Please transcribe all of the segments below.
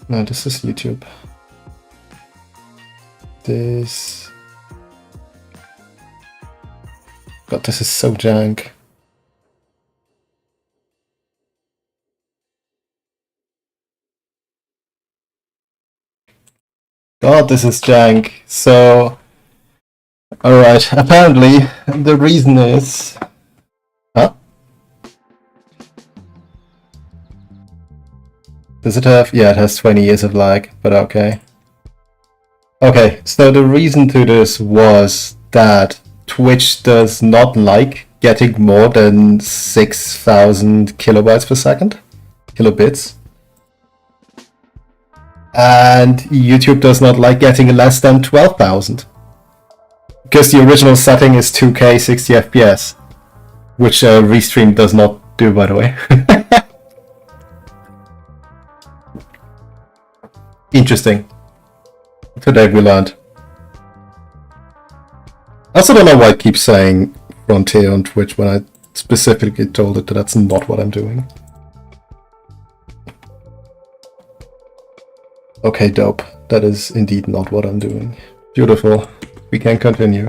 No, this is YouTube. This... God, this is so jank. God, this is jank. So... Alright, apparently the reason is... Huh? Does it have... Yeah, it has 20 years of lag, but okay. Okay, so the reason to this was that Twitch does not like getting more than 6,000 kilobytes per second. Kilobits. And YouTube does not like getting less than 12,000. Because the original setting is 2K 60 FPS. Which Restream does not do, by the way. Interesting. Today we learned. I also don't know why it keeps saying Frontier on Twitch when I specifically told it that that's not what I'm doing. Okay, dope. That is indeed not what I'm doing. Beautiful. We can continue.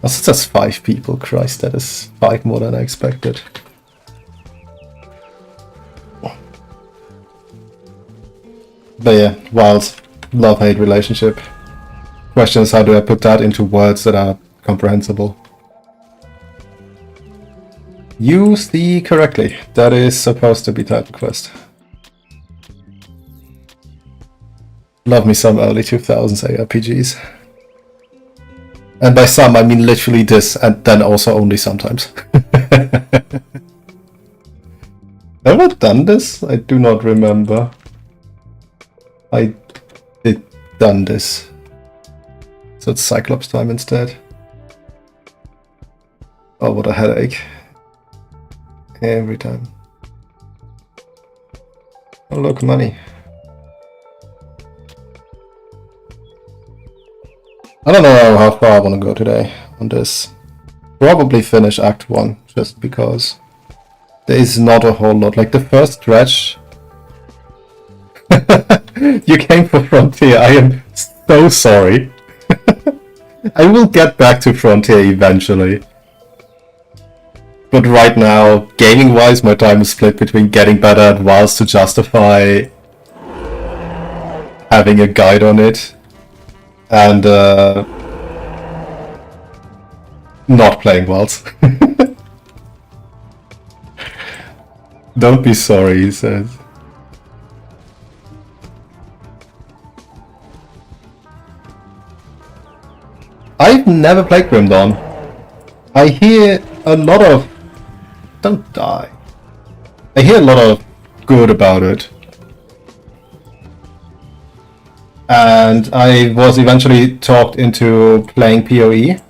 Also, that's 5 people. Christ, that is 5 more than I expected. But yeah, WILDS. Love-hate relationship. Question is, how do I put that into words that are comprehensible? Use the correctly. That is supposed to be type quest. Love me some early 2000s ARPGs. And by some, I mean literally this, and then also only sometimes. Have I done this? I do not remember. I did done this. So it's Cyclops time instead. Oh, what a headache. Every time. Oh look, money. I don't know how far I want to go today on this. Probably finish Act 1, just because there is not a whole lot. Like the first stretch... You came for Frontier, I am so sorry. I will get back to Frontier eventually. But right now, gaming-wise, my time is split between getting better at WILDS to justify having a guide on it, and not playing WILDS. Don't be sorry, he says. I've never played Grim Dawn. I hear a lot of... Don't die. I hear a lot of good about it. And I was eventually talked into playing PoE.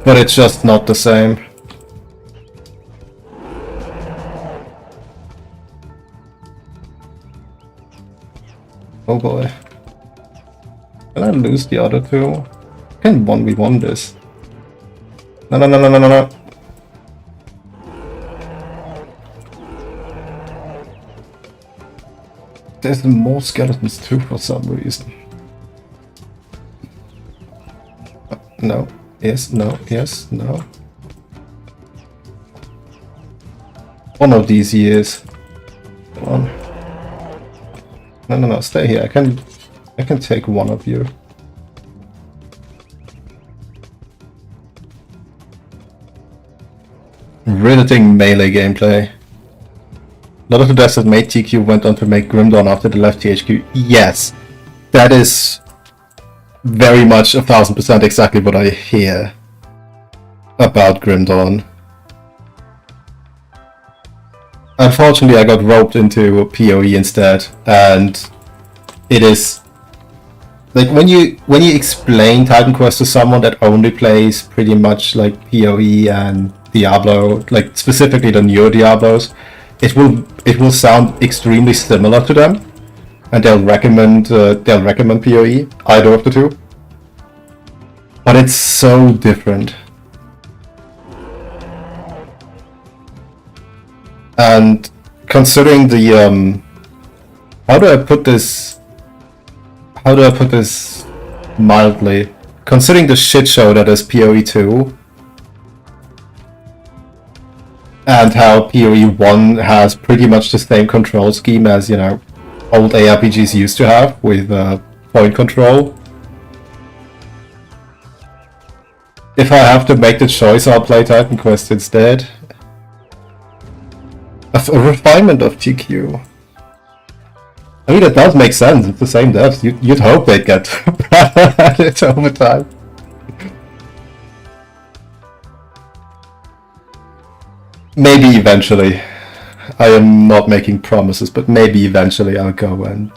But it's just not the same. Oh boy. Can I lose the other two? I can 1v1 this. No, no, no, no, no, no, no. There's more skeletons too for some reason. No. Yes, no, yes, no. One of these years. Come on. No, no, no, stay here. I can take one of you. Riveting melee gameplay. A lot of the devs that made TQ went on to make Grim Dawn after they left THQ. Yes, that is very much 1000% exactly what I hear about Grim Dawn. Unfortunately, I got roped into PoE instead, and it is like when you explain Titan Quest to someone that only plays pretty much like PoE and Diablo, like specifically the newer Diablos, it will sound extremely similar to them, and they'll recommend PoE, either of the two. But it's so different. And considering the how do I put this? How do I put this mildly? Considering the shit show that is PoE 2, and how PoE 1 has pretty much the same control scheme as, you know, old ARPGs used to have with point control. If I have to make the choice, I'll play Titan Quest instead. A refinement of GQ. I mean, it does make sense. It's the same devs. You'd hope they'd get better at it over time. Maybe eventually. I am not making promises, but maybe eventually I'll go and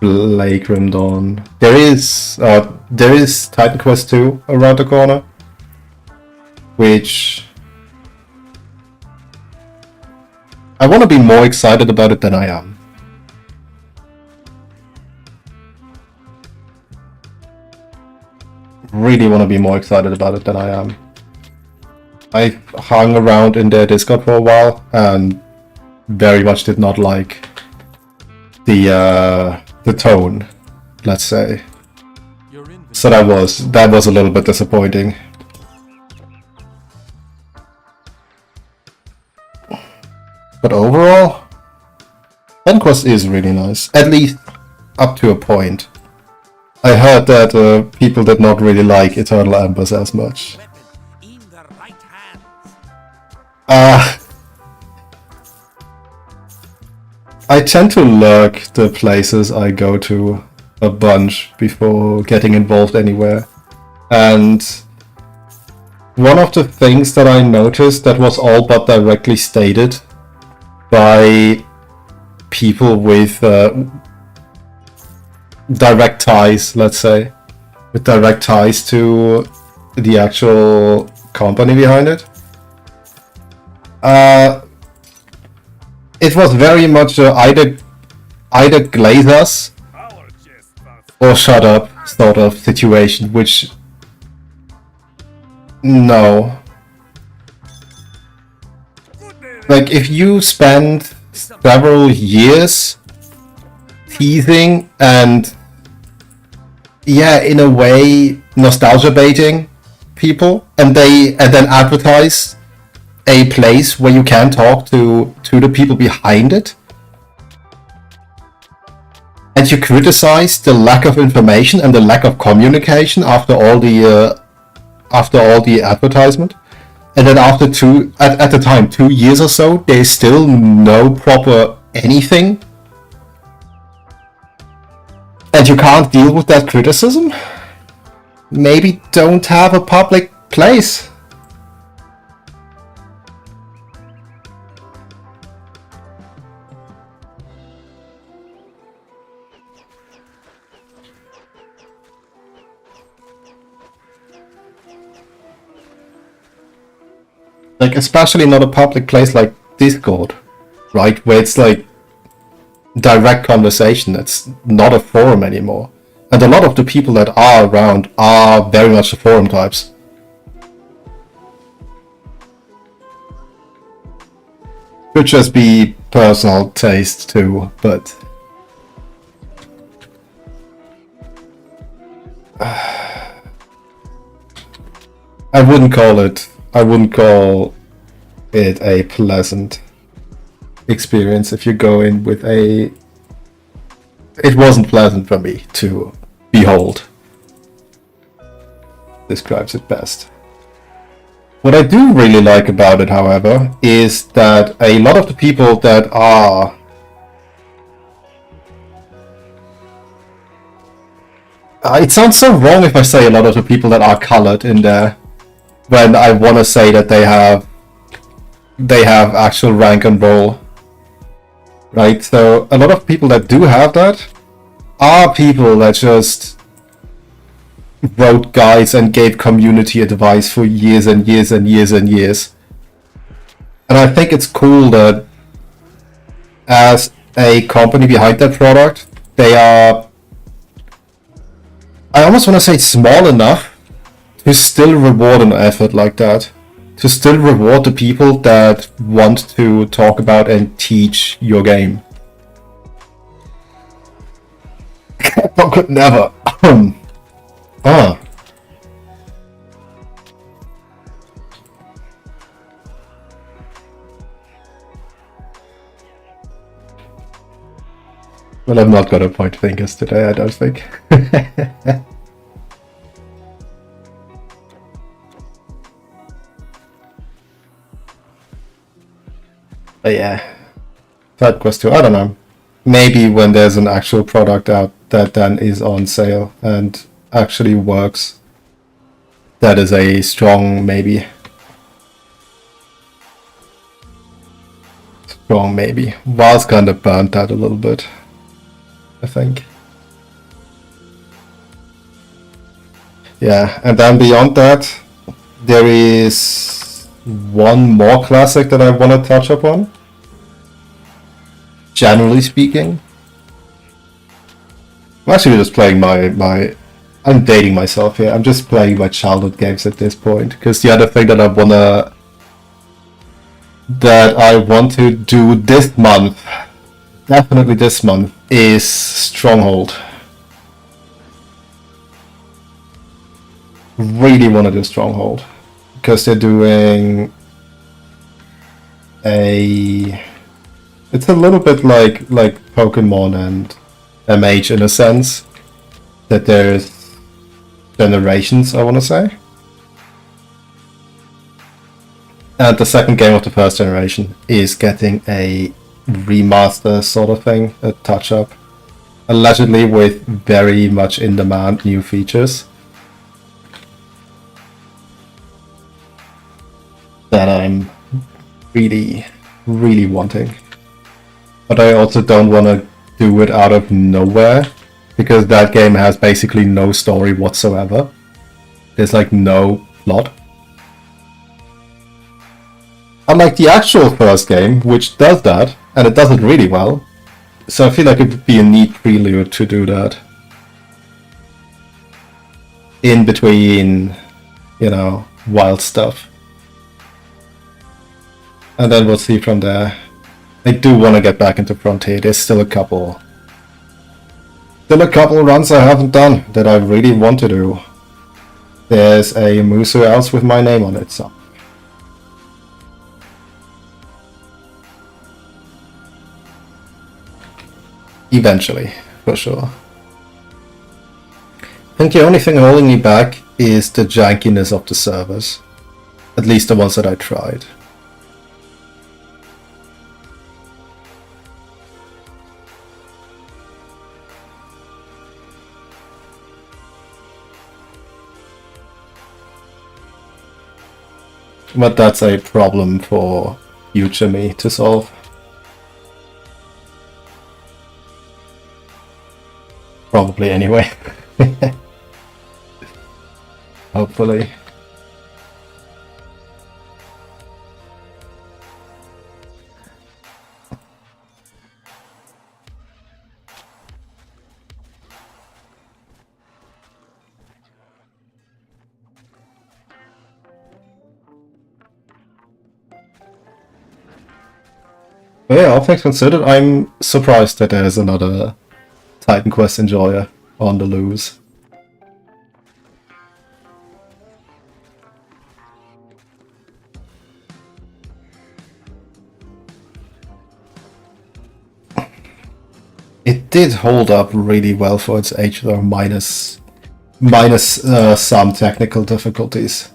play Grim Dawn. There is Titan Quest 2 around the corner, which I want to be more excited about it than I am. Really want to be more excited about it than I am. I hung around in their Discord for a while and very much did not like the tone, let's say. So that was a little bit disappointing. But overall, Titan Quest is really nice, at least up to a point. I heard that people did not really like Eternal Embers as much. I tend to lurk the places I go to a bunch before getting involved anywhere. And one of the things that I noticed that was all but directly stated by people with direct ties, let's say, with direct ties to the actual company behind it. It was very much either glaze us or shut up sort of situation, which no. Like, if you spend several years teasing and, yeah, in a way nostalgia baiting people, and then advertise a place where you can talk to the people behind it, and you criticize the lack of information and the lack of communication after all the advertisement, and then after at the time 2 years or so, there's still no proper anything, and you can't deal with that criticism. Maybe don't have a public place. Like, especially not a public place like Discord, right? Where it's like direct conversation. It's not a forum anymore. And a lot of the people that are around are very much the forum types. Could just be personal taste too, but I wouldn't call it a pleasant experience if you go in with a... It wasn't pleasant for me to behold. Describes it best. What I do really like about it, however, is that a lot of the people that are... it sounds so wrong if I say a lot of the people that are colored in there, when I want to say that they have actual rank and role, right? So a lot of people that do have that are people that just wrote guides and gave community advice for years and years and years and years. And I think it's cool that as a company behind that product, they are, I almost want to say, small enough to still reward an effort like that, to still reward the people that want to talk about and teach your game. I could never. Ah. Well, I'm not gonna point fingers today, I don't think. But yeah, side quest 2, I don't know. Maybe when there's an actual product out that then is on sale and actually works, that is a strong maybe. Strong maybe. WILDS kind of burnt that a little bit, I think. Yeah, and then beyond that, there is one more classic that I want to touch upon. Generally speaking, I'm actually just playing I'm dating myself here. I'm just playing my childhood games at this point, because the other thing that I want to do this month, definitely this month, is Stronghold. Really want to do Stronghold, because they're doing it's a little bit like Pokemon and MH in a sense, that there's generations, I want to say. And the second game of the first generation is getting a remaster sort of thing, a touch-up, allegedly with very much in-demand new features that I'm really, really wanting. But I also don't want to do it out of nowhere, because that game has basically no story whatsoever. There's like no plot. Unlike the actual first game, which does that, and it does it really well. So I feel like it would be a neat prelude to do that. In between, you know, wild stuff. And then we'll see from there. I do want to get back into Frontier. There's still a couple runs I haven't done that I really want to do. There's a Musu else with my name on it, so. Eventually, for sure. I think the only thing holding me back is the jankiness of the servers. At least the ones that I tried. But that's a problem for future me to solve. Probably anyway. Hopefully. But yeah, all things considered, I'm surprised that there's another Titan Quest enjoyer on the loose. It did hold up really well for its age, though, minus some technical difficulties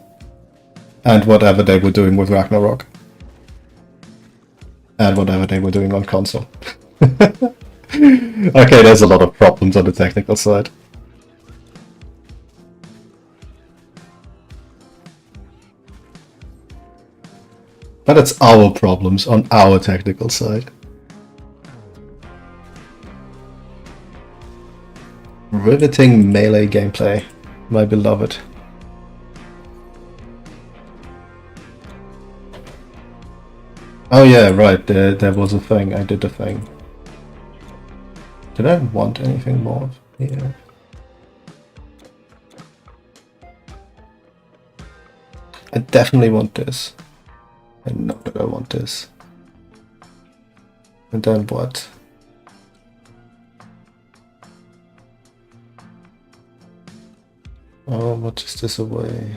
and whatever they were doing with Ragnarok. And whatever they were doing on console. Okay, there's a lot of problems on the technical side. But it's our problems on our technical side. Riveting melee gameplay, my beloved. Oh yeah, right, there was a thing, I did a thing. Did I want anything more here? I definitely want this. I know that I want this. And then what? Oh, what is this away?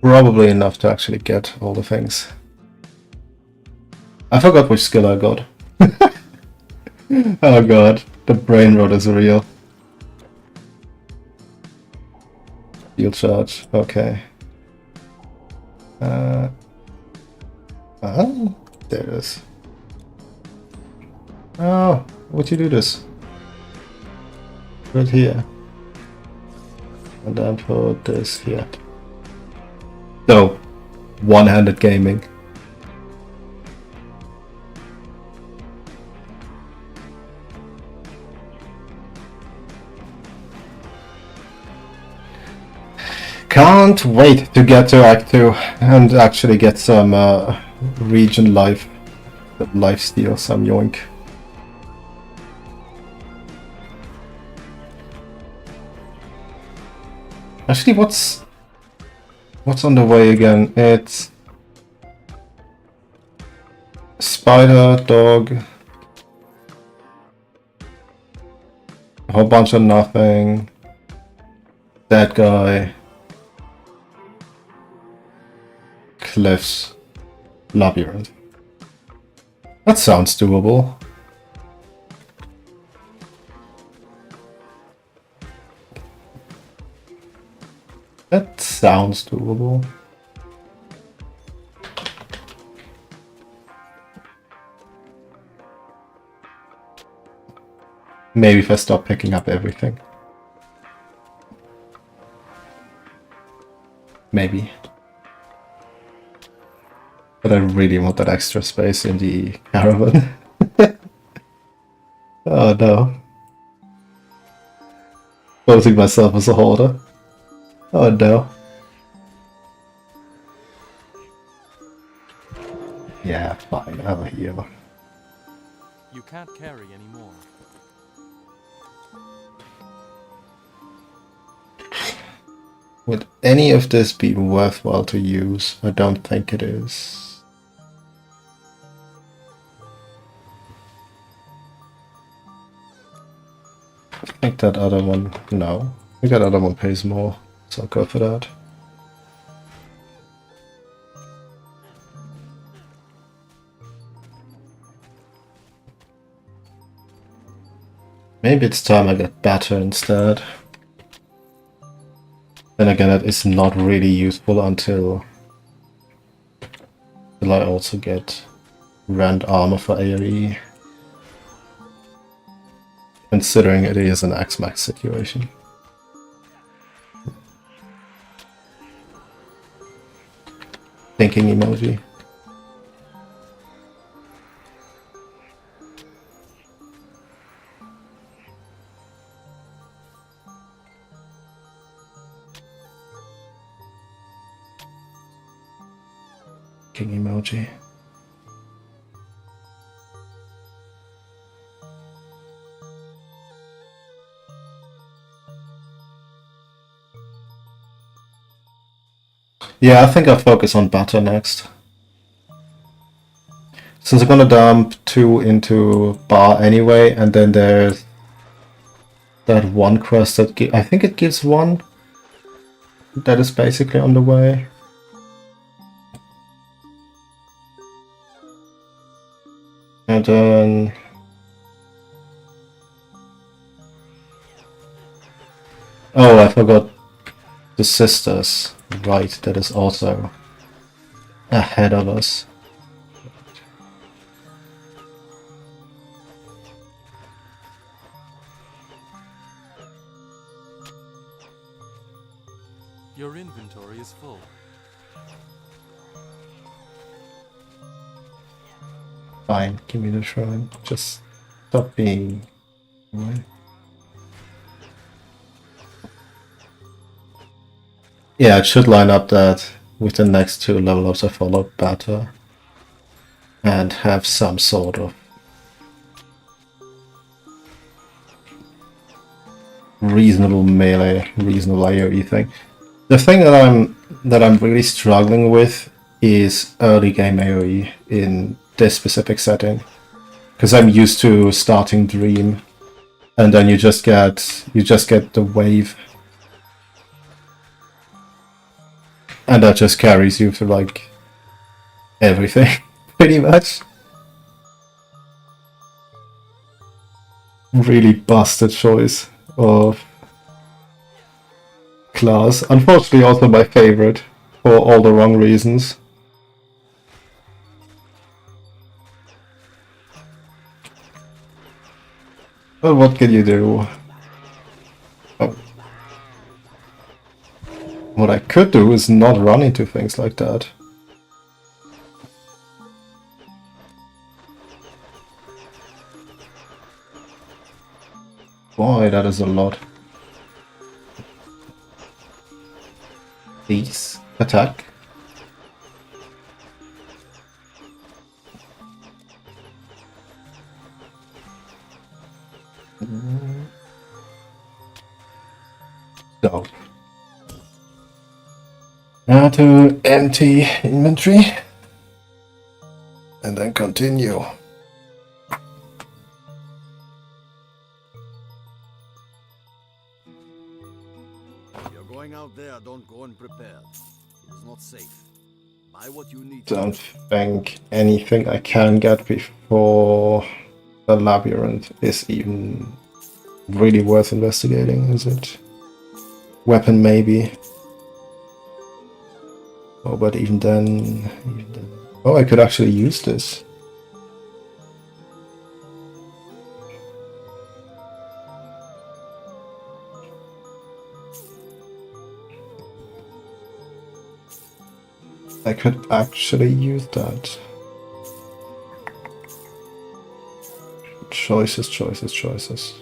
Probably enough to actually get all the things. I forgot which skill I got. Oh god, the brain rot is real. Field charge, okay. Oh, there it is. Oh, would you do this? Right here. And then put this here. So, one-handed gaming. Can't wait to get to Act 2 and actually get some region lifesteal, some yoink. Actually, what's on the way again? It's spider, dog, a whole bunch of nothing, that guy, cliffs, labyrinth. That sounds doable. That sounds doable. Maybe if I stop picking up everything. Maybe. But I really want that extra space in the caravan. Oh no. Voting myself as a hoarder. Oh no. Yeah, fine, I'll heal. You can't carry anymore. Would any of this be worthwhile to use? I don't think it is. I think that other one, no. I think that other one pays more, so I'll go for that. Maybe it's time I get better instead. Then again, that is not really useful until I also get rend armor for AoE. Considering it is an X-Max situation. Thinking emoji. King emoji. Yeah, I think I'll focus on butter next. Since I'm gonna dump 2 into bar anyway, and then there's that one quest that I think it gives 1. That is basically on the way. And then oh, I forgot the sisters. Right, that is also ahead of us. Your inventory is full. Fine, give me the shrine. Just stop being... Yeah, it should line up that with the next 2 level ups I follow better. And have some sort of reasonable melee, reasonable AoE thing. The thing that I'm really struggling with is early game AoE in this specific setting, because I'm used to starting Dream, and then you just get the wave, and that just carries you through like everything, pretty much. Really busted choice of class. Unfortunately, also my favorite for all the wrong reasons. Well, what can you do? Oh. What I could do is not run into things like that. Boy, that is a lot. Please, attack. Go. Now to empty inventory. And then continue. You're going out there, don't go unprepared. It is not safe. Buy what you need. Don't think anything I can get before the labyrinth is even really worth investigating, is it? Weapon maybe. Oh, but even then... Oh, I could actually use this. I could actually use that. Choices, choices, choices.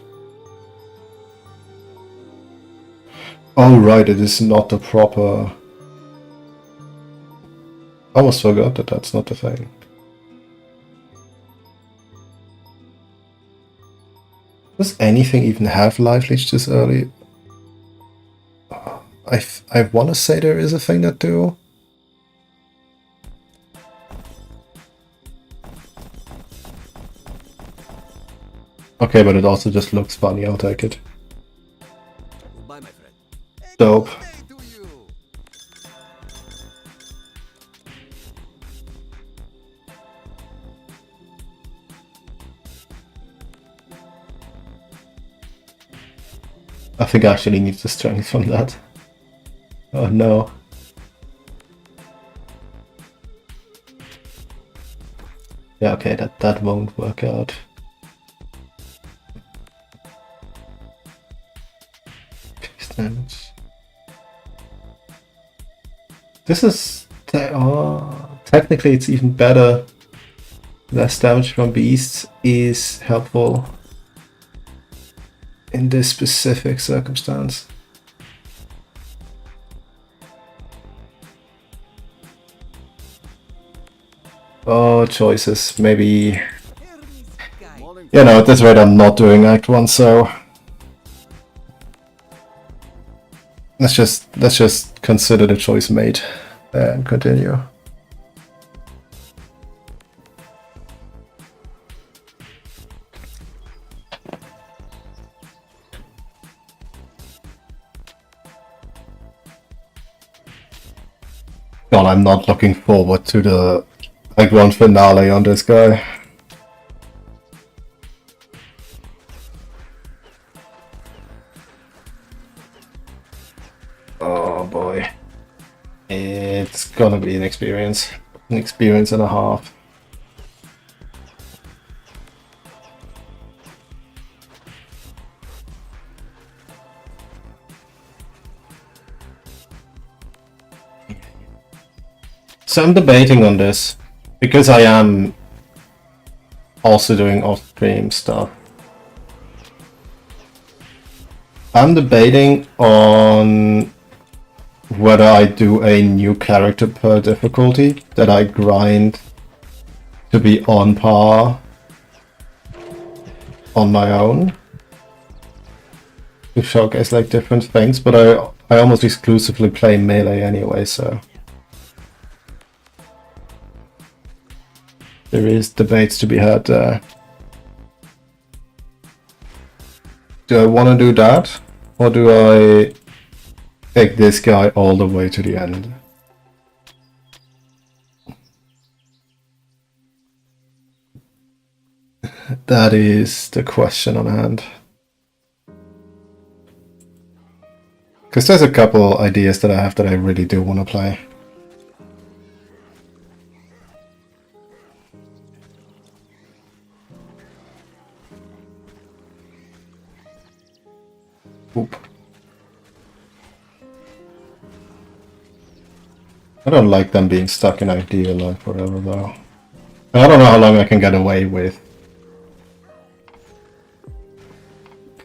Oh right, it is not the proper... I almost forgot that that's not the thing. Does anything even have life leech this early? I want to say there is a thing that do. Okay, but it also just looks funny, I'll take it. Goodbye, my friend. Dope. I think I actually need the strength from that. Oh no. Yeah, okay, that won't work out. Fixed damage. This is... technically it's even better. Less damage from beasts is helpful in this specific circumstance. Oh, choices. Maybe... You know, at this rate I'm not doing Act 1, so... Let's just consider the choice made and continue. God, I'm not looking forward to the grand finale on this guy. Oh boy. It's gonna be an experience and a half. So I'm debating on this, because I am also doing off-stream stuff. I'm debating on whether I do a new character per difficulty, that I grind to be on par on my own to showcase like different things, but I almost exclusively play melee anyway, so there is debates to be had there. Do I want to do that? Or do I take this guy all the way to the end? That is the question on hand. Because there's a couple ideas that I have that I really do want to play. Oop. I don't like them being stuck in idea line forever though. I don't know how long I can get away with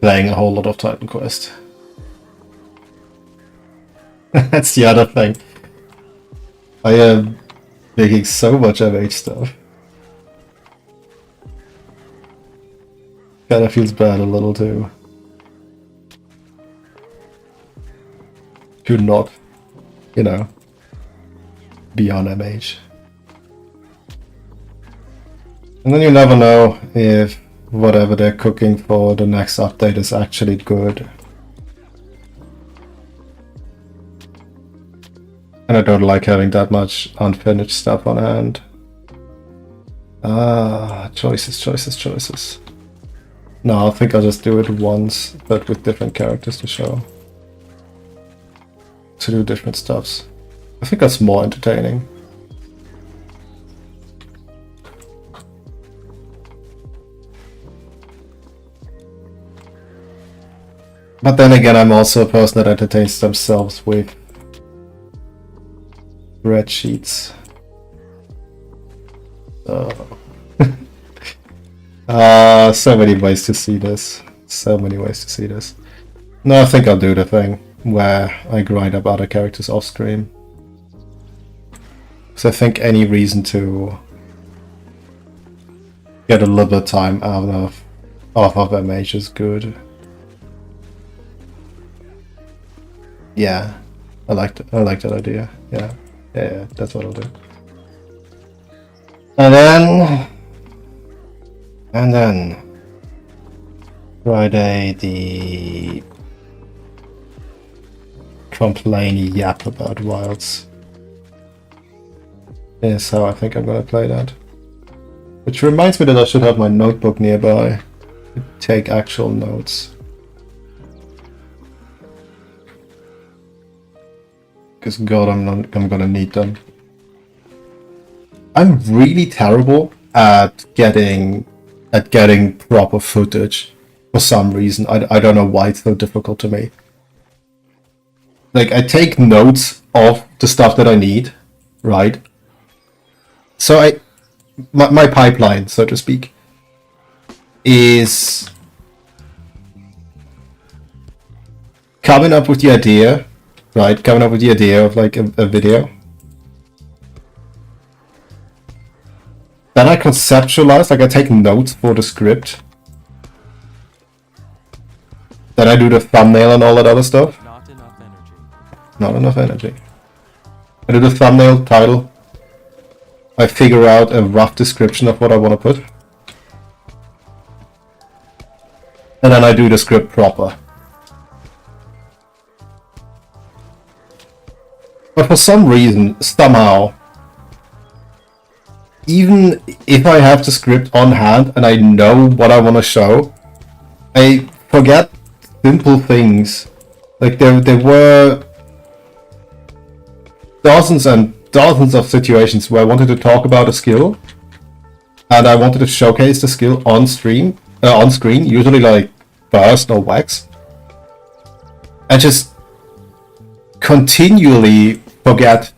playing a whole lot of Titan Quest. That's the other thing. I am making so much MH stuff. Kinda feels bad a little too. To not, you know, be on MH. And then you never know if whatever they're cooking for the next update is actually good. And I don't like having that much unfinished stuff on hand. Ah, choices. No, I think I'll just do it once, but with different characters to show. To do different stuffs. I think that's more entertaining. But then again, I'm also a person that entertains themselves with spreadsheets. So many ways to see this. So many ways to see this. No, I think I'll do the thing where I grind up other characters off screen. So I think any reason to get a little bit of time out of MH is good. Yeah, I like that idea. Yeah, that's what I'll do. And then Friday the complainy yap about WILDS is how I think I'm gonna play that. Which reminds me that I should have my notebook nearby to take actual notes. Because God, I'm gonna need them. I'm really terrible at getting proper footage for some reason. I don't know why it's so difficult to me. Like, I take notes of the stuff that I need, right? So my pipeline, so to speak, is coming up with the idea, right? Coming up with the idea of like a video. Then I conceptualize, like I take notes for the script. Then I do the thumbnail and all that other stuff. Not enough energy. Not enough energy. I do the thumbnail, title. I figure out a rough description of what I want to put. And then I do the script proper. But for some reason, somehow, even if I have the script on hand and I know what I want to show, I forget simple things. Like there were dozens and dozens of situations where I wanted to talk about a skill and I wanted to showcase the skill on screen, usually like burst or wax. I just continually forget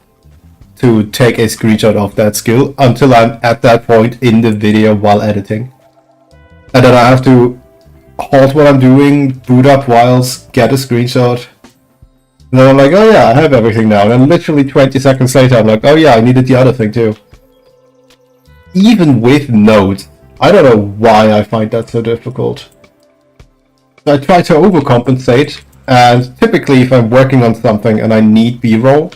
to take a screenshot of that skill until I'm at that point in the video while editing. And then I have to halt what I'm doing, boot up WILDS, get a screenshot. And then I'm like, oh yeah, I have everything now. And then literally 20 seconds later, I'm like, oh yeah, I needed the other thing too. Even with notes, I don't know why I find that so difficult. I try to overcompensate And typically, if I'm working on something and I need B-roll,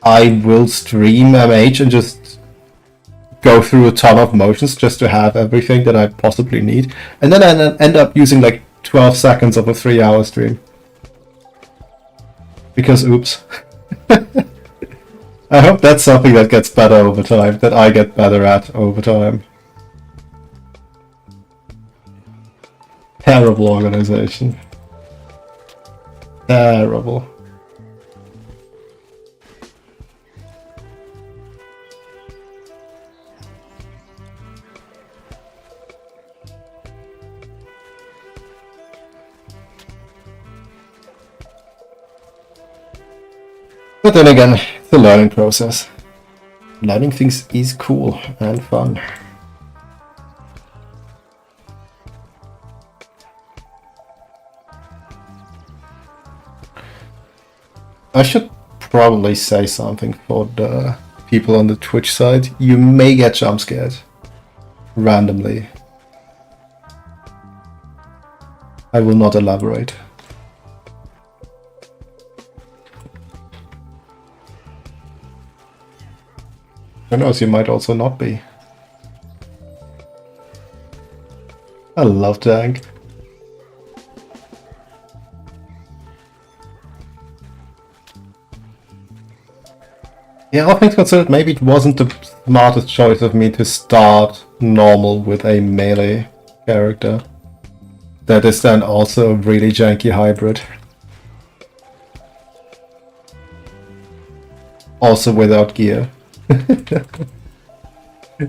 I will stream MH and just go through a ton of motions just to have everything that I possibly need. And then I end up using like 12 seconds of a 3-hour stream. Because oops. I hope that's something that gets better over time, that I get better at over time. Terrible organization. Terrible. But then again, it's a learning process. Learning things is cool and fun. I should probably say something for the people on the Twitch side. You may get jump scared randomly. I will not elaborate. Who knows, you might also not be. I love Tank. Yeah, all things considered, maybe it wasn't the smartest choice of me to start normal with a melee character. That is then also a really janky hybrid. Also without gear.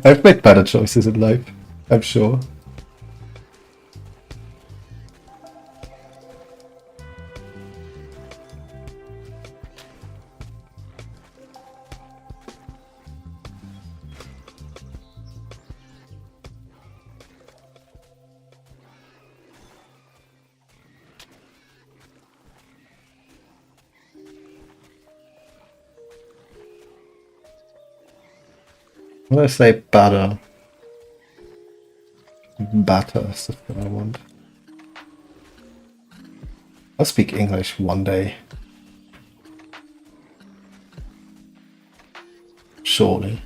I've made better choices in life, I'm sure. When I say better, better is the thing I want. I'll speak English one day. Surely.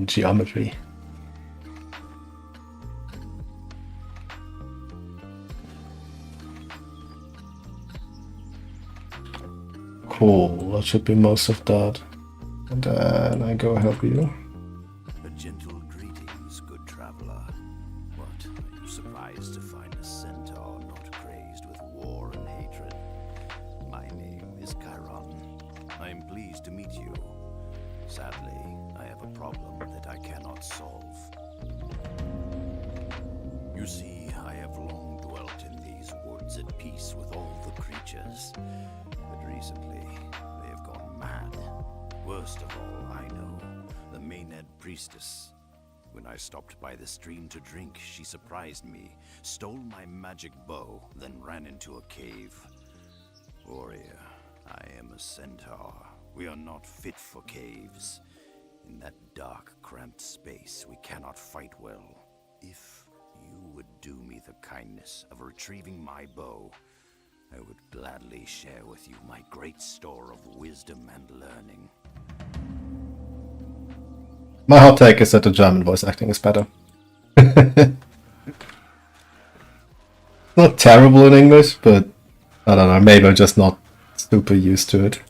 Geometry. Cool, that should be most of that. And then I go help you. A gentle greetings, good traveler. What, are you surprised to find a centaur not crazed with war and hatred? My name is Chiron. I am pleased to meet you. Sadly, I have a problem that I cannot solve. You see, I have long dwelt in these woods at peace with all the creatures. But recently, they have gone mad. Worst of all, I know, the Maynard priestess. When I stopped by the stream to drink, she surprised me, stole my magic bow, then ran into a cave. Warrior, I am a centaur. We are not fit for caves. In that dark, cramped space, we cannot fight well. If you would do me the kindness of retrieving my bow, I would gladly share with you my great store of wisdom and learning. My hot take is that the German voice acting is better. Not terrible in English, but I don't know, maybe I'm just not super used to it.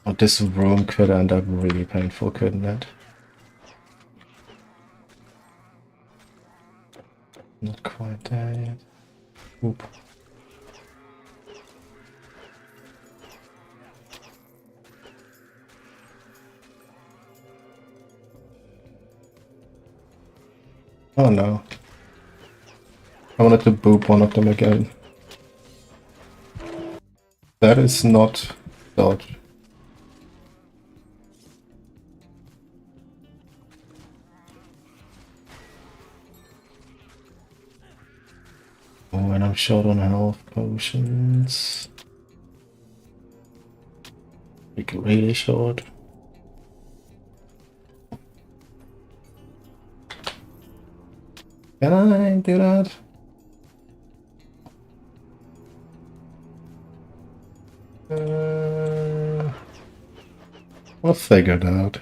Oh, this room could end up really painful, couldn't it? Not quite there yet. Oop. Oh no. I wanted to boop one of them again. That is not dodge. Oh, and I'm short on health potions. Like really short. Can I do that? We'll figure it out.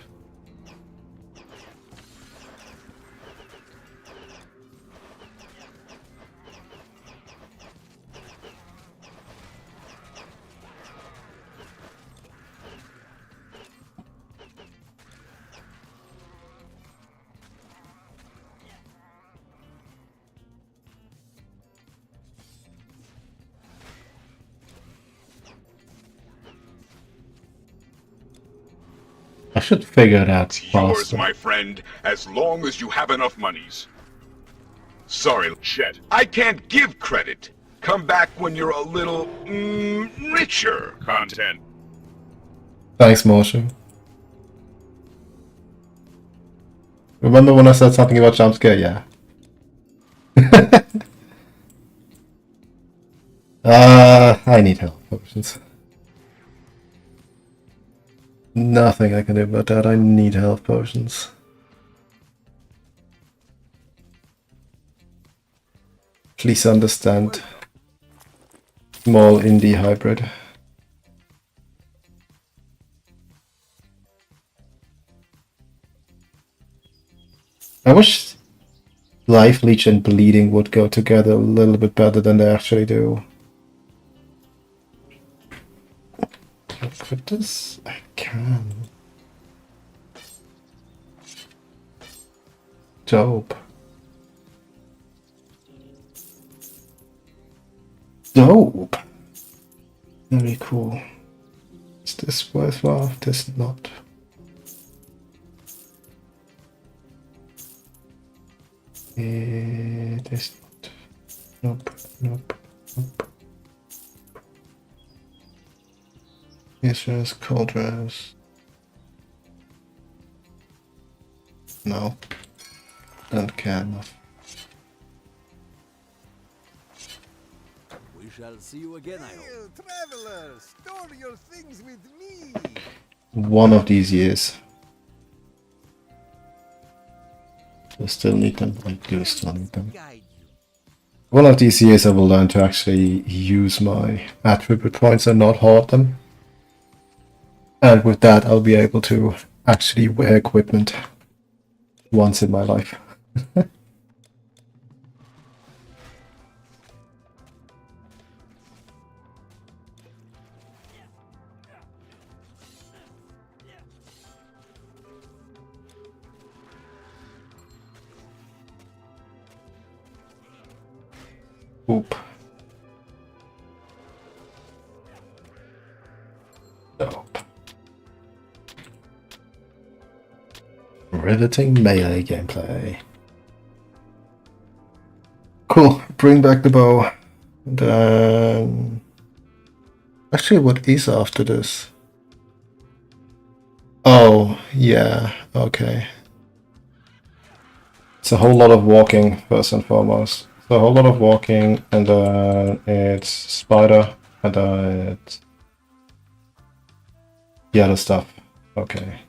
I should figure that It's yours, faster. my friend, as long as you have enough monies. Sorry, Chet. I can't give credit. Come back when you're a little, richer. Content. Thanks, Motion. Remember when I said something about jump scare? Yeah. I need health potions. Nothing I can do about that. I need health potions. Please understand. Small indie hybrid. I wish Life Leech and Bleeding would go together a little bit better than they actually do. Can I equip this? I can. Dope. Dope. Very cool. Is this worthwhile? This not. This not. Nope. Nope. Nope. Yes, there's cold drives. No. Don't care enough. We shall see you again, I hope. Hail, traveler! Store your things with me! One of these years. I still need them. I do still need them. Guide you. One of these years I will learn to actually use my attribute points and not hoard them. And with that I'll be able to actually wear equipment once in my life. Oop. Dope. Riveting melee gameplay. Cool. Bring back the bow. Then... Actually, what is after this? Oh, yeah. Okay. It's a whole lot of walking, first and foremost. So a whole lot of walking, and then it's spider, and then it's the other stuff. Okay.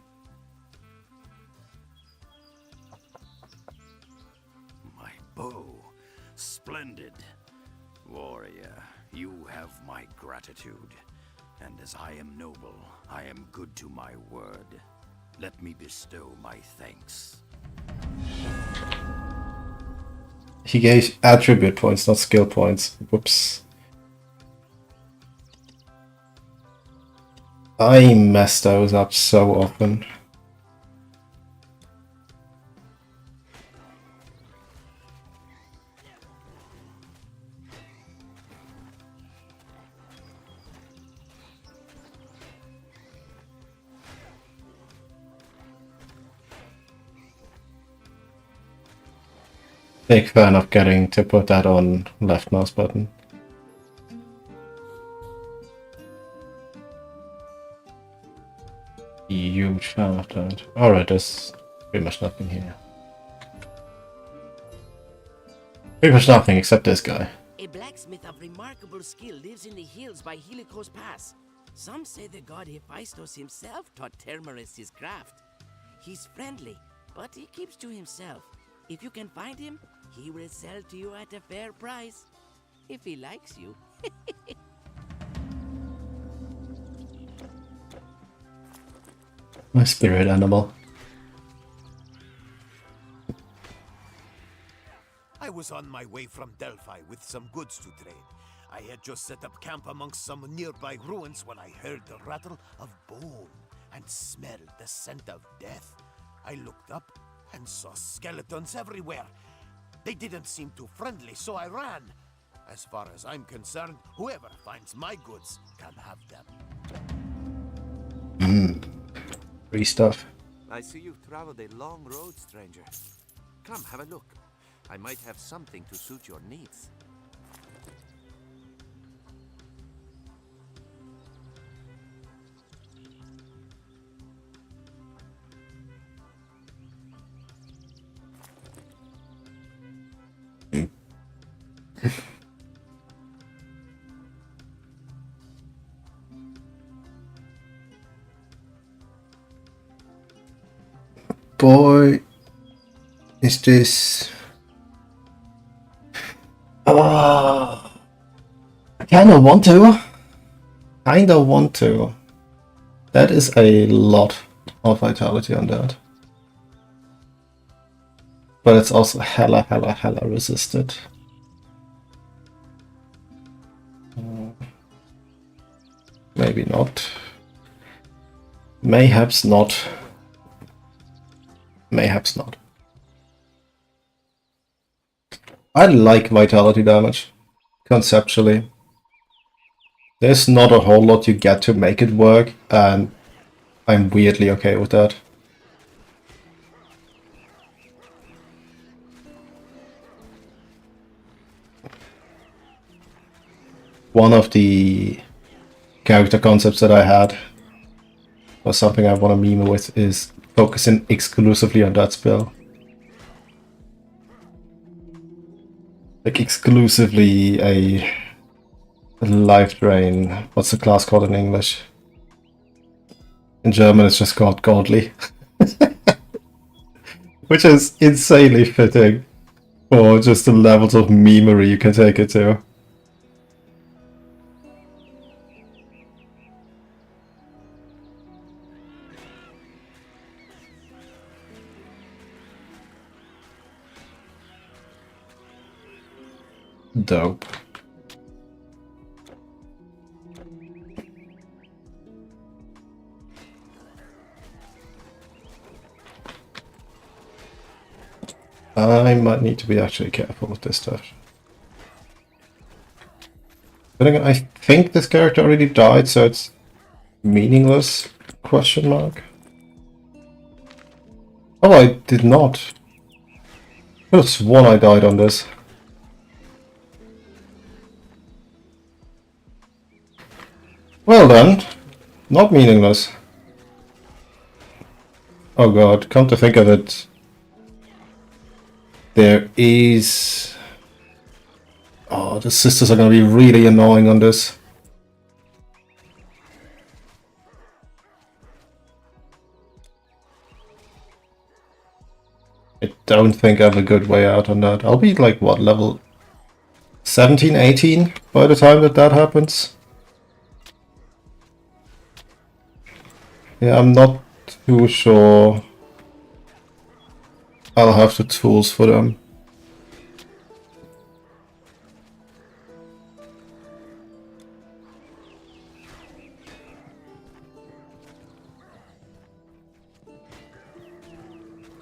My bow. Splendid. Warrior, you have my gratitude. And as I am noble, I am good to my word. Let me bestow my thanks. He gave attribute points, not skill points. Whoops. I mess those up so often. Big fan of getting to put that on left mouse button. huge fan of that. Alright, there's pretty much nothing here. Pretty much nothing except this guy. A blacksmith of remarkable skill lives in the hills by Helicos Pass. Some say the god Hephaestus himself taught Termerus his craft. He's friendly, but he keeps to himself. If you can find him, he will sell to you at a fair price. If he likes you. My spirit animal. I was on my way from Delphi with some goods to trade. I had just set up camp amongst some nearby ruins when I heard the rattle of bone and smelled the scent of death. I looked up and saw skeletons everywhere. They didn't seem too friendly, so I ran. As far as I'm concerned, whoever finds my goods can have them. Free stuff. I see you've traveled a long road, stranger. Come, have a look. I might have something to suit your needs. Boy, is this... I kinda want to. That is a lot of vitality on that. But it's also hella resisted. Maybe not. Mayhaps not. Mayhaps not. I like vitality damage, conceptually. There's not a whole lot you get to make it work, and I'm weirdly okay with that. One of the character concepts that I had, or something I want to meme with, is focusing exclusively on that spell. Like exclusively a life drain. What's the class called in English? In German it's just called godly. Which is insanely fitting for just the levels of memery you can take it to. Dope. I might need to be actually careful with this stuff. But again, I think this character already died, so it's meaningless? Question mark. Oh, I did not. I could have sworn I died on this. Well then, not meaningless. Oh god, come to think of it, there is... Oh, the sisters are gonna be really annoying on this. I don't think I have a good way out on that. I'll be like, what, level 17, 18 by the time that happens? Yeah, I'm not too sure I'll have the tools for them.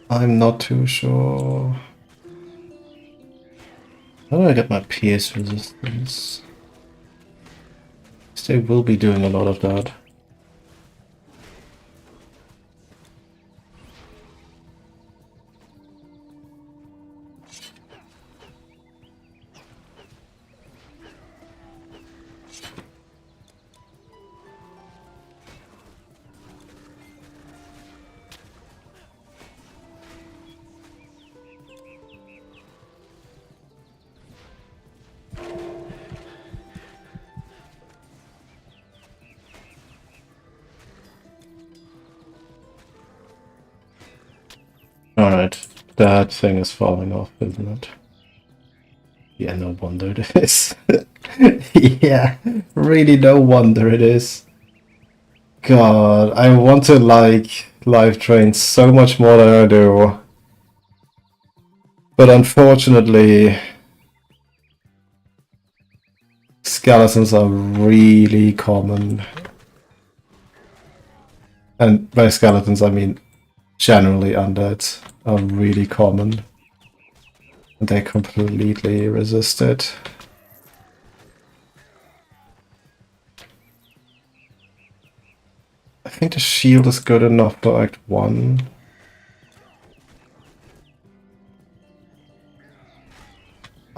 I'm not too sure. How do I get my pierce resistance? They will be doing a lot of that. Alright, that thing is falling off, isn't it? Yeah, no wonder it is. Yeah, really no wonder it is. God, I want to like live train so much more than I do. But unfortunately, skeletons are really common. And by skeletons I mean generally undead are really common. And they completely resist it. I think the shield is good enough for Act 1.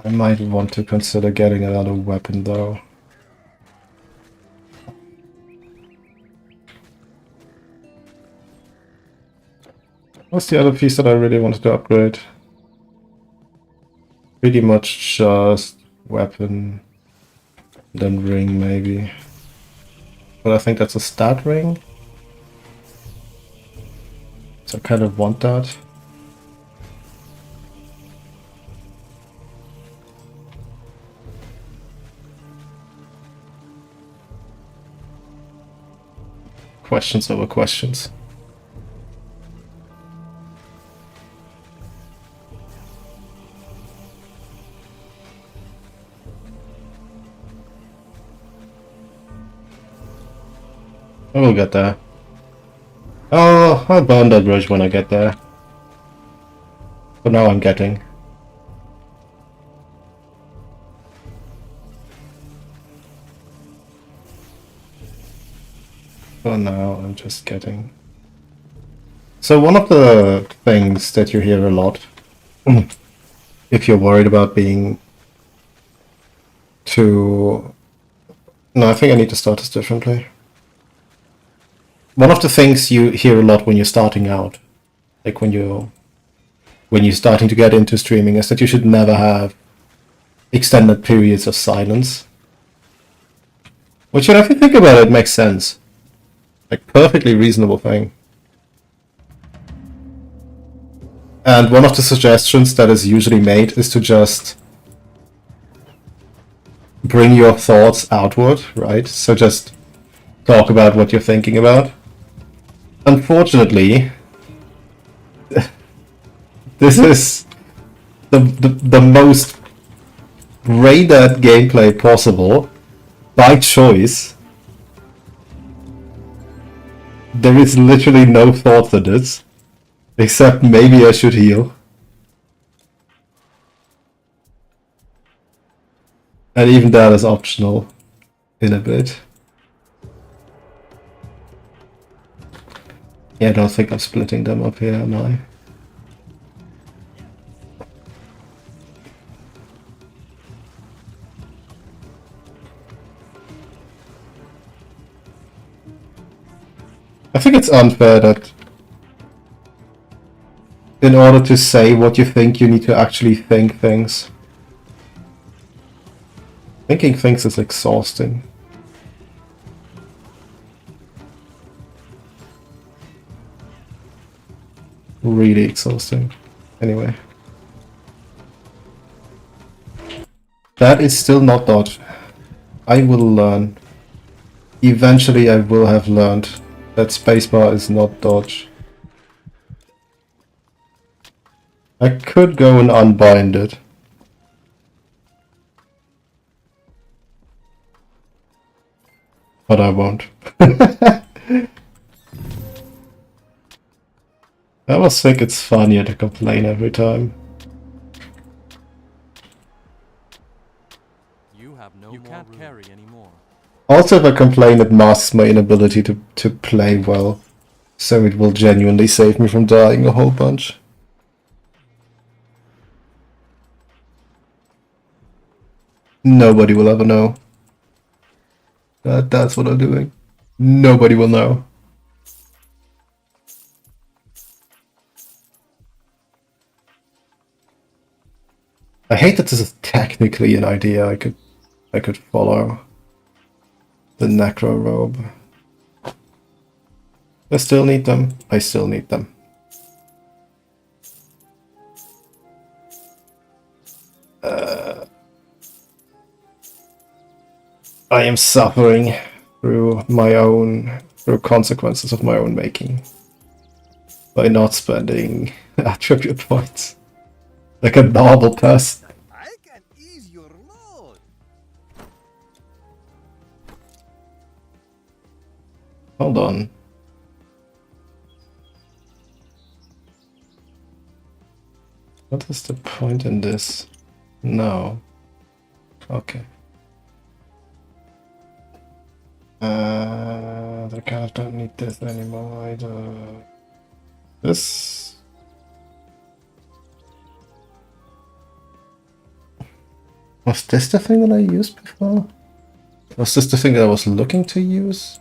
I might want to consider getting another weapon though. What's the other piece that I really wanted to upgrade? Pretty much just weapon, then ring maybe. But I think that's a stat ring. So I kind of want that. Questions over questions. I will get there. Oh, I'll burn that bridge when I get there. But now I'm getting. For now, I'm just getting. So one of the things that you hear a lot, if you're worried about being too... No, I think I need to start this differently. One of the things you hear a lot when you're starting out, like when you're starting to get into streaming, is that you should never have extended periods of silence. Which, if you think about it, makes sense. Like, perfectly reasonable thing. And one of the suggestions that is usually made is to just bring your thoughts outward, right? So just talk about what you're thinking about. Unfortunately, this is the most brain-dead gameplay possible by choice. There is literally no thought in it, except maybe I should heal. And even that is optional in a bit. Yeah, I don't think I'm splitting them up here, am I? I think it's unfair that in order to say what you think, you need to actually think things. Thinking things is exhausting. Really exhausting. Anyway. That is still not dodge. I will learn. Eventually I will have learned that spacebar is not dodge. I could go and unbind it. But I won't. I almost think it's funnier to complain every time. You can't carry anymore. Also, if I complain, it masks my inability to play well. So it will genuinely save me from dying a whole bunch. Nobody will ever know. That's what I'm doing. Nobody will know. I hate that this is technically an idea I could follow. The necro robe. I still need them. I still need them. I am suffering through consequences of my own making by not spending attribute points like a normal person. I can ease your load. Hold on. What is the point in this? No. Okay. I kind of don't need this anymore either. This. Was this the thing that I used before? Was this the thing that I was looking to use?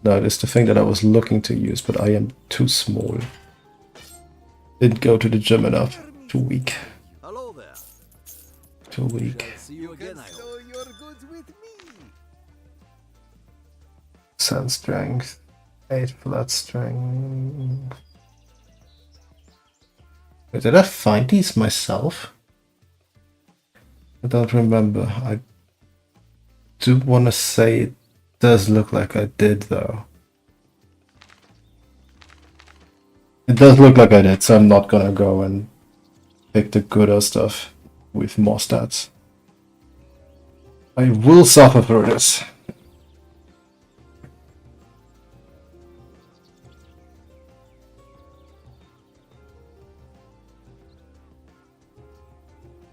No, it is the thing that I was looking to use, but I am too small. Didn't go to the gym enough. Too weak. Hello there. Too weak. See you again, I hope. So your goods with me. 10 strength. 8 flat strength. Wait, did I find these myself? I don't remember. I do want to say it does look like I did, though. It does look like I did, so I'm not gonna go and pick the gooder stuff with more stats. I will suffer through this.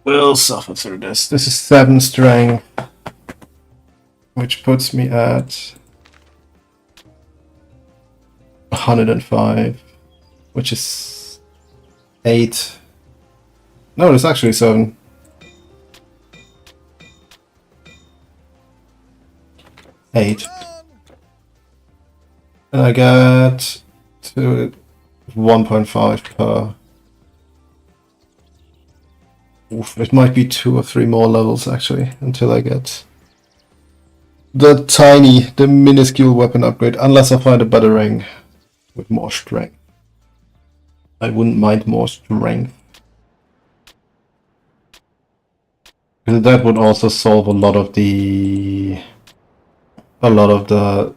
Will suffer through this. This is 7 strength, which puts me at 105, which is 8. No, it's actually 7. 8. And I get to 1.5 per. Oof, it might be 2 or 3 more levels actually until I get the minuscule weapon upgrade, unless I find a better ring with more strength. I wouldn't mind more strength. Because that would also solve a lot of the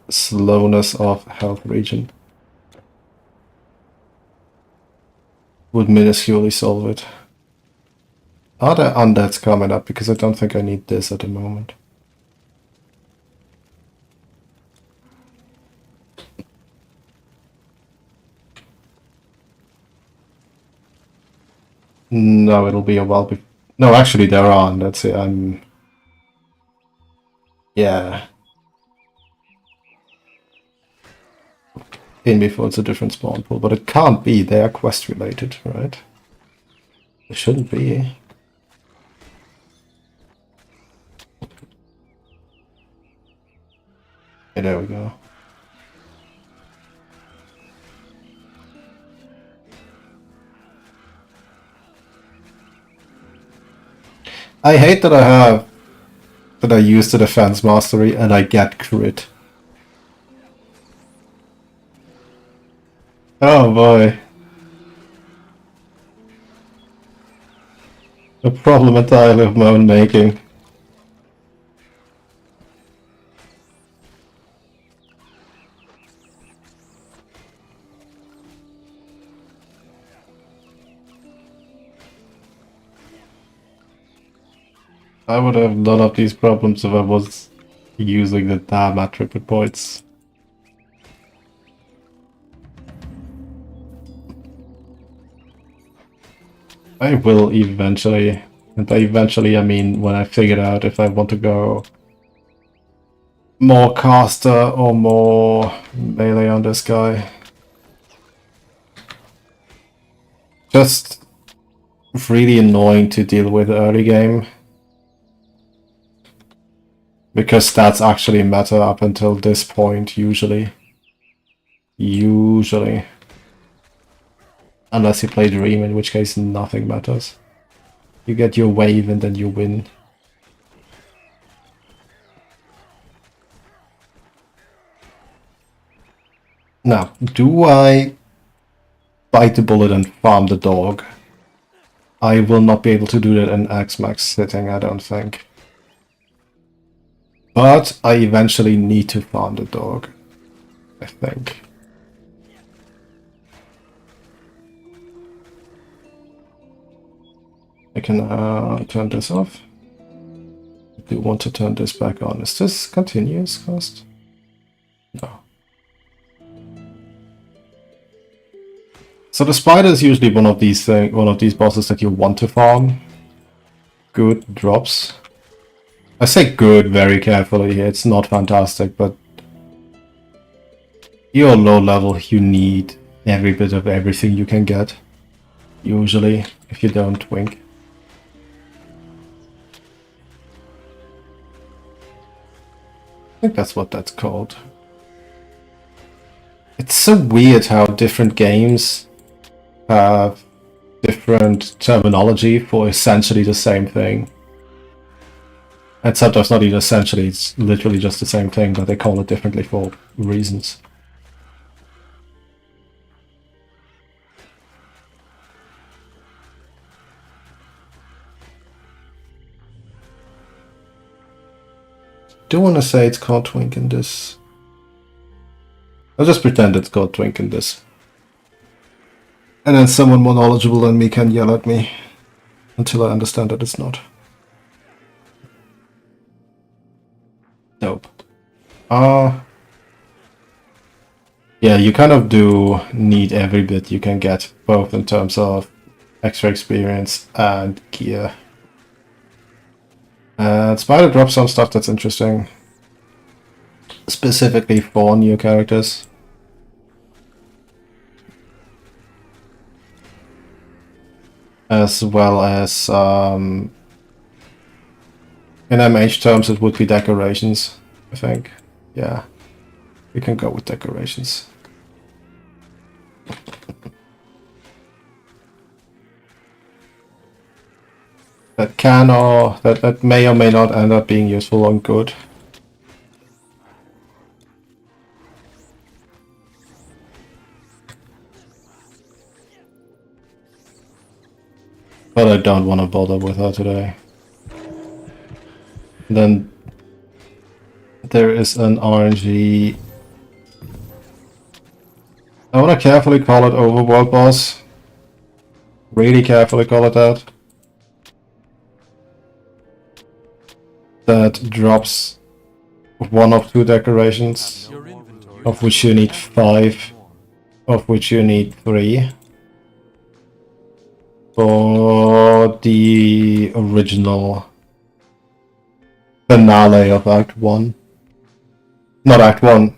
slowness of health regen. Would minusculely solve it. Are there undeads coming up? Because I don't think I need this at the moment. No, it'll be a while before. No, actually there are undeads. Yeah. In before it's a different spawn pool, but it can't be. They are quest related, right? It shouldn't be. Okay, there we go. I hate that I use the defense mastery and I get crit. Oh boy. A problem entirely of my own making. I would have none of these problems if I was using the damn attribute points. I will eventually, and by eventually I mean when I figure out if I want to go more caster or more melee on this guy. Just really annoying to deal with early game. Because stats actually matter up until this point, usually. Usually. Unless you play Dream, in which case nothing matters. You get your wave and then you win. Now, do I bite the bullet and farm the dog? I will not be able to do that in X-Max sitting, I don't think. But I eventually need to farm the dog, I think. I can turn this off. I do want to turn this back on. Is this continuous cost? No. So the spider is usually one of these bosses that you want to farm. Good drops. I say good very carefully. It's not fantastic, but you're low level. You need every bit of everything you can get. Usually, if you don't wink. I think that's what that's called. It's so weird how different games have different terminology for essentially the same thing. And sometimes not even essentially, it's literally just the same thing, but they call it differently for reasons. I do want to say it's called Twink in this. I'll just pretend it's called Twink in this. And then someone more knowledgeable than me can yell at me until I understand that it's not. Nope. Yeah, you kind of do need every bit you can get, both in terms of extra experience and gear. And Spider drops some stuff that's interesting, specifically for new characters. As well as, in MH terms, it would be decorations, I think. Yeah, we can go with decorations. That can or that may or may not end up being useful and good. But I don't want to bother with her today. Then there is an RNG. I want to carefully call it overworld boss. Really carefully call it that. That drops one of two decorations, Your inventory of which you need 5, of which you need 3. For the original finale of Act 1. Not Act 1.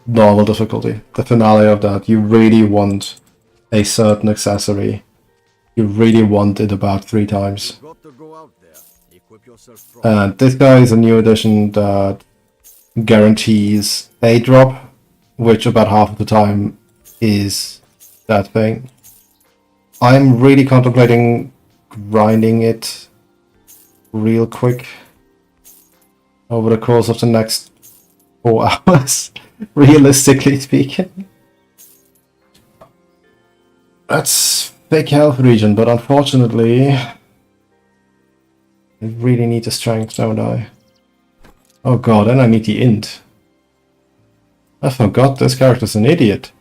Normal difficulty. The finale of that. You really want a certain accessory. You really want it about 3 times. Got to go out there. Equip yourself properly. And this guy is a new addition that guarantees a drop, which about half of the time is that thing. I'm really contemplating grinding it real quick over the course of the next 4 hours, realistically speaking. That's big health region, but unfortunately I really need the strength, don't I? Oh god, and I need the int. I forgot this character's an idiot.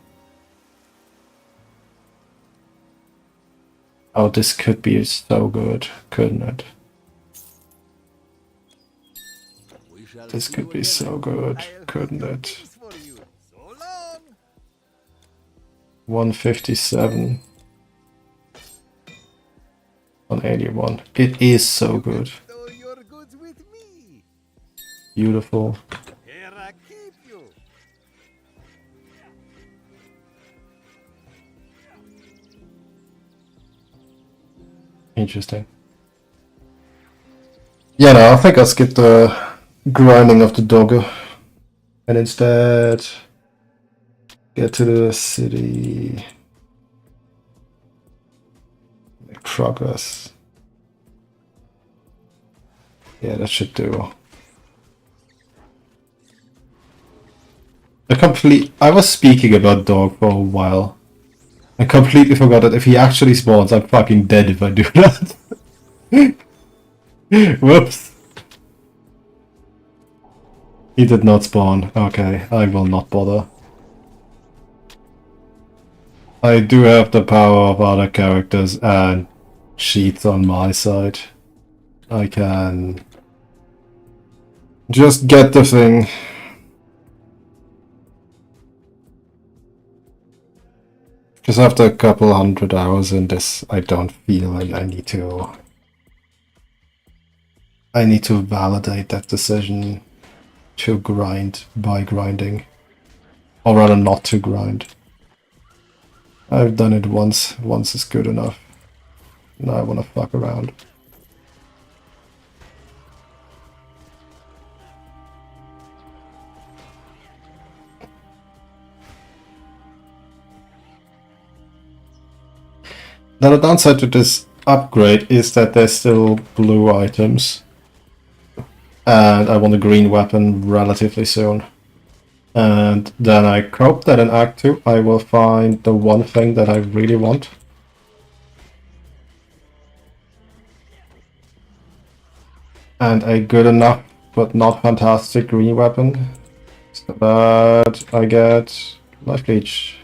Oh, this could be so good, couldn't it? This could be so good, couldn't it? For you. So long. 157. 181. It is so good. So your goods with me. Beautiful. Here I keep you. Interesting. Yeah, no, I think I'll skip the grinding of the doggo and instead get to the city. Make progress. Yeah, that should do. I was speaking about dog for a while. I completely forgot that if he actually spawns, I'm fucking dead if I do that. Whoops. He did not spawn. Okay, I will not bother. I do have the power of other characters and cheats on my side. I can just get the thing. Just after a couple 100 hours in this, I don't feel like I need to validate that decision to grind by grinding. Or rather not to grind. I've done it once. Once is good enough. Now I wanna fuck around. Now the downside to this upgrade is that there's still blue items. And I want a green weapon relatively soon. And then I hope that in Act 2 I will find the one thing that I really want. And a good enough but not fantastic green weapon. So that I get life leech.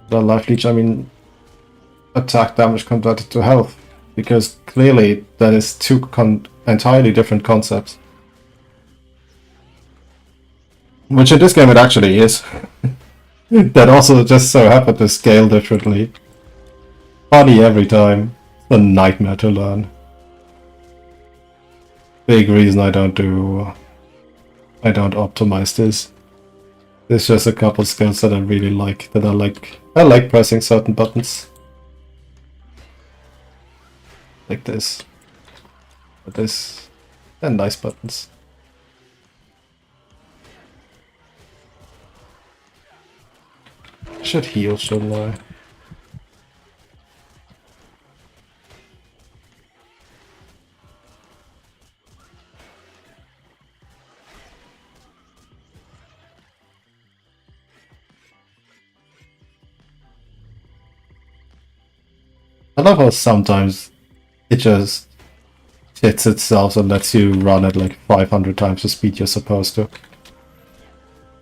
By life leech I mean attack damage converted to health. Because clearly that is two entirely different concepts. Which in this game it actually is. That also just so happened to scale differently. Funny every time. It's a nightmare to learn. Big reason I don't optimize this. There's just a couple skills that I really like. I like pressing certain buttons. Like this. But this. They're nice buttons. I should heal, shouldn't I? I love how sometimes it just hits itself and lets you run at like 500 times the speed you're supposed to.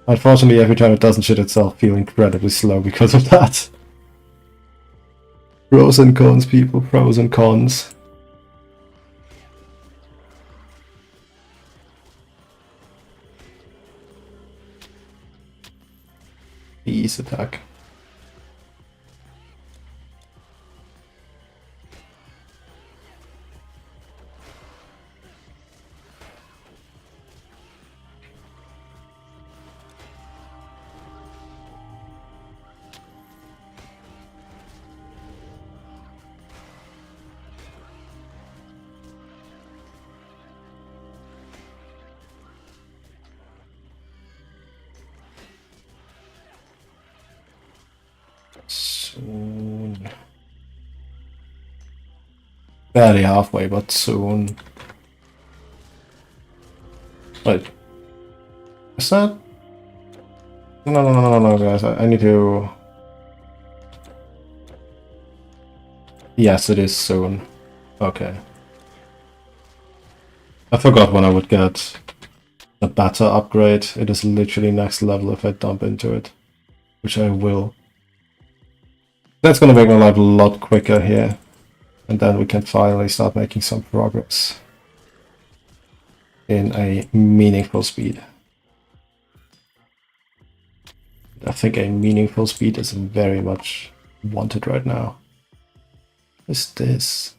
Unfortunately, every time it doesn't shit itself, feel incredibly slow because of that. Pros and cons, people. Pros and cons. Ease attack. Soon. Barely halfway, but soon. Wait. Is that? No, guys. I need to... Yes, it is soon. Okay. I forgot when I would get the better upgrade. It is literally next level if I dump into it. Which I will. That's gonna make my life a lot quicker here. And then we can finally start making some progress. In a meaningful speed. I think a meaningful speed is very much wanted right now. What is this?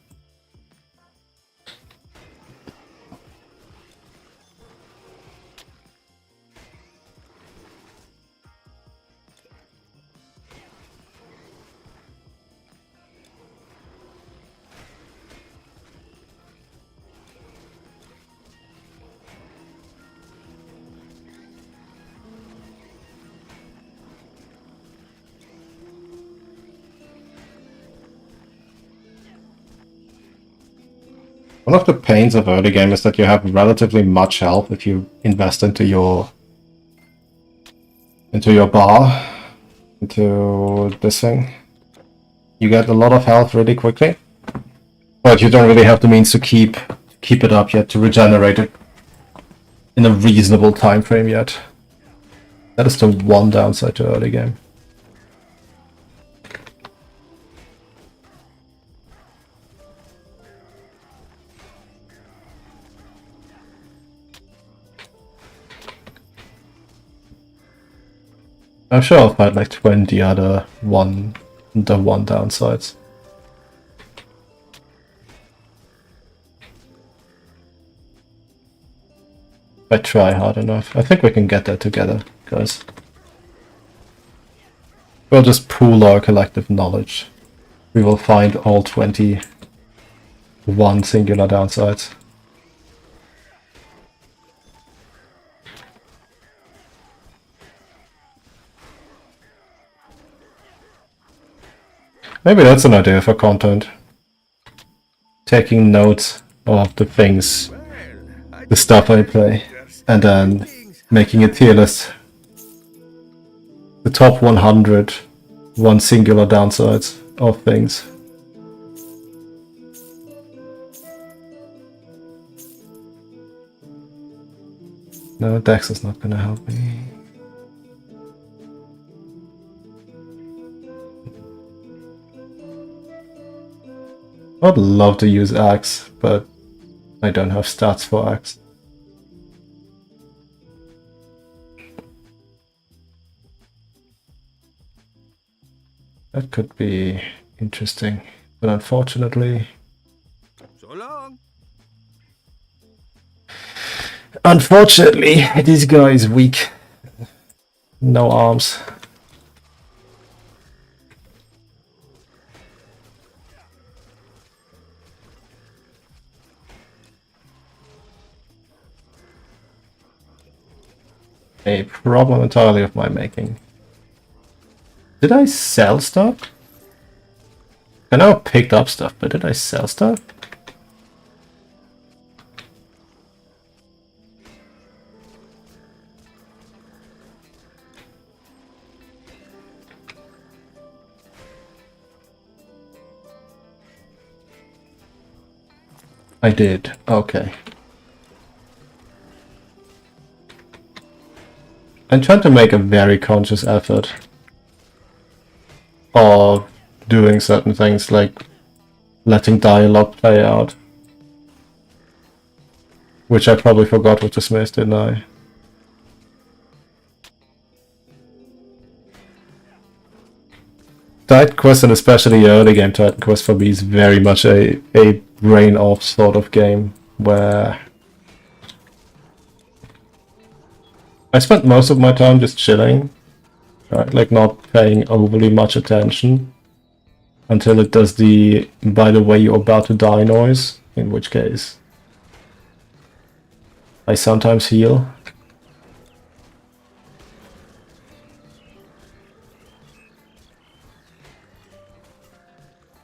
One of the pains of early game is that you have relatively much health if you invest into your bar, into this thing. You get a lot of health really quickly, but you don't really have the means to keep it up yet, to regenerate it in a reasonable time frame yet. That is the one downside to early game. I'm sure I'll find like 20 other one downsides. If I try hard enough. I think we can get there together, guys. We'll just pool our collective knowledge. We will find all 21 singular downsides. Maybe that's an idea for content. Taking notes of the things, the stuff I play, and then making a tier list. The top 100 one singular downsides of things. No, Dex is not gonna help me. I'd love to use Axe, but I don't have stats for Axe. That could be interesting, but unfortunately... So long. Unfortunately, this guy is weak. No arms. A problem entirely of my making. Did I sell stuff? I know I picked up stuff, but did I sell stuff? I did. Okay. I'm trying to make a very conscious effort of doing certain things, like letting dialogue play out. Which I probably forgot with Dismiss, didn't I? Titan Quest, and especially early game Titan Quest, for me is very much a brain off sort of game, where I spent most of my time just chilling, right? Like not paying overly much attention until it does the "by the way you're about to die" noise, in which case I sometimes heal.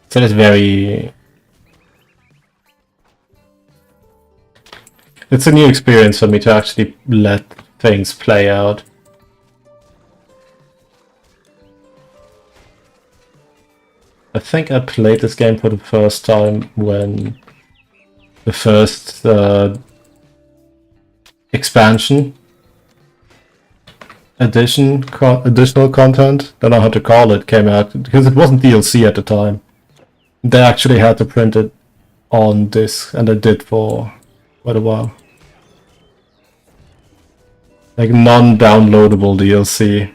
So it's very... It's a new experience for me to actually let things play out. I think I played this game for the first time when the first expansion additional content, don't know how to call it, came out, because it wasn't DLC at the time. They actually had to print it on disc, and they did for quite a while. Like non-downloadable DLC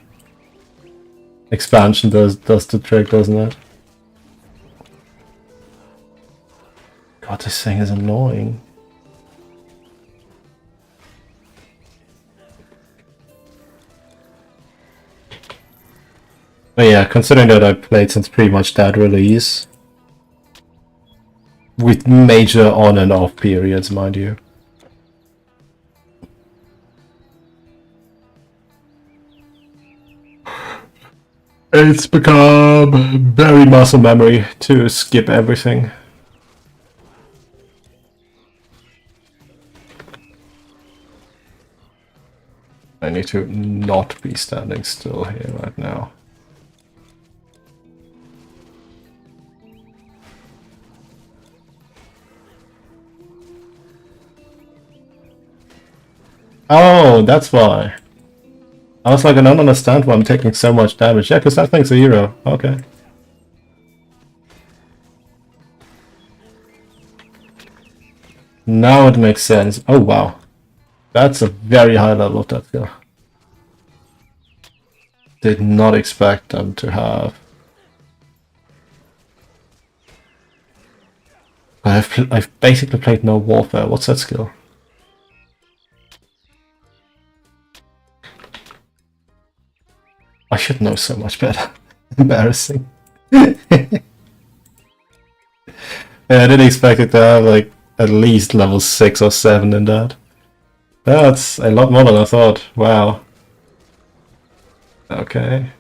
expansion does the trick, doesn't it? God, this thing is annoying. But yeah, considering that I played since pretty much that release, with major on and off periods, mind you. It's become very muscle memory to skip everything. I need to not be standing still here right now. Oh, that's why. I was like, I don't understand why I'm taking so much damage. Yeah, because that thing's a hero. Okay. Now it makes sense. Oh, wow. That's a very high level of that skill. Did not expect them to have. I've basically played no warfare. What's that skill? I should know so much better. Embarrassing. Yeah, I didn't expect it to have like at least level 6 or 7 in that. That's a lot more than I thought. Wow. Okay.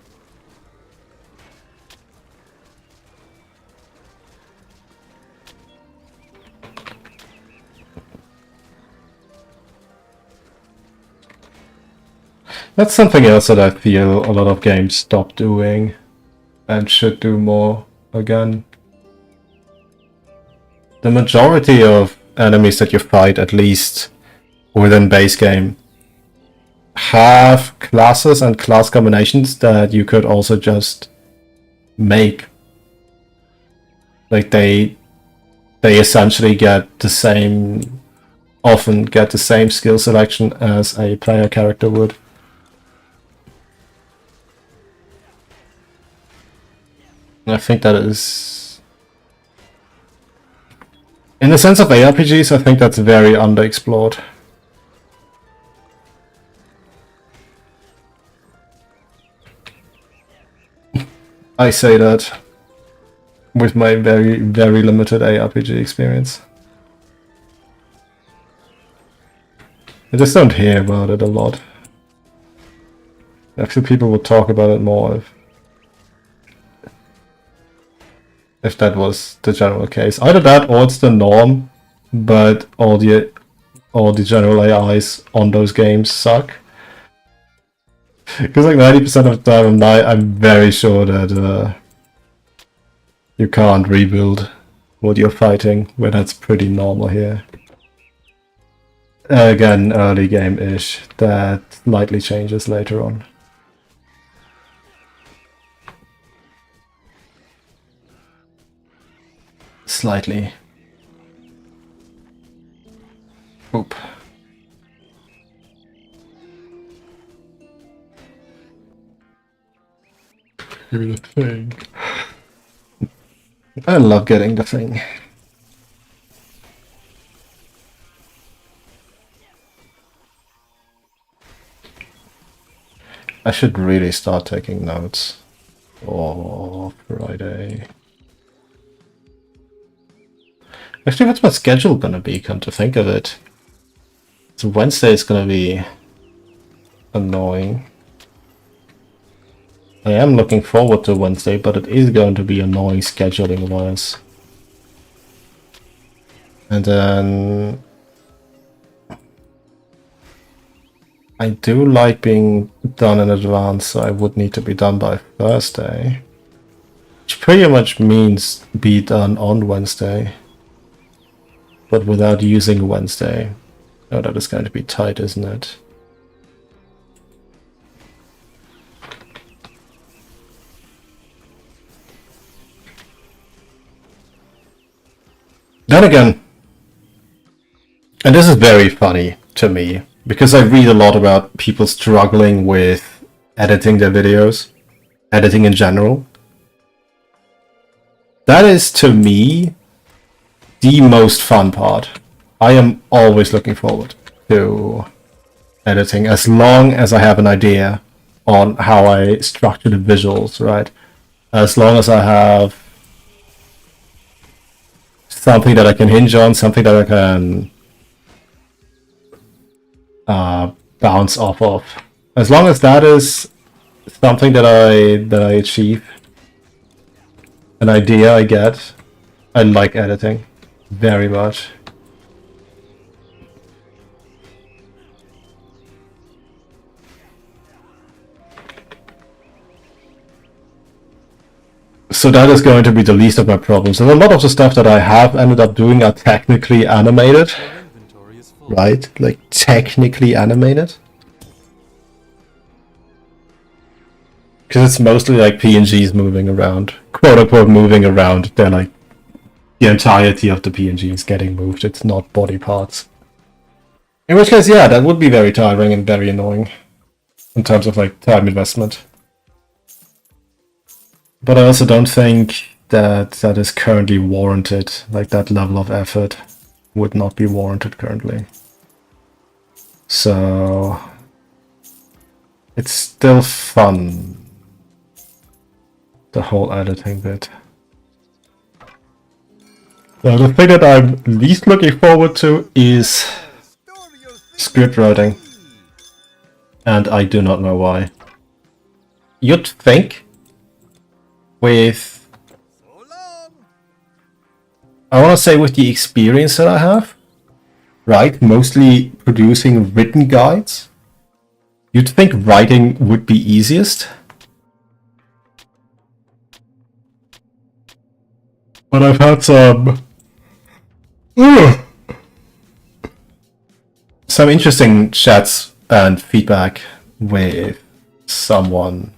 That's something else that I feel a lot of games stop doing and should do more again. The majority of enemies that you fight, at least within base game, have classes and class combinations that you could also just make. Like they essentially get the same, often get the same skill selection as a player character would. I think that is, in the sense of ARPGs, I think that's very underexplored. I say that with my very, very limited ARPG experience. I just don't hear about it a lot. Actually, people would talk about it more if that was the general case. Either that or it's the norm, but all the general AIs on those games suck. Because like 90% of the time I'm very sure that you can't rebuild what you're fighting, where that's pretty normal here. Again, early game-ish, that slightly changes later on. Slightly. Oop. Give me the thing. I love getting the thing. I should really start taking notes. Oh, Friday. Actually, what's my schedule gonna be, come to think of it? So Wednesday is gonna be annoying. I am looking forward to Wednesday, but it is going to be annoying scheduling wise. And then I do like being done in advance, so I would need to be done by Thursday. Which pretty much means be done on Wednesday. But without using Wednesday. Oh, that is going to be tight, isn't it? Then again, and this is very funny to me, because I read a lot about people struggling with editing their videos, editing in general. That is, to me, the most fun part. I am always looking forward to editing, as long as I have an idea on how I structure the visuals, right? As long as I have something that I can hinge on, something that I can bounce off of. As long as that is something that I achieve, an idea I get, I like editing very much. So that is going to be the least of my problems. And a lot of the stuff that I have ended up doing are technically animated. right? Like technically animated. Because it's mostly like PNGs moving around, quote unquote moving around. They're like the entirety of the PNG is getting moved. It's not body parts. In which case, yeah, that would be very tiring and very annoying in terms of like time investment. But I also don't think that that is currently warranted. Like that level of effort would not be warranted currently. So it's still fun. The whole editing bit. So the thing that I'm least looking forward to is script writing. And I do not know why. You'd think with... I want to say with the experience that I have, right? Mostly producing written guides. You'd think writing would be easiest. But I've had some interesting chats and feedback with someone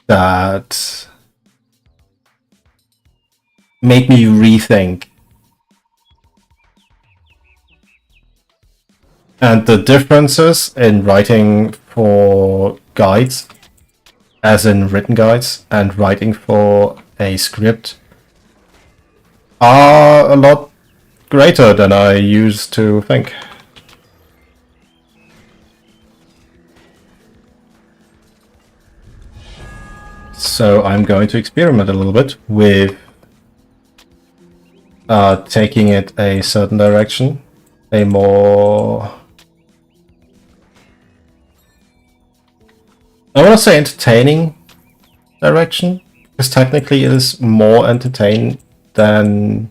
that made me rethink. And the differences in writing for guides, as in written guides, and writing for a script are a lot greater than I used to think. So I'm going to experiment a little bit with taking it a certain direction, a more... I want to say entertaining direction, because technically it is more entertaining than...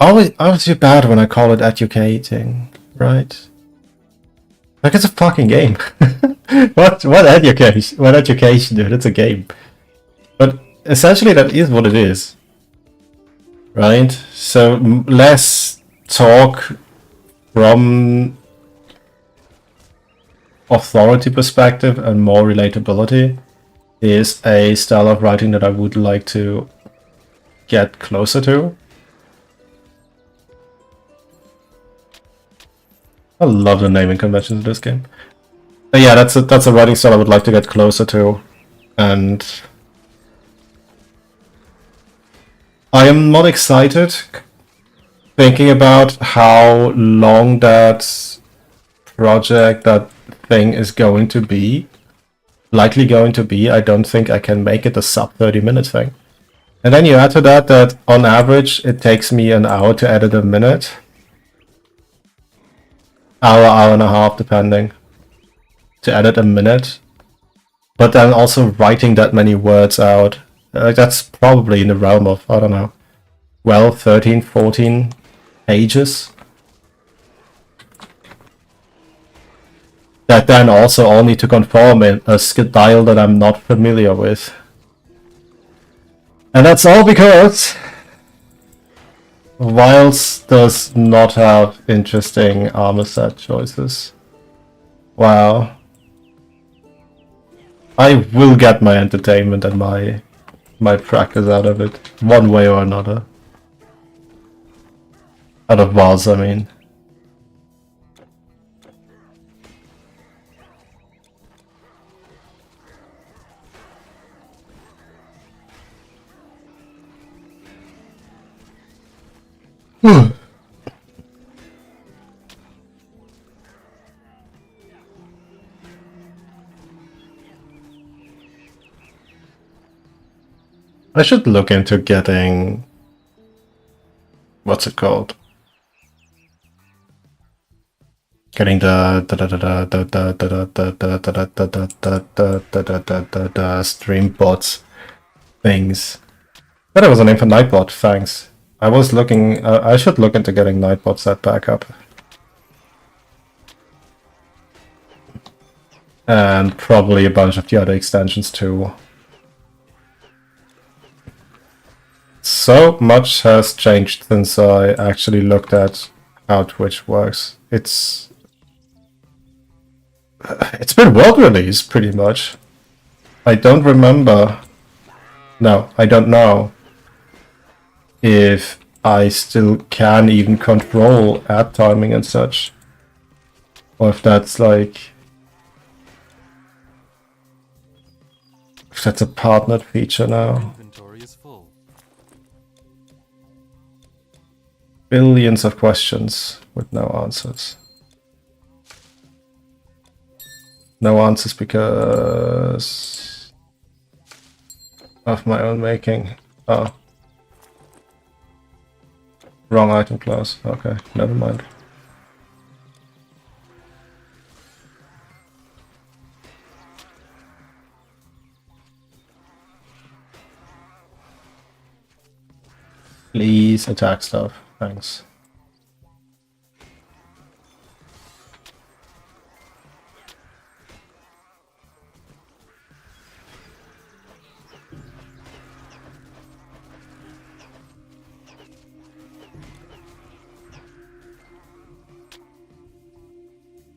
I always feel bad when I call it educating, right? Like it's a fucking game. What education? What education, dude? It's a game. But essentially that is what it is, right? So less talk from authority perspective and more relatability is a style of writing that I would like to get closer to. I love the naming conventions of this game. But yeah, that's a writing style I would like to get closer to, and I am not excited thinking about how long that project, that thing is going to be. Likely going to be. I don't think I can make it a sub 30-minute thing. And then you add to that on average it takes me an hour to edit a minute. Hour and a half depending. To edit a minute. But then also writing that many words out. That's probably in the realm of, I don't know, 12, 13, 14 pages. That then also all need to conform in a style that I'm not familiar with. And that's all because WILDS does not have interesting armor set choices. Wow. I will get my entertainment and my practice out of it, one way or another. Out of WILDS, I mean. I should look into getting... what's it called? Getting the stream bots things. But there was a name for Nightbot, thanks. I was looking, I should look into getting Nightbot set back up. And probably a bunch of the other extensions too. So much has changed since I actually looked at how Twitch works. It's been world released pretty much. I don't remember. No, I don't know if I still can even control ad timing and such. Or if that's like... if that's a partnered feature now. Inventory is full. Billions of questions with no answers. No answers because of my own making. Oh. Wrong item class. Okay, never mind. Please attack stuff. Thanks.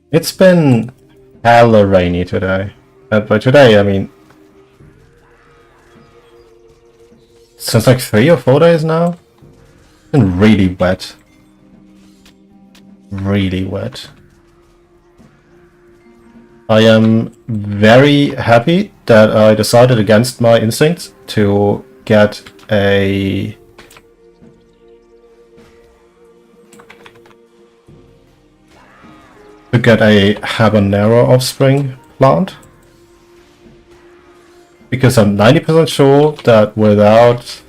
It's been hella rainy today. By today, I mean... since like 3 or 4 days now? It's been really wet. Really wet. I am very happy that I decided against my instincts to get a... habanero offspring plant. Because I'm 90% sure that without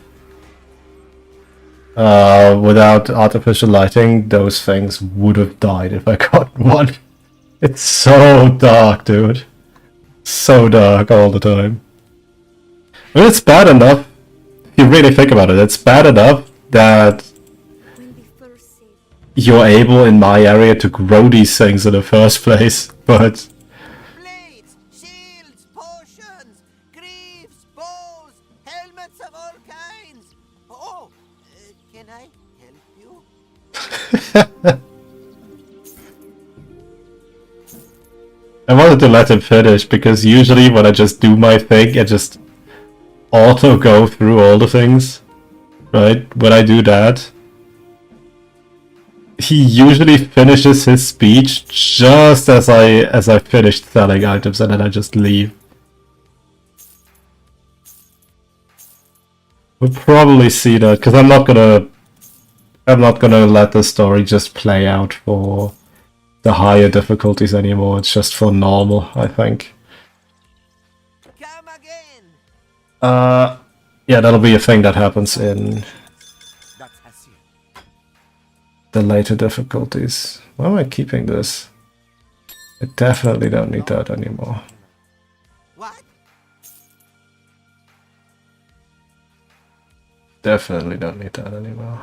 artificial lighting, those things would have died if I got one. It's so dark, dude. So dark all the time. I mean, it's bad enough, if you really think about it, it's bad enough that you're able in my area to grow these things in the first place, but... Blades, shields, potions, greaves, bows, helmets of all kinds. Oh, can I help you? I wanted to let him finish, because usually when I just do my thing, I just auto go through all the things, right? When I do that, he usually finishes his speech just as I finish selling items, and then I just leave. We'll probably see that, because I'm not gonna let the story just play out for the higher difficulties anymore. It's just for normal, I think. Come again. Yeah, that'll be a thing that happens in the later difficulties. Why am I keeping this? I definitely don't need that anymore. What? Definitely don't need that anymore.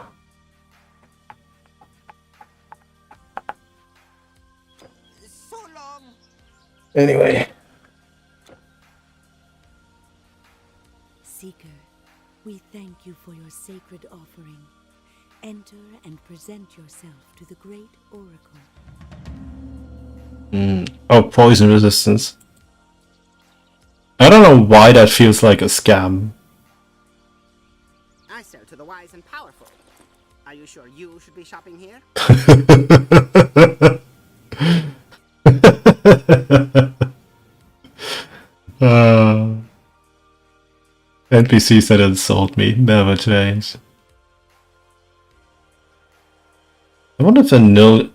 So long. Anyway. Seeker, we thank you for your sacred offering. Enter and present yourself to the great oracle. Oh, poison resistance. I don't know why that feels like a scam. I sell to the wise and powerful. Are you sure you should be shopping here? NPCs that insult me never change. I wonder if the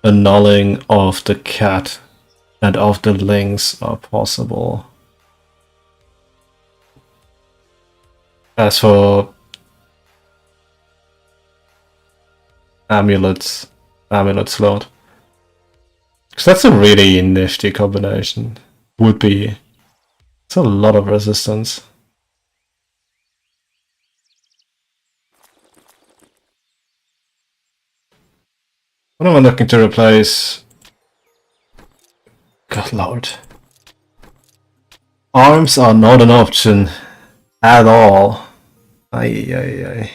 annulling of the cat and of the lynx are possible. As for amulet slot. Because that's a really nifty combination. Would be. It's a lot of resistance. What am I looking to replace? God lord. Arms are not an option at all. Ay.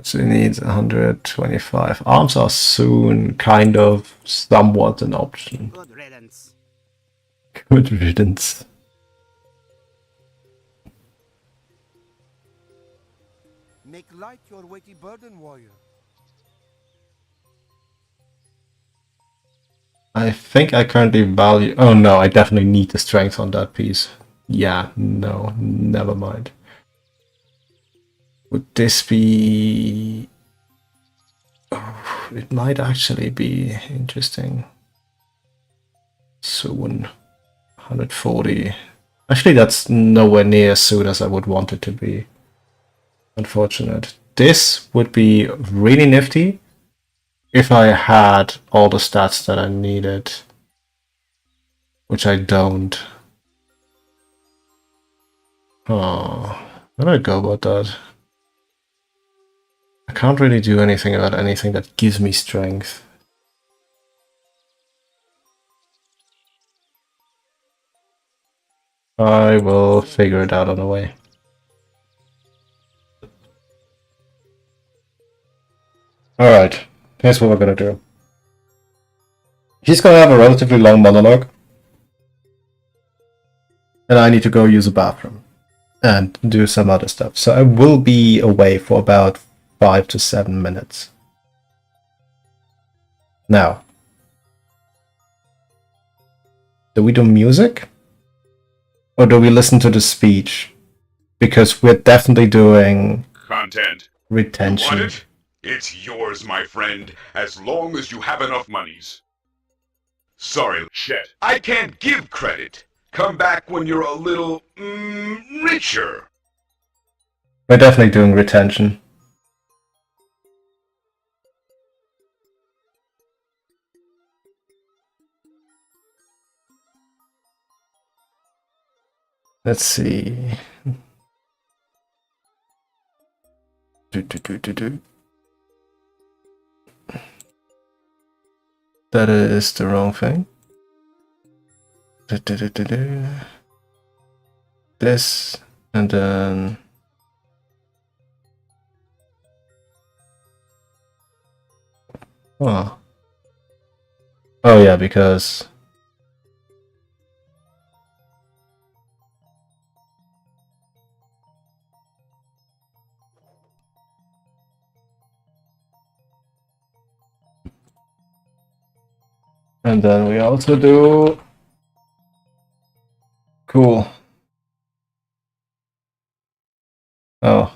So he needs 125. Arms are soon kind of somewhat an option. Good riddance. Good riddance. Make light your weighty burden, warrior. I think I currently value... Oh no, I definitely need the strength on that piece. Yeah, no, never mind. Would this be... Oh, it might actually be interesting. Soon. 140. Actually, that's nowhere near as soon as I would want it to be. Unfortunate. This would be really nifty if I had all the stats that I needed, which I don't. Oh, how do I go about that? I can't really do anything about anything that gives me strength. I will figure it out on the way. Alright, here's what we're gonna do. He's gonna have a relatively long monologue. And I need to go use a bathroom. And do some other stuff. So I will be away for about 5 to 7 minutes. Now. Do we do music? Or do we listen to the speech? Because we're definitely doing... Content. Retention. You want it? It's yours, my friend, as long as you have enough monies. Sorry, Chet. I can't give credit. Come back when you're a little, richer. We're definitely doing retention. Let's see. That is the wrong thing. This, and then... Oh. Oh yeah, because... And then we also do... Cool. Oh.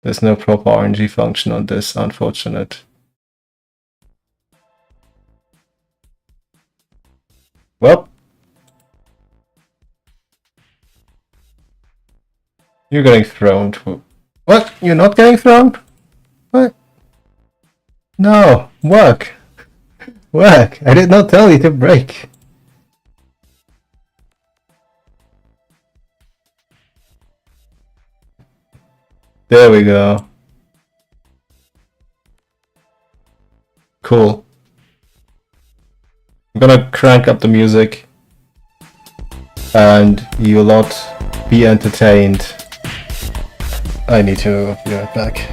There's no proper RNG function on this, unfortunate. Well. You're getting thrown. What? You're not getting thrown? What? No, work. Work. I did not tell you to break. There we go. Cool. I'm gonna crank up the music. And you'll not be entertained. I need to be right back.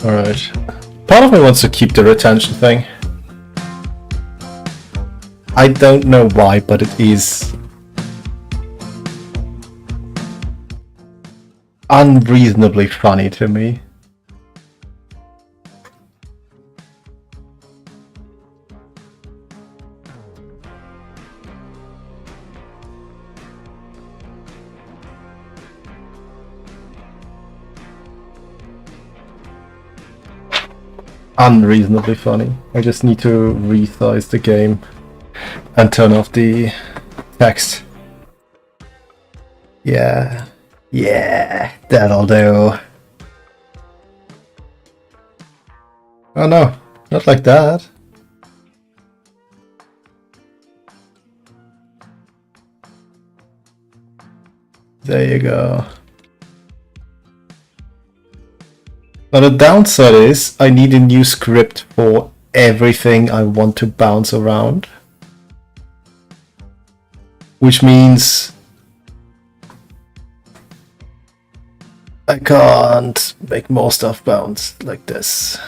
Alright. Part of me wants to keep the retention thing. I don't know why, but it is unreasonably funny to me. Unreasonably funny. I just need to resize the game and turn off the text. Yeah. Yeah, that'll do. Oh no, not like that. There you go. Now the downside is I need a new script for everything I want to bounce around. Which means I can't make more stuff bounce like this.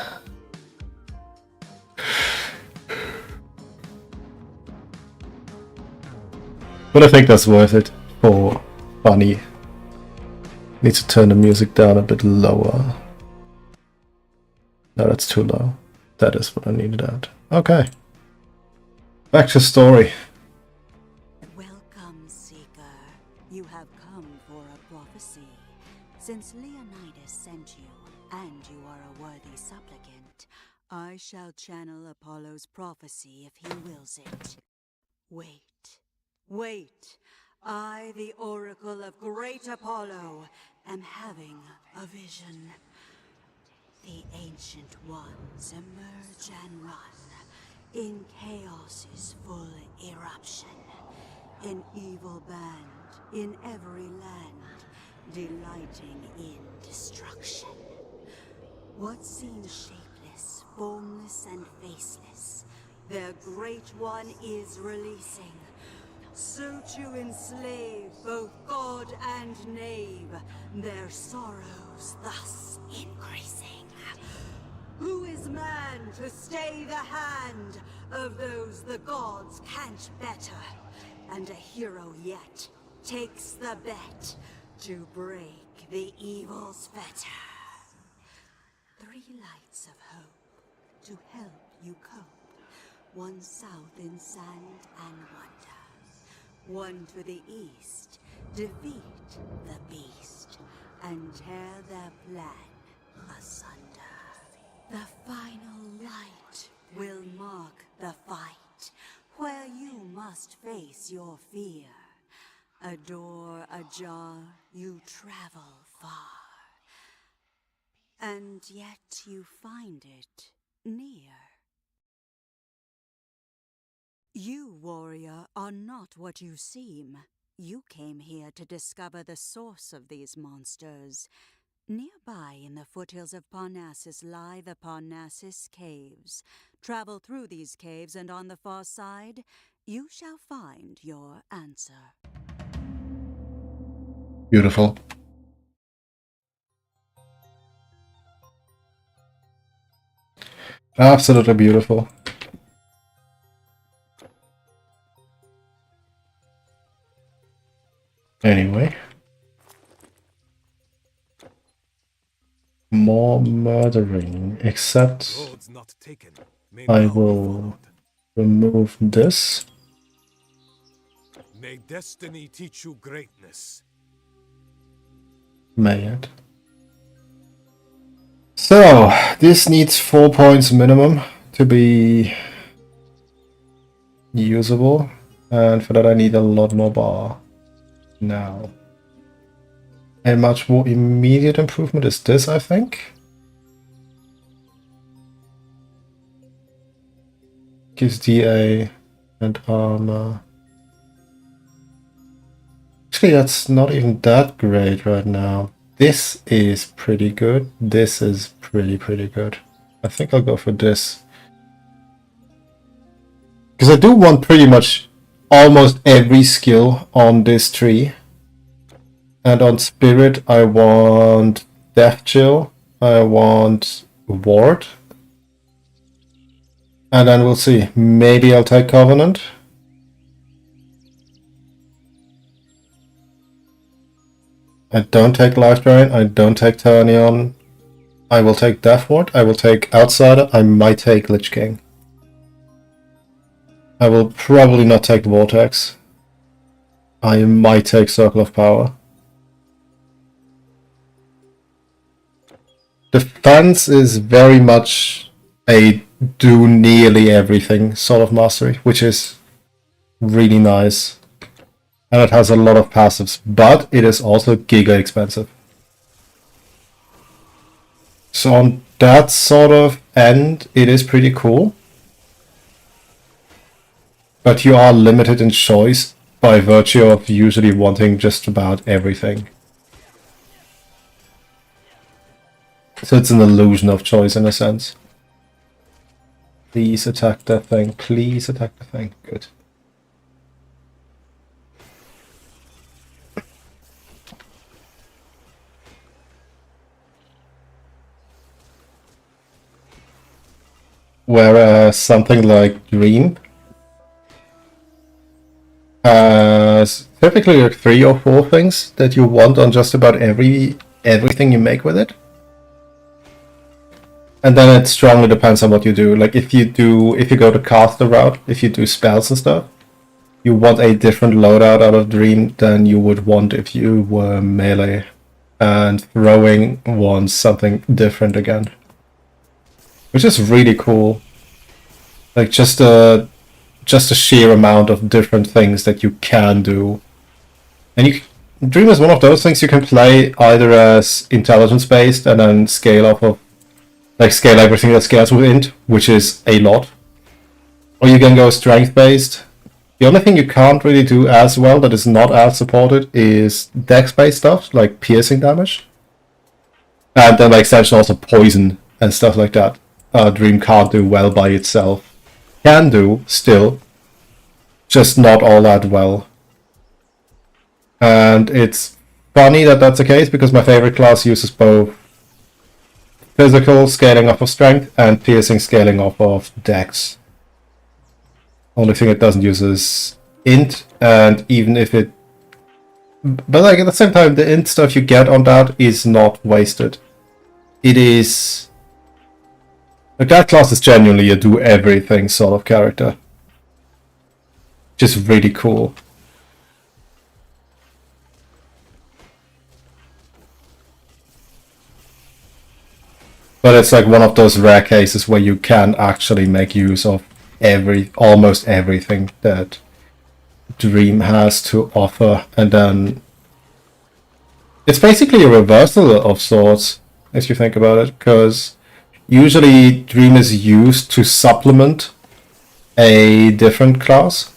But I think that's worth it for funny. Need to turn the music down a bit lower. No, that's too low. That is what I needed out. Okay. Back to story. Welcome, Seeker. You have come for a prophecy. Since Leonidas sent you, and you are a worthy supplicant, I shall channel Apollo's prophecy if he wills it. Wait. Wait. I, the Oracle of Great Apollo, am having a vision. The Ancient Ones emerge and run, In chaos's full eruption, an evil band in every land, delighting in destruction. What seems shapeless, formless, and faceless, their great one is releasing. So to enslave both god and knave, their sorrows thus increasing. Who is man to stay the hand of those the gods can't better? And a hero yet takes the bet to break the evil's fetter. 3 lights of hope to help you cope. 1 south in sand and wonder. 1 to the east, defeat the beast and tear their plan asunder. The final light will mark the fight, where you must face your fear. A door ajar, you travel far, and yet you find it near. You, warrior, are not what you seem. You came here to discover the source of these monsters. Nearby in the foothills of Parnassus lie the Parnassus Caves. Travel through these caves and on the far side, you shall find your answer. Beautiful. Absolutely beautiful. Anyway. More murdering, except I will remove this. May destiny teach you greatness. May it. So, this needs 4 points minimum to be usable, and for that I need a lot more bar. Now. A much more immediate improvement is this, I think. Gives DA and armor. Actually, that's not even that great right now. This is pretty good. This is pretty good. I think I'll go for this. Because I do want pretty much almost every skill on this tree. And on Spirit, I want Death Chill, I want Ward. And then we'll see. Maybe I'll take Covenant. I don't take Life Drain, I don't take Turnion. I will take Death Ward, I will take Outsider, I might take Lich King. I will probably not take Vortex. I might take Circle of Power. Defense is very much a do nearly everything sort of mastery, which is really nice. And it has a lot of passives, but it is also giga expensive. So on that sort of end, it is pretty cool. But you are limited in choice by virtue of usually wanting just about everything. So it's an illusion of choice in a sense. Please attack that thing. Please attack the thing. Good. Whereas something like Dream has typically like 3 or 4 things that you want on just about everything you make with it. And then it strongly depends on what you do. Like if you go the caster route, if you do spells and stuff, you want a different loadout out of Dream than you would want if you were melee. And throwing wants something different again. Which is really cool. Like just a sheer amount of different things that you can do. And Dream is one of those things you can play either as intelligence based and then scale off of scale everything that scales with int, which is a lot. Or you can go strength based. The only thing you can't really do as well that is not as supported is dex based stuff like piercing damage. And then by extension also poison and stuff like that. Dream can't do well by itself. Can do still, just not all that well. And it's funny that that's the case because my favorite class uses both physical scaling off of strength and piercing scaling off of dex. Only thing it doesn't use is int, and even if it... But like at the same time, the int stuff you get on that is not wasted. It is... Like that class is genuinely a do everything sort of character. Just really cool. But it's like one of those rare cases where you can actually make use of almost everything that Dream has to offer, and then it's basically a reversal of sorts if you think about it, because usually Dream is used to supplement a different class,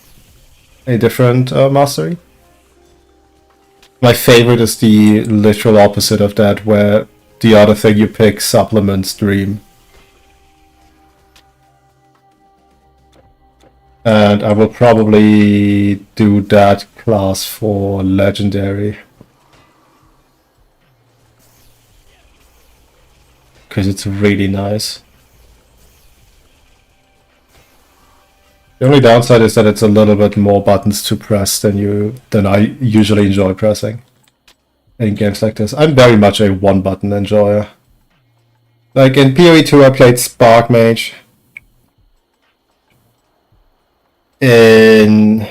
a different mastery. My favorite is the literal opposite of that, where the other thing you pick supplements Dream. And I will probably do that class for Legendary. Because it's really nice. The only downside is that it's a little bit more buttons to press than I usually enjoy pressing in games like this. I'm very much a one-button enjoyer. Like in PoE 2 I played Spark Mage. In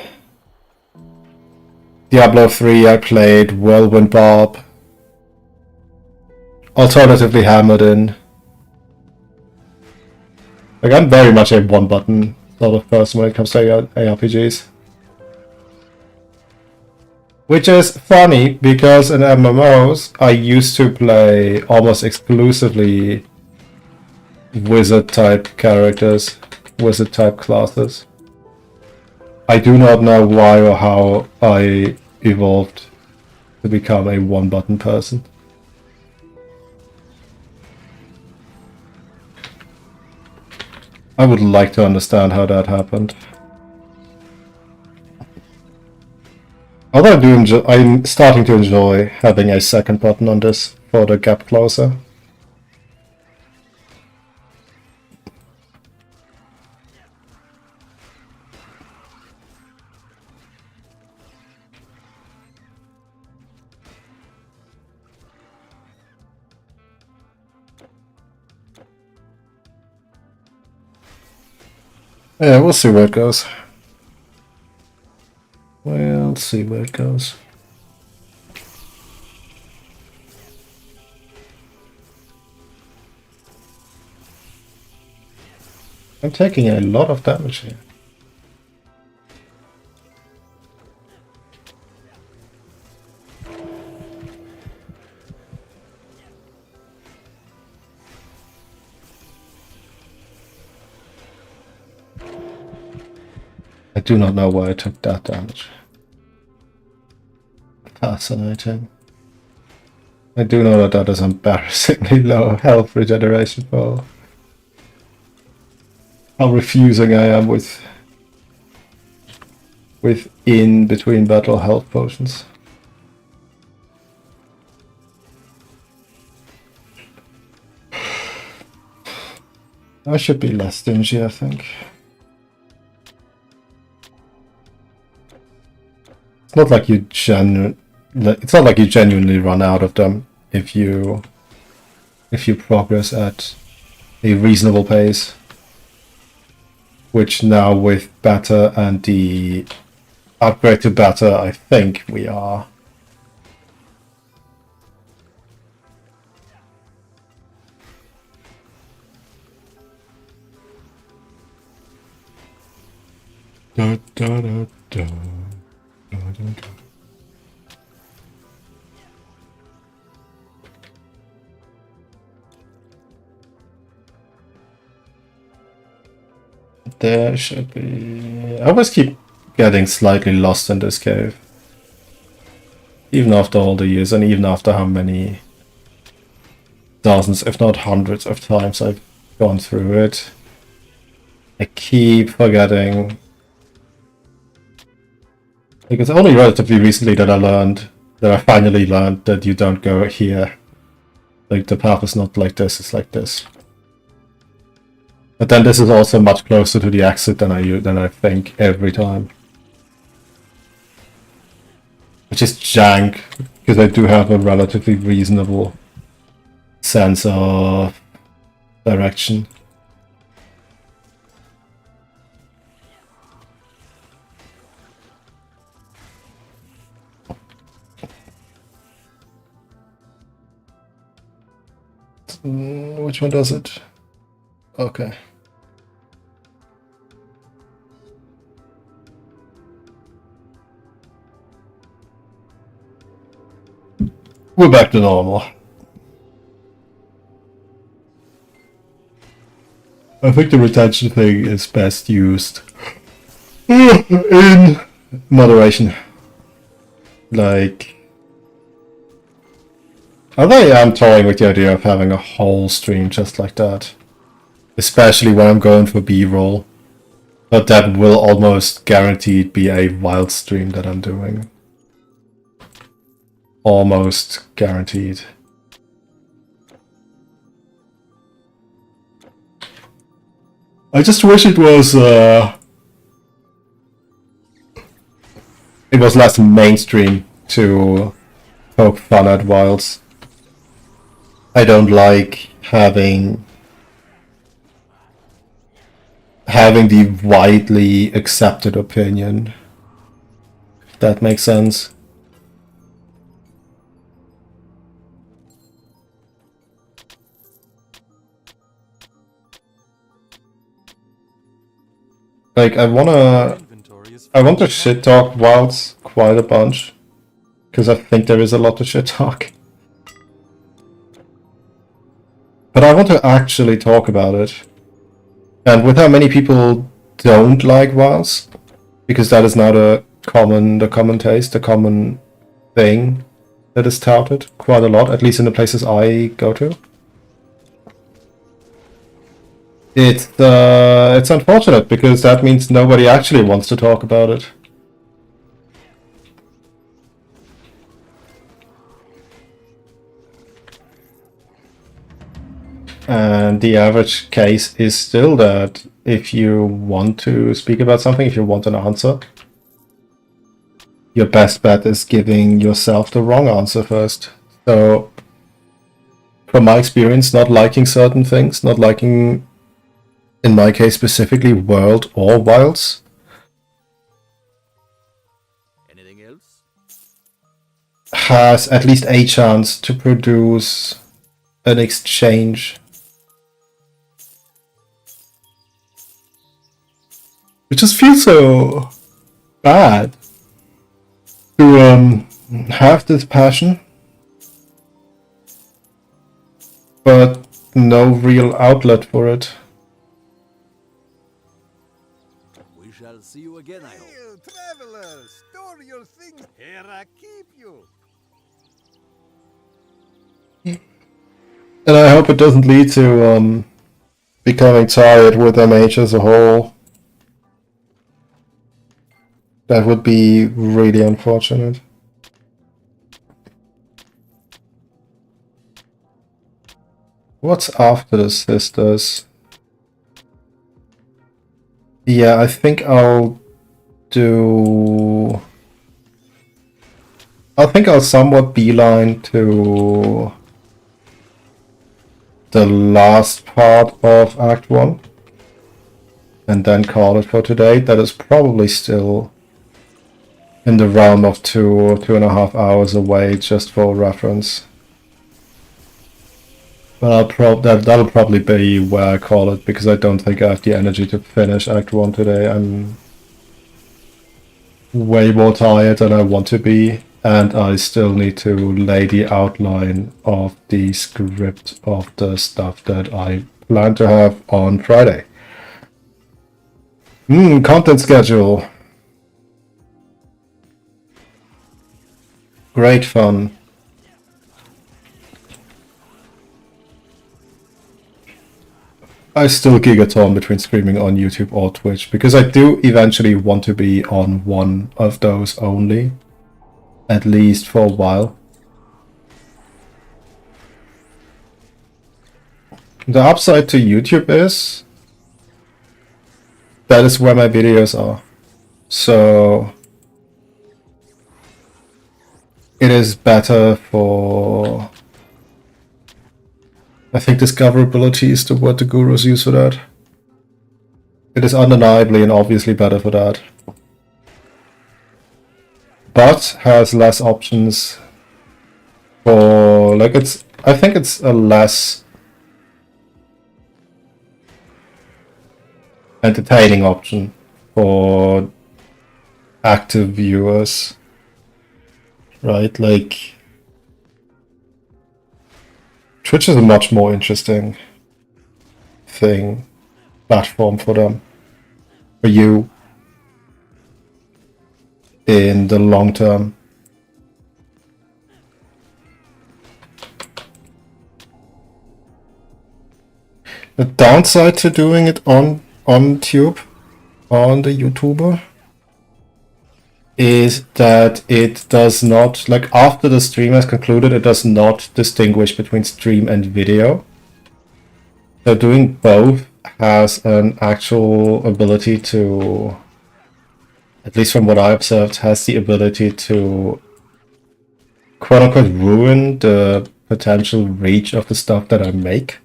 Diablo 3 I played Whirlwind Bob. Alternatively Hammered. Like I'm very much a one-button sort of person when it comes to ARPGs. Which is funny, because in MMOs I used to play almost exclusively wizard-type characters, wizard-type classes. I do not know why or how I evolved to become a one-button person. I would like to understand how that happened. Although I'm starting to enjoy having a second button on this for the gap closer. Yeah, we'll see where it goes. We'll see where it goes. I'm taking a lot of damage here. I do not know why I took that damage. Fascinating. I do know that that is embarrassingly low health regeneration for how refusing I am with in between battle health potions. I should be less stingy, I think. It's not like you genuinely run out of them if you progress at a reasonable pace. Which now with Better and the upgrade to Better, I think we are. Da, da, da, da. There should be... I always keep getting slightly lost in this cave. Even after all the years, and even after how many dozens, if not hundreds of times I've gone through it. I keep forgetting. Like, it's only relatively recently that I finally learned that you don't go here. Like, the path is not like this, it's like this. But then this is also much closer to the exit than I think every time. Which is jank, because I do have a relatively reasonable sense of direction. Which one does it? Okay. We're back to normal. I think the retention thing is best used in moderation. Like, I really am toying with the idea of having a whole stream just like that. Especially when I'm going for B-roll. But that will almost guaranteed be a wild stream that I'm doing. Almost guaranteed. I just wish it was less mainstream to poke fun at wilds. I don't like having the widely accepted opinion. If that makes sense. Like, I want to shit talk wilds quite a bunch, because I think there is a lot to shit talk. But I want to actually talk about it. And with how many people don't like wilds, because that is now the common taste, the common thing that is touted quite a lot, at least in the places I go to. It's unfortunate, because that means nobody actually wants to talk about it. And the average case is still that if you want to speak about something, if you want an answer, your best bet is giving yourself the wrong answer first. So, from my experience, not liking certain things, not liking, in my case specifically, world or wilds. Anything else? Has at least a chance to produce an exchange. It just feels so bad to have this passion, but no real outlet for it. We shall see you again, I hope. Hail, traveler! Store your things. Here I keep you. And I hope it doesn't lead to becoming tired with MH as a whole. That would be really unfortunate. What's after the sisters? Yeah, I think I'll somewhat beeline to the last part of Act 1 and then call it for today. That is probably still in the realm of 2.5 hours away, just for reference. But that'll probably be where I call it, because I don't think I have the energy to finish Act 1 today. I'm way more tired than I want to be, and I still need to lay the outline of the script of the stuff that I plan to have on Friday. Content schedule. Great fun. I still gig a ton between streaming on YouTube or Twitch, because I do eventually want to be on one of those only, at least for a while. The upside to YouTube is that is where my videos are. So it is better for, I think discoverability is the word the gurus use for that. It is undeniably and obviously better for that. But has less options for, like, I think it's a less entertaining option for active viewers, right? Like, Twitch is a much more interesting platform for them, for you, in the long term. The downside to doing it on Tube, on the YouTuber, is that it does not, like, after the stream has concluded, it does not distinguish between stream and video. So doing both has an actual ability to, at least from what I observed, has the ability to quote-unquote ruin the potential reach of the stuff that I make.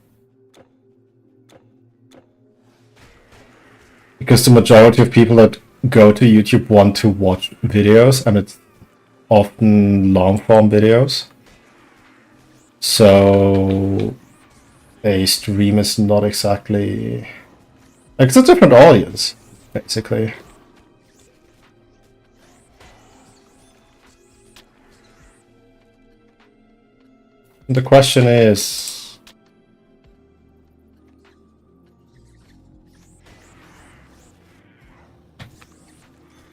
Because the majority of people that go to YouTube want to watch videos, and it's often long-form videos. So a stream is not exactly, like, it's a different audience, basically. The question is,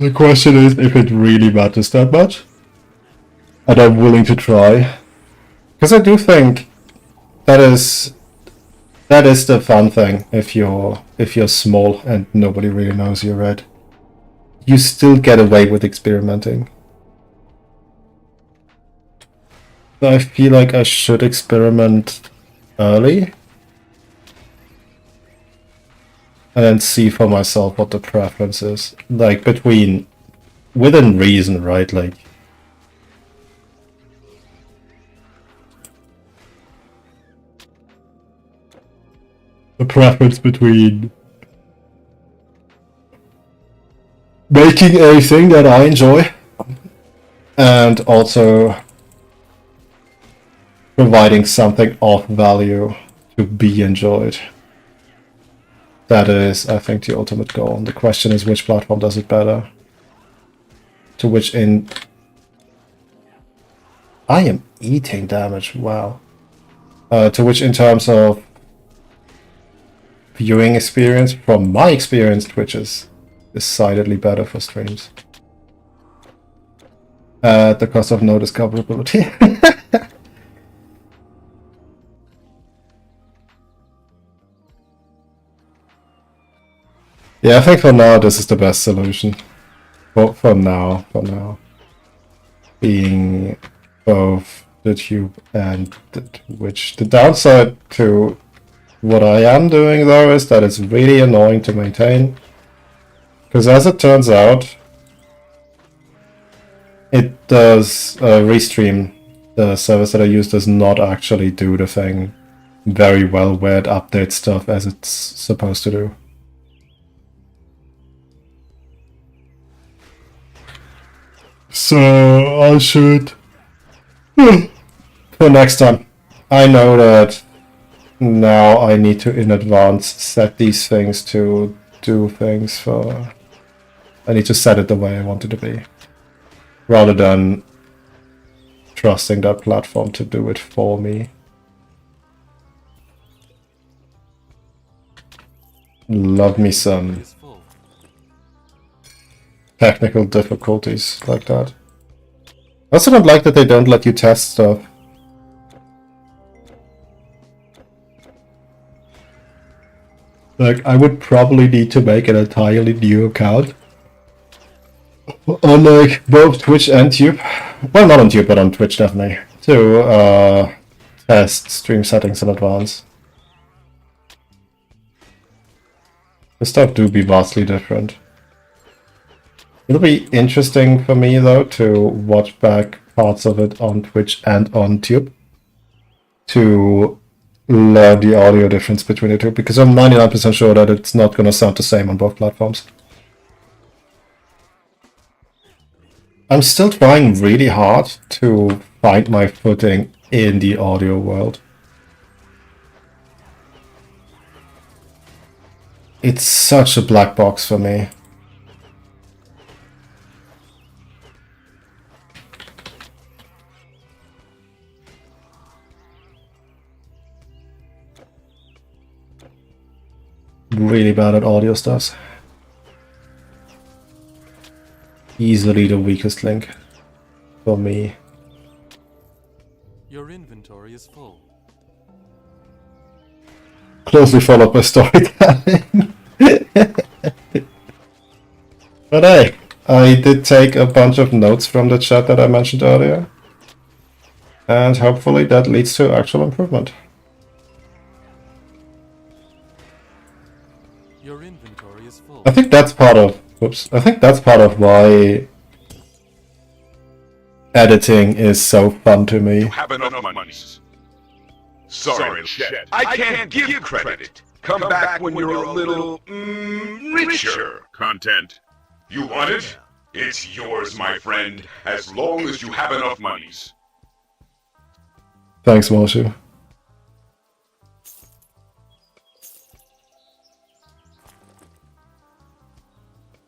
if it really matters that much, and I'm willing to try, because I do think that is the fun thing. If you're small and nobody really knows you're red, you still get away with experimenting. So I feel like I should experiment early, and then see for myself what the preference is. Like, within reason, right? Like, the preference between making a thing that I enjoy and also providing something of value to be enjoyed. That is, I think, the ultimate goal. The question is, which platform does it better? To which I am eating damage, wow. To which, in terms of viewing experience, from my experience, Twitch is decidedly better for streams. At the cost of no discoverability. Yeah, I think for now this is the best solution. For now. Being both the Tube and the Twitch. The downside to what I am doing, though, is that it's really annoying to maintain. Because as it turns out, it does Restream, the service that I use, does not actually do the thing very well where it updates stuff as it's supposed to do. So I should, for next time, I know that now I need to in advance set these things to do things for, I need to set it the way I want it to be, rather than trusting that platform to do it for me. Love me some technical difficulties like that. I also don't like that they don't let you test stuff. Like, I would probably need to make an entirely new account on like both Twitch and Tube. Well, not on Tube, but on Twitch definitely. To test stream settings in advance. The stuff do be vastly different. It'll be interesting for me though to watch back parts of it on Twitch and on Tube to learn the audio difference between the two, because I'm 99% sure that it's not going to sound the same on both platforms. I'm still trying really hard to find my footing in the audio world. It's such a black box for me. Really bad at audio stuff. Easily the weakest link for me. Your inventory is full. Closely followed by storytelling. But hey, I did take a bunch of notes from the chat that I mentioned earlier. And hopefully that leads to actual improvement. Your inventory is full. I think that's part of why editing is so fun to me. You have enough monies. Sorry, Chet. I can't give credit. Come back when you're a little, richer. Content. You want it? It's yours, my friend, as long as you have enough monies. Thanks, Moshe.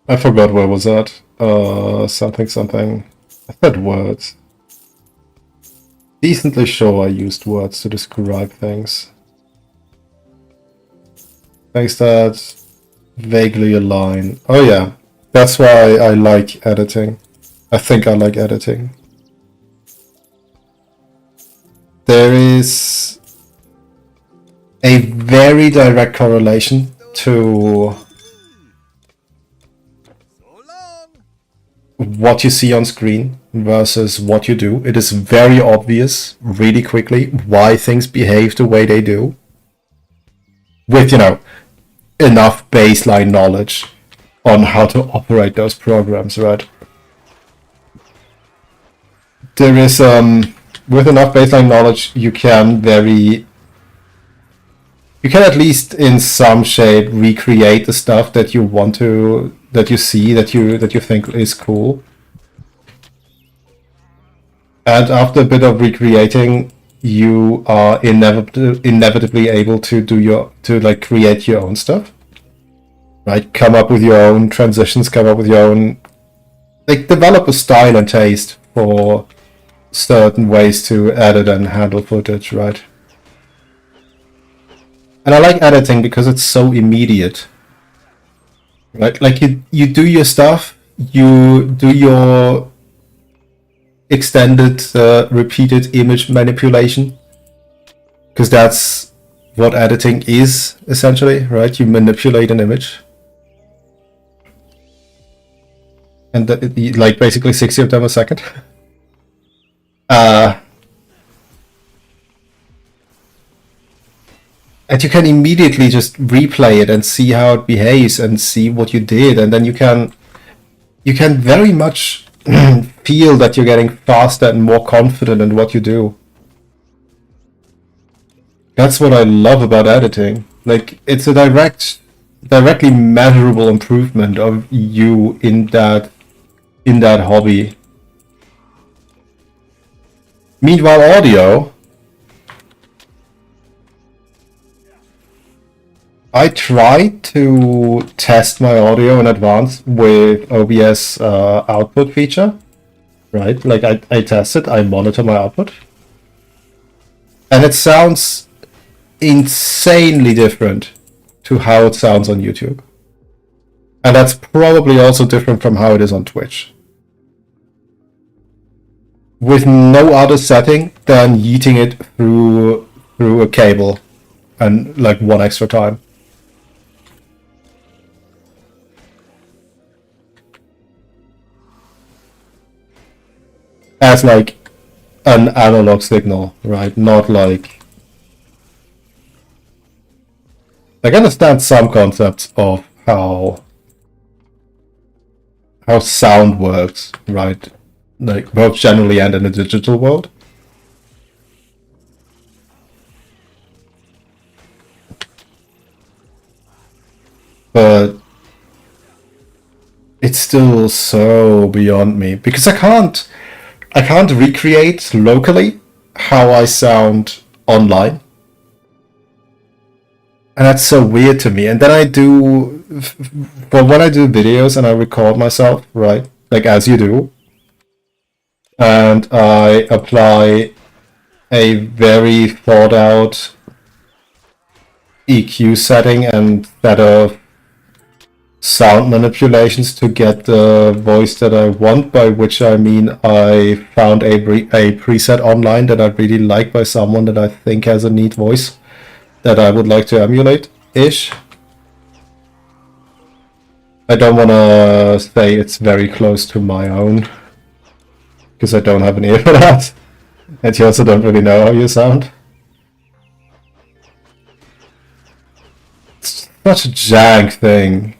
I forgot where was that. Something. I said words. Decently sure I used words to describe things. Things that vaguely align. Oh yeah, that's why I like editing. I think I like editing. There is a very direct correlation to what you see on screen versus what you do. It is very obvious really quickly why things behave the way they do. With, you know, enough baseline knowledge on how to operate those programs, right? There is, with enough baseline knowledge, you can at least in some shape recreate the stuff that you want to, that you see, that you think is cool. And after a bit of recreating, you are inevitably able to create your own stuff, right? Come up with your own transitions, come up with your own, like, develop a style and taste for certain ways to edit and handle footage, right? And I like editing because it's so immediate, right? Like, you do your stuff, you do your extended repeated image manipulation, because that's what editing is essentially, right? You manipulate an image, and like basically 60 of them a second. And you can immediately just replay it and see how it behaves and see what you did, and then you can very much feel that you're getting faster and more confident in what you do. That's what I love about editing. Like, it's a directly measurable improvement of you in that hobby. Meanwhile, audio, I tried to test my audio in advance with OBS output feature, right? Like, I test it, I monitor my output, and it sounds insanely different to how it sounds on YouTube. And that's probably also different from how it is on Twitch. With no other setting than yeeting it through a cable and like one extra time. As like an analog signal, right? Not like... I can understand some concepts of how sound works, right? Like both generally and in the digital world. But it's still so beyond me because I can't recreate locally how I sound online. And that's so weird to me. And then I do, well, when I do videos and I record myself, right? Like as you do. And I apply a very thought out EQ setting and set of sound manipulations to get the voice that I want, by which I mean I found a preset online that I really like by someone that I think has a neat voice that I would like to emulate-ish. I don't want to say it's very close to my own, because I don't have an ear for that, and you also don't really know how you sound. It's such a jank thing.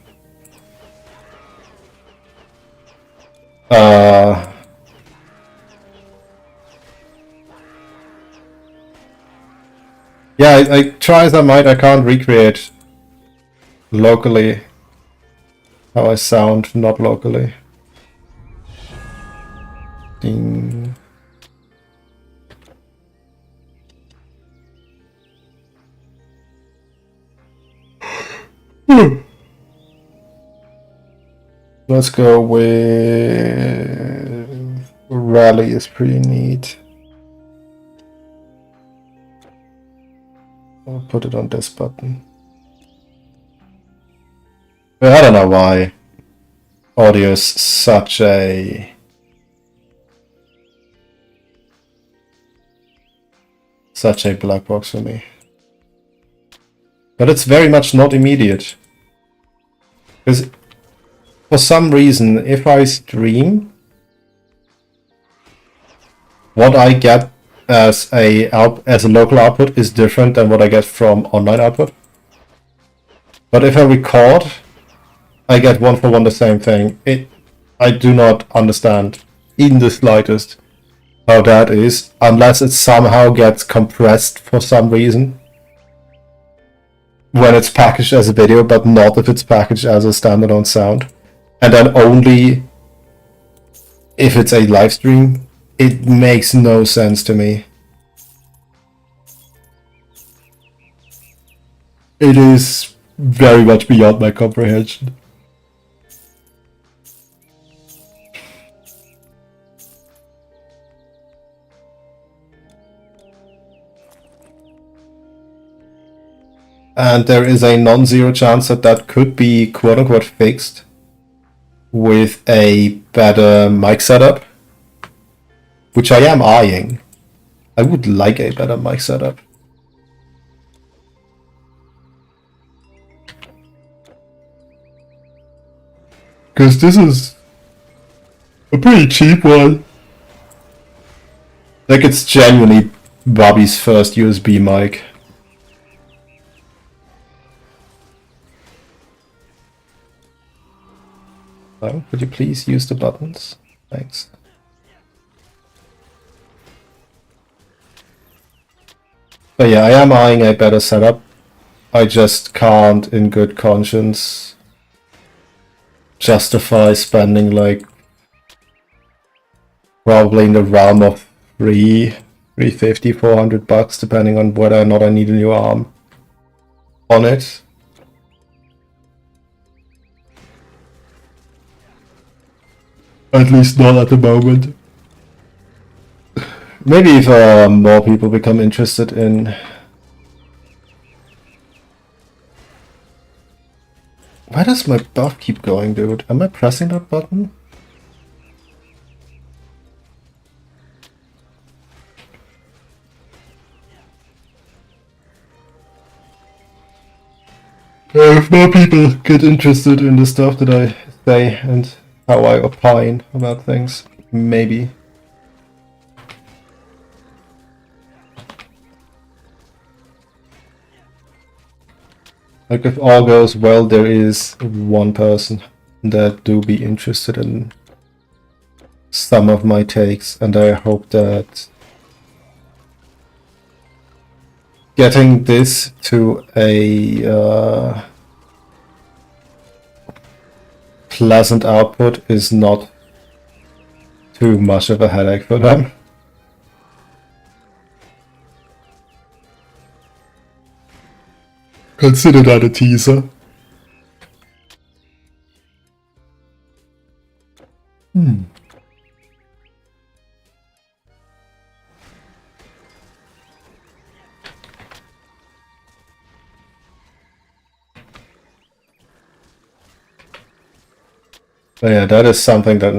Yeah, I try as I might, I can't recreate locally how I sound not locally. Ding. Let's go with Rally is pretty neat. I'll put it on this button. But I don't know why audio is such a black box for me. But it's very much not immediate. Because for some reason, if I stream, what I get as a local output is different than what I get from online output. But if I record, I get one for one the same thing. I do not understand, even the slightest, how that is, unless it somehow gets compressed for some reason when it's packaged as a video, but not if it's packaged as a standalone sound. And then only if it's a live stream. It makes no sense to me. It is very much beyond my comprehension. And there is a non-zero chance that that could be quote-unquote fixed with a better mic setup, which I am eyeing. I would like a better mic setup. Because this is a pretty cheap one. Like, it's genuinely Bobby's first USB mic. Oh, could you please use the buttons? Thanks. But yeah, I am eyeing a better setup. I just can't, in good conscience, justify spending like probably in the realm of $350, $400, depending on whether or not I need a new arm on it. At least not at the moment. Maybe if more people become interested in Why does my buff keep going, dude? Am I pressing that button? If more people get interested in the stuff that I say and how I opine about things, maybe. Like if all goes well, there is one person that do be interested in some of my takes, and I hope that getting this to a pleasant output is not too much of a headache for them. Consider that a teaser. But yeah, that is something that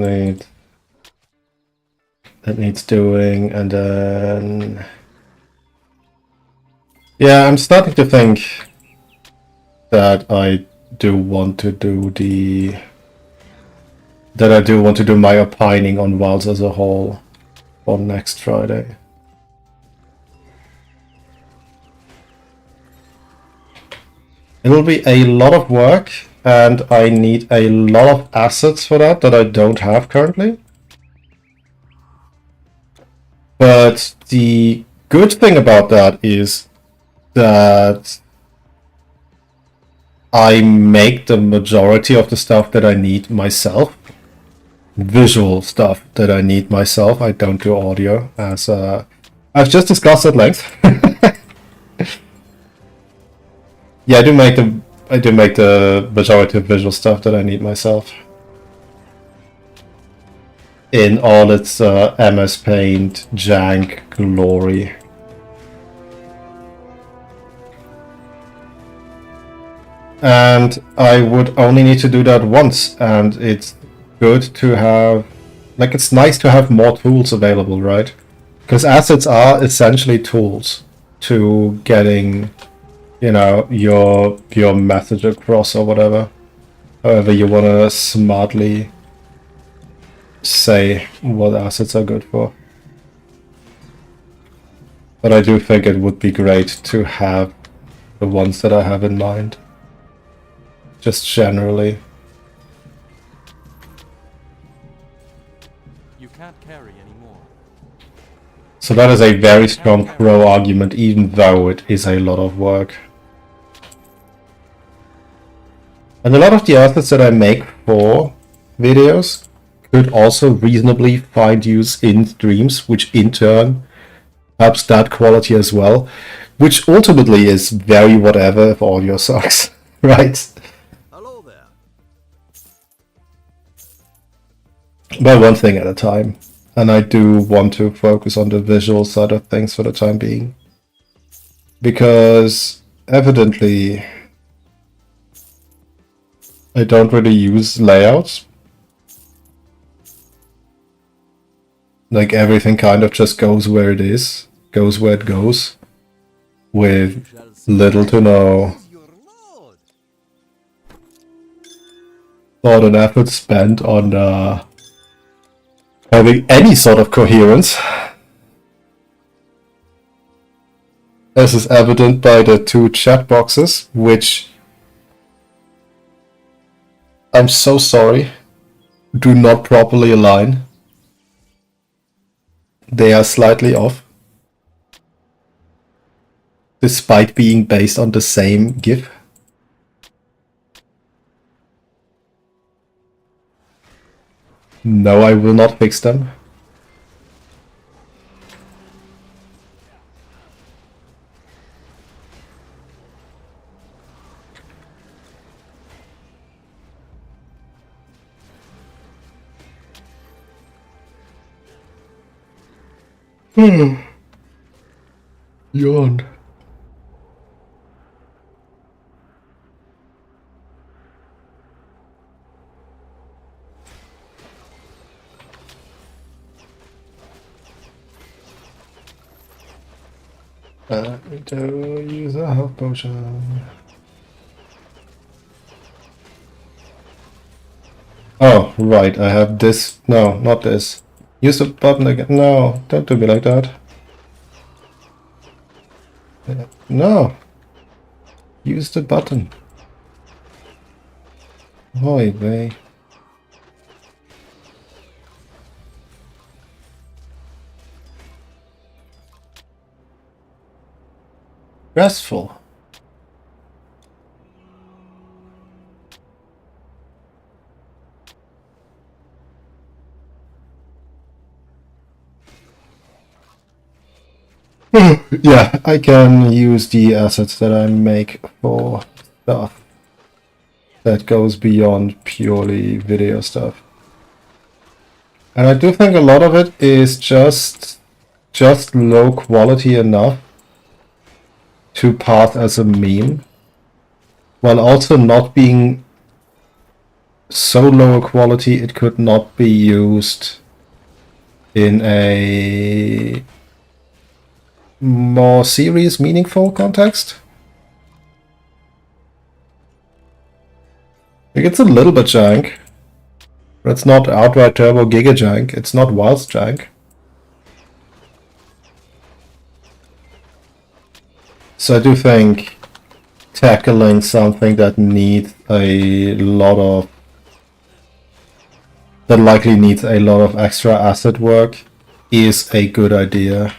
needs doing, and then yeah, I'm starting to think that I do want to do my opining on WILDS as a whole on next Friday. It'll be a lot of work, and I need a lot of assets for that I don't have currently. But the good thing about that is that I make the majority of the stuff that I need myself. Visual stuff that I need myself. I don't do audio, as I've just discussed at length. Yeah, I do make the majority of visual stuff that I need myself. In all its MS Paint, jank, glory. And I would only need to do that once, and it's good to have, like, it's nice to have more tools available, right? Because assets are essentially tools to getting, you know, your message across or whatever. However you want to smartly say what assets are good for. But I do think it would be great to have the ones that I have in mind. Just generally. You can't carry anymore. So that is a very strong pro argument, even though it is a lot of work. And a lot of the assets that I make for videos could also reasonably find use in streams, which in turn helps that quality as well, which ultimately is very whatever if audio sucks, right? Hello there. But one thing at a time. And I do want to focus on the visual side of things for the time being. Because evidently I don't really use layouts. Like everything kind of just goes where it is, goes where it goes, with little to no thought and effort spent on having any sort of coherence. This is evident by the two chat boxes, which I'm so sorry, do not properly align. They are slightly off, despite being based on the same GIF. No, I will not fix them. Yawned. I need to use a health potion. Oh, right, I have this. No, not this. Use the button again. No, don't do me like that. No. Use the button. Oi, vey. Stressful. Yeah, I can use the assets that I make for stuff that goes beyond purely video stuff. And I do think a lot of it is just low quality enough to pass as a meme, while also not being so low quality it could not be used in a more serious, meaningful context. Like, it's a little bit jank, but it's not outright turbo giga jank. It's not WILDS jank. So I do think tackling something that needs a lot of, that likely needs a lot of extra asset work is a good idea.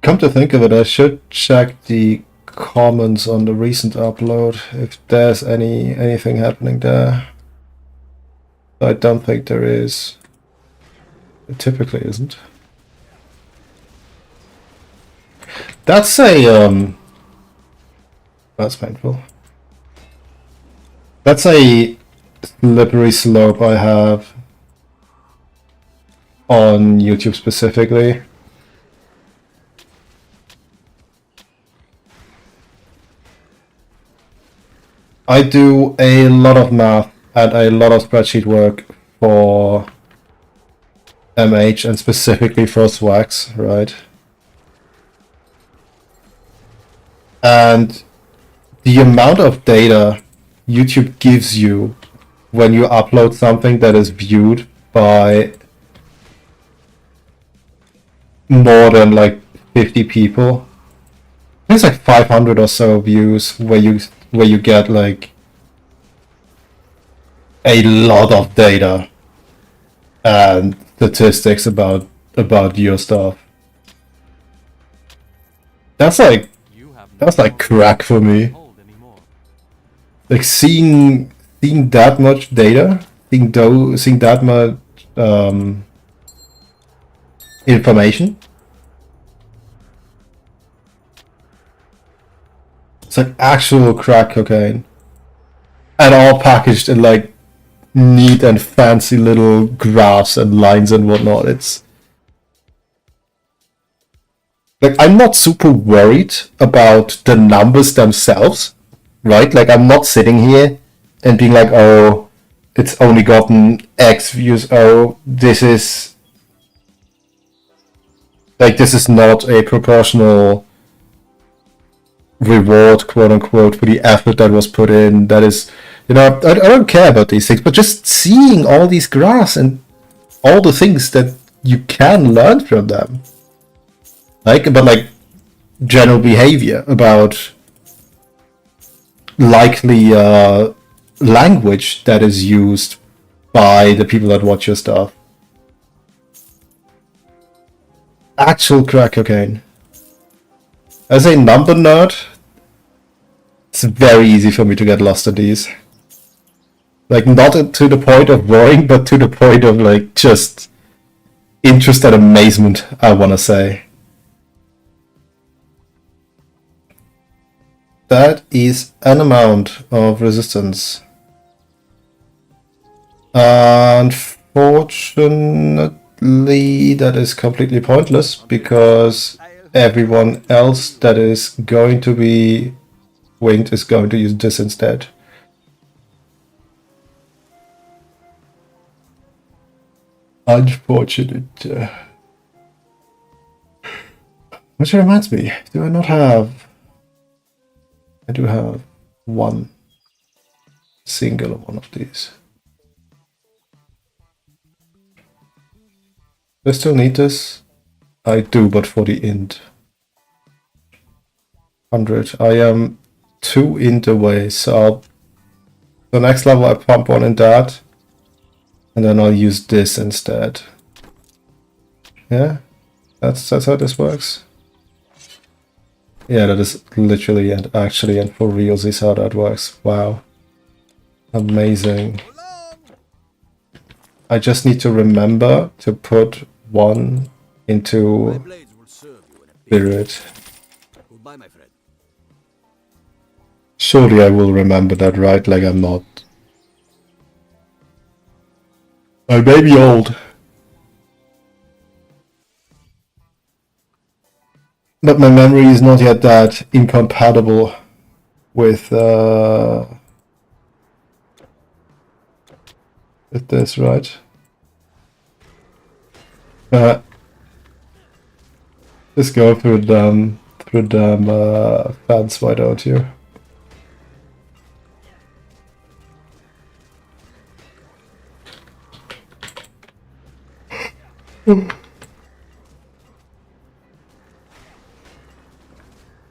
Come to think of it, I should check the comments on the recent upload if there's anything happening there. I don't think there is. It typically isn't. That's a that's painful. That's a slippery slope I have on YouTube specifically. I do a lot of math and a lot of spreadsheet work for MH and specifically for Swax, right? And the amount of data YouTube gives you when you upload something that is viewed by more than like 50 people. There's like 500 or so views where you get like a lot of data and statistics about your stuff. That's like crack for me. Like seeing that much data, seeing that much information. It's like actual crack cocaine. And all packaged in like neat and fancy little graphs and lines and whatnot. It's like, I'm not super worried about the numbers themselves, right? Like, I'm not sitting here and being like, oh, it's only gotten X views. Oh, this is not a proportional reward, quote unquote, for the effort that was put in. That is, I don't care about these things, but just seeing all these graphs and all the things that you can learn from them, about general behavior, about likely language that is used by the people that watch your stuff. Actual crack cocaine. As a number nerd, it's very easy for me to get lost in these. Like, not to the point of worrying, but to the point of, like, just interest and amazement, I want to say. That is an amount of resistance. Unfortunately, that is completely pointless because everyone else that is going to be winged is going to use this instead. Unfortunate. Which reminds me, do I not have... I do have one single one of these. Do I still need this? I do, but for the int. 100. I am 2 int away, so the next level I pump one in that. And then I'll use this instead. Yeah? That's how this works. Yeah, that is literally and actually and for reals is how that works. Wow. Amazing. I just need to remember to put one into spirit. Goodbye, my friend. Surely I will remember that, right? Like I'm not... I may be old. But my memory is not yet that incompatible with this, right? Just go through them fence, why don't you?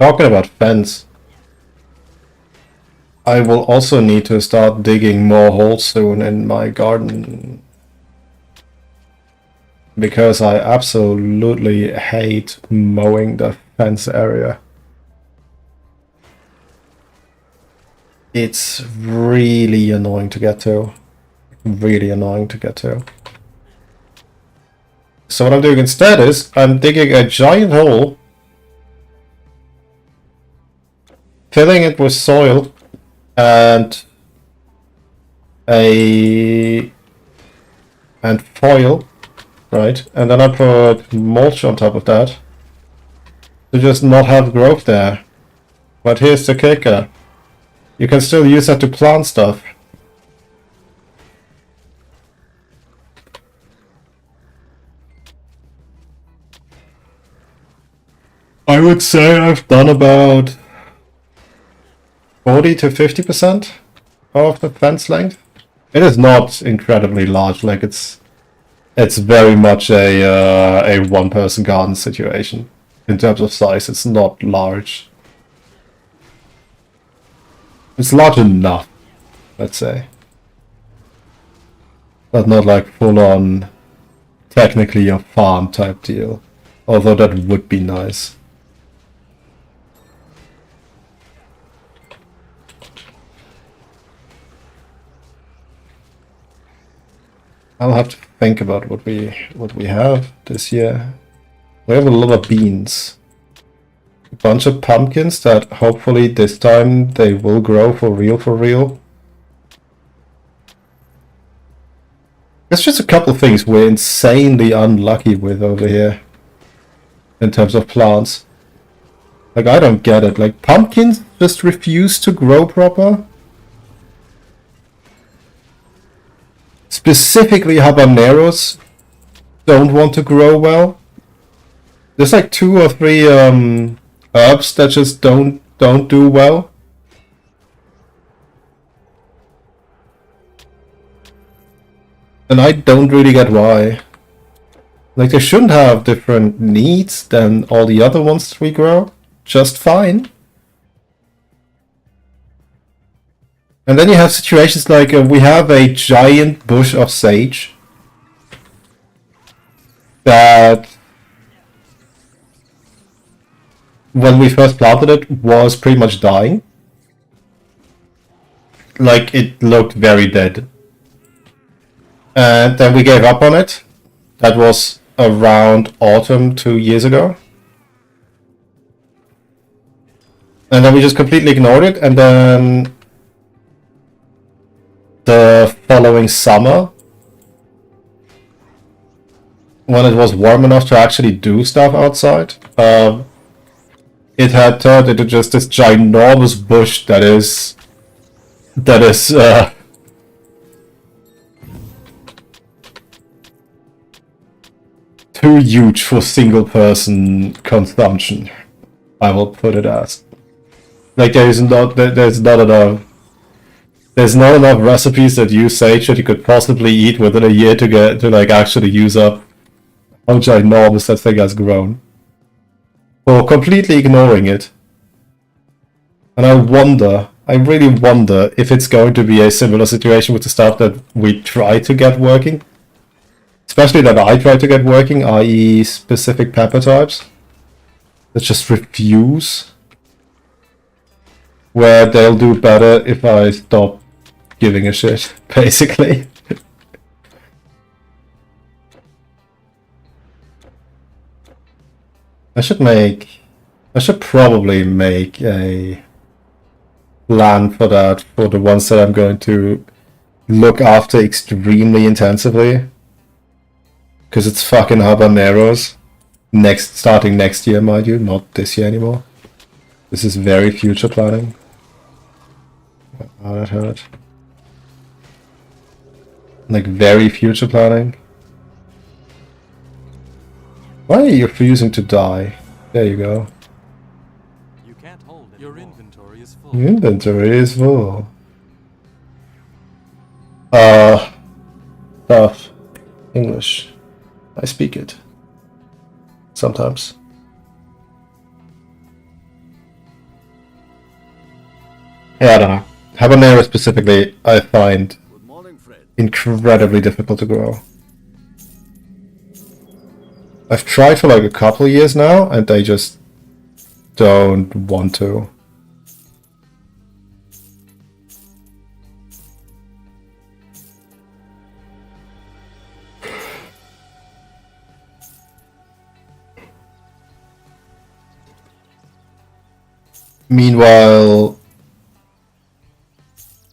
Talking about fence, I will also need to start digging more holes soon in my garden. Because I absolutely hate mowing the fence area. It's really annoying to get to. Really annoying to get to. So what I'm doing instead is I'm digging a giant hole, filling it with soil and foil, right? And then I put mulch on top of that to just not have growth there. But here's the kicker. You can still use that to plant stuff. I would say I've done about 40 to 50% of the fence length. It is not incredibly large, like it's very much a one-person garden situation. In terms of size, it's not large. It's large enough, let's say. But not like full-on, technically a farm type deal. Although that would be nice. I'll have to think about what we have this year. We have a lot of beans. A bunch of pumpkins that hopefully this time they will grow for real. There's just a couple things we're insanely unlucky with over here. In terms of plants. Like I don't get it. Like pumpkins just refuse to grow proper. Specifically habaneros don't want to grow well. There's like 2 or 3 herbs that just don't do well. And I don't really get why. Like they shouldn't have different needs than all the other ones that we grow. Just fine. And then you have situations like we have a giant bush of sage that when we first planted it was pretty much dying. Like it looked very dead. And then we gave up on it. That was around autumn 2 years ago. And then we just completely ignored it, and then the following summer when it was warm enough to actually do stuff outside, it had turned into just this ginormous bush that is too huge for single person consumption. I will put it as. Like there's not enough recipes that use sage that you could possibly eat within a year to get to like actually use up how ginormous that thing has grown. Or completely ignoring it. And I really wonder if it's going to be a similar situation with the stuff that we try to get working. Especially that I try to get working, i.e. specific pepper types. That just refuse. Where they'll do better if I stop giving a shit, basically. I should probably make a plan for that, for the ones that I'm going to look after extremely intensively. Because it's fucking habaneros. Starting next year, mind you, not this year anymore. This is very future planning. Oh, that hurt. Like, very future planning. Why are you refusing to die? There you go. You can't hold it. Your inventory is full. Your inventory is full. Tough. English. I speak it. Sometimes. Yeah, I don't know. Habanero specifically, I find incredibly difficult to grow. I've tried for like a couple of years now, and they just don't want to. Meanwhile,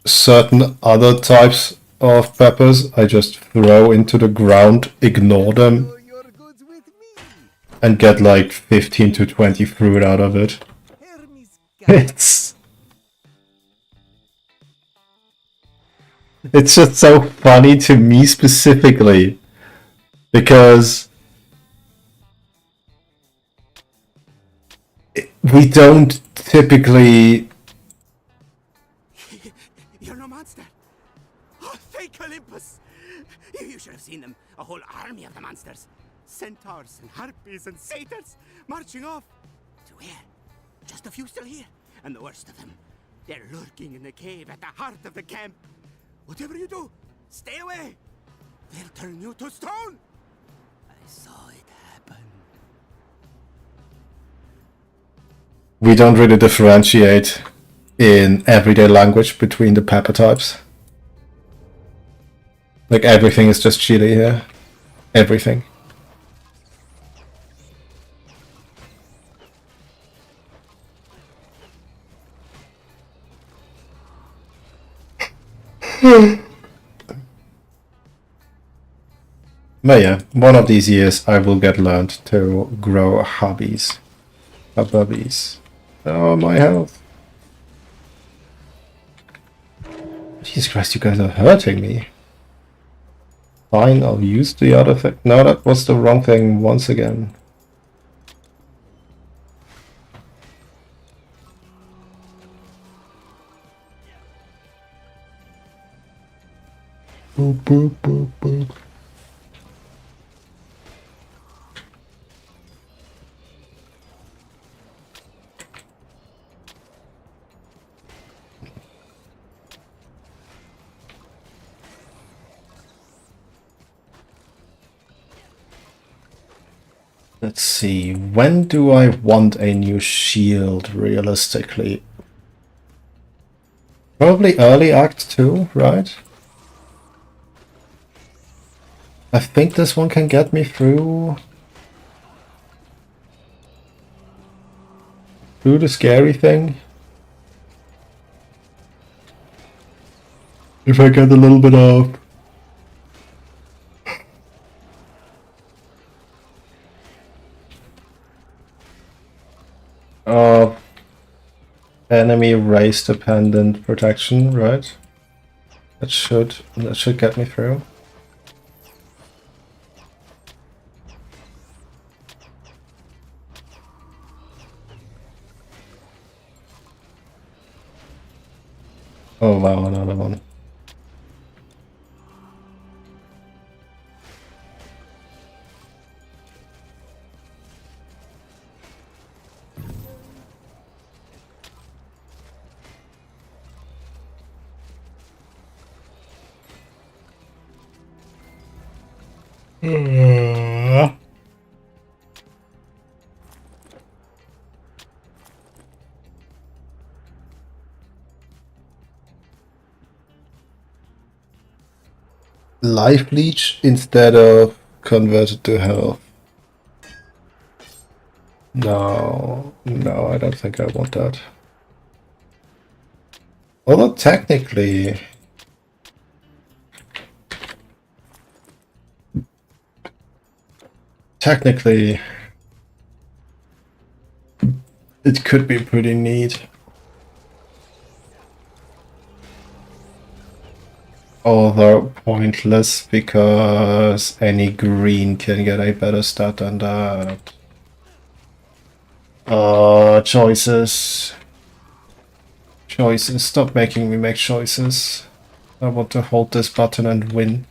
certain other types of peppers I just throw into the ground, ignore them, and get like 15 to 20 fruit out of it. It's just so funny to me specifically, because we don't typically... You're no monster. Oh, fake Olympus. You should have seen them. A whole army of the monsters. Centaurs and harpies and satyrs marching off. To where? Just a few still here. And the worst of them, they're lurking in the cave at the heart of the camp. Whatever you do, stay away. They'll turn you to stone. I saw it happen. We don't really differentiate in everyday language between the pepper types. Like everything is just chili here. Everything. But yeah, one of these years I will get learned to grow hobbies. Hubbies. Oh, my health. Jesus Christ, you guys are hurting me. Fine, I'll use the other thing. No, that was the wrong thing once again. Boop, boop, boop, boop. Let's see, when do I want a new shield, realistically? Probably early Act 2, right? I think this one can get me through the scary thing. If I get a little bit of enemy race dependent protection, right? That should get me through. Oh wow, another one. Life leech instead of converted to health. No, I don't think I want that. Although technically, it could be pretty neat. Although pointless, because any green can get a better stat than that. Choices. Choices. Stop making me make choices. I want to hold this button and win.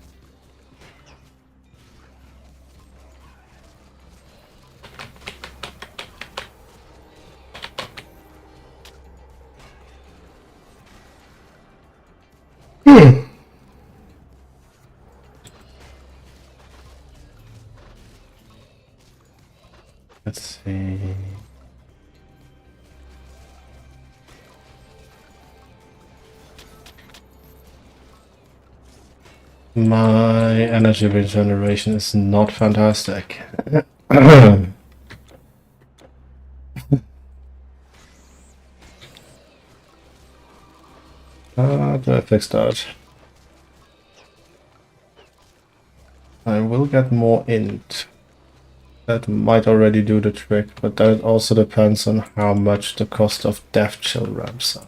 Let's see. My energy regeneration is not fantastic. Do I fix that? I will get more int. That might already do the trick, but that also depends on how much the cost of Death Chill ramps up.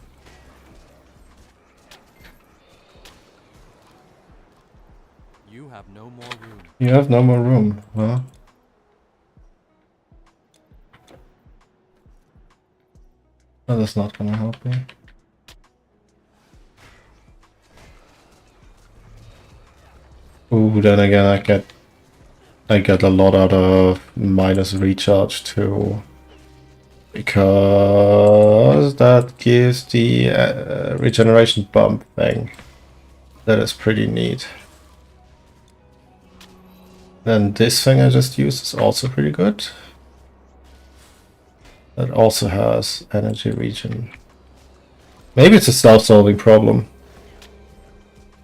You have no more room. You have no more room, huh? Oh, that's not gonna help me. Ooh, then again I get a lot out of minus recharge too, because that gives the regeneration bump thing. That is pretty neat. Then this thing I just used is also pretty good. That also has energy regen. Maybe it's a self-solving problem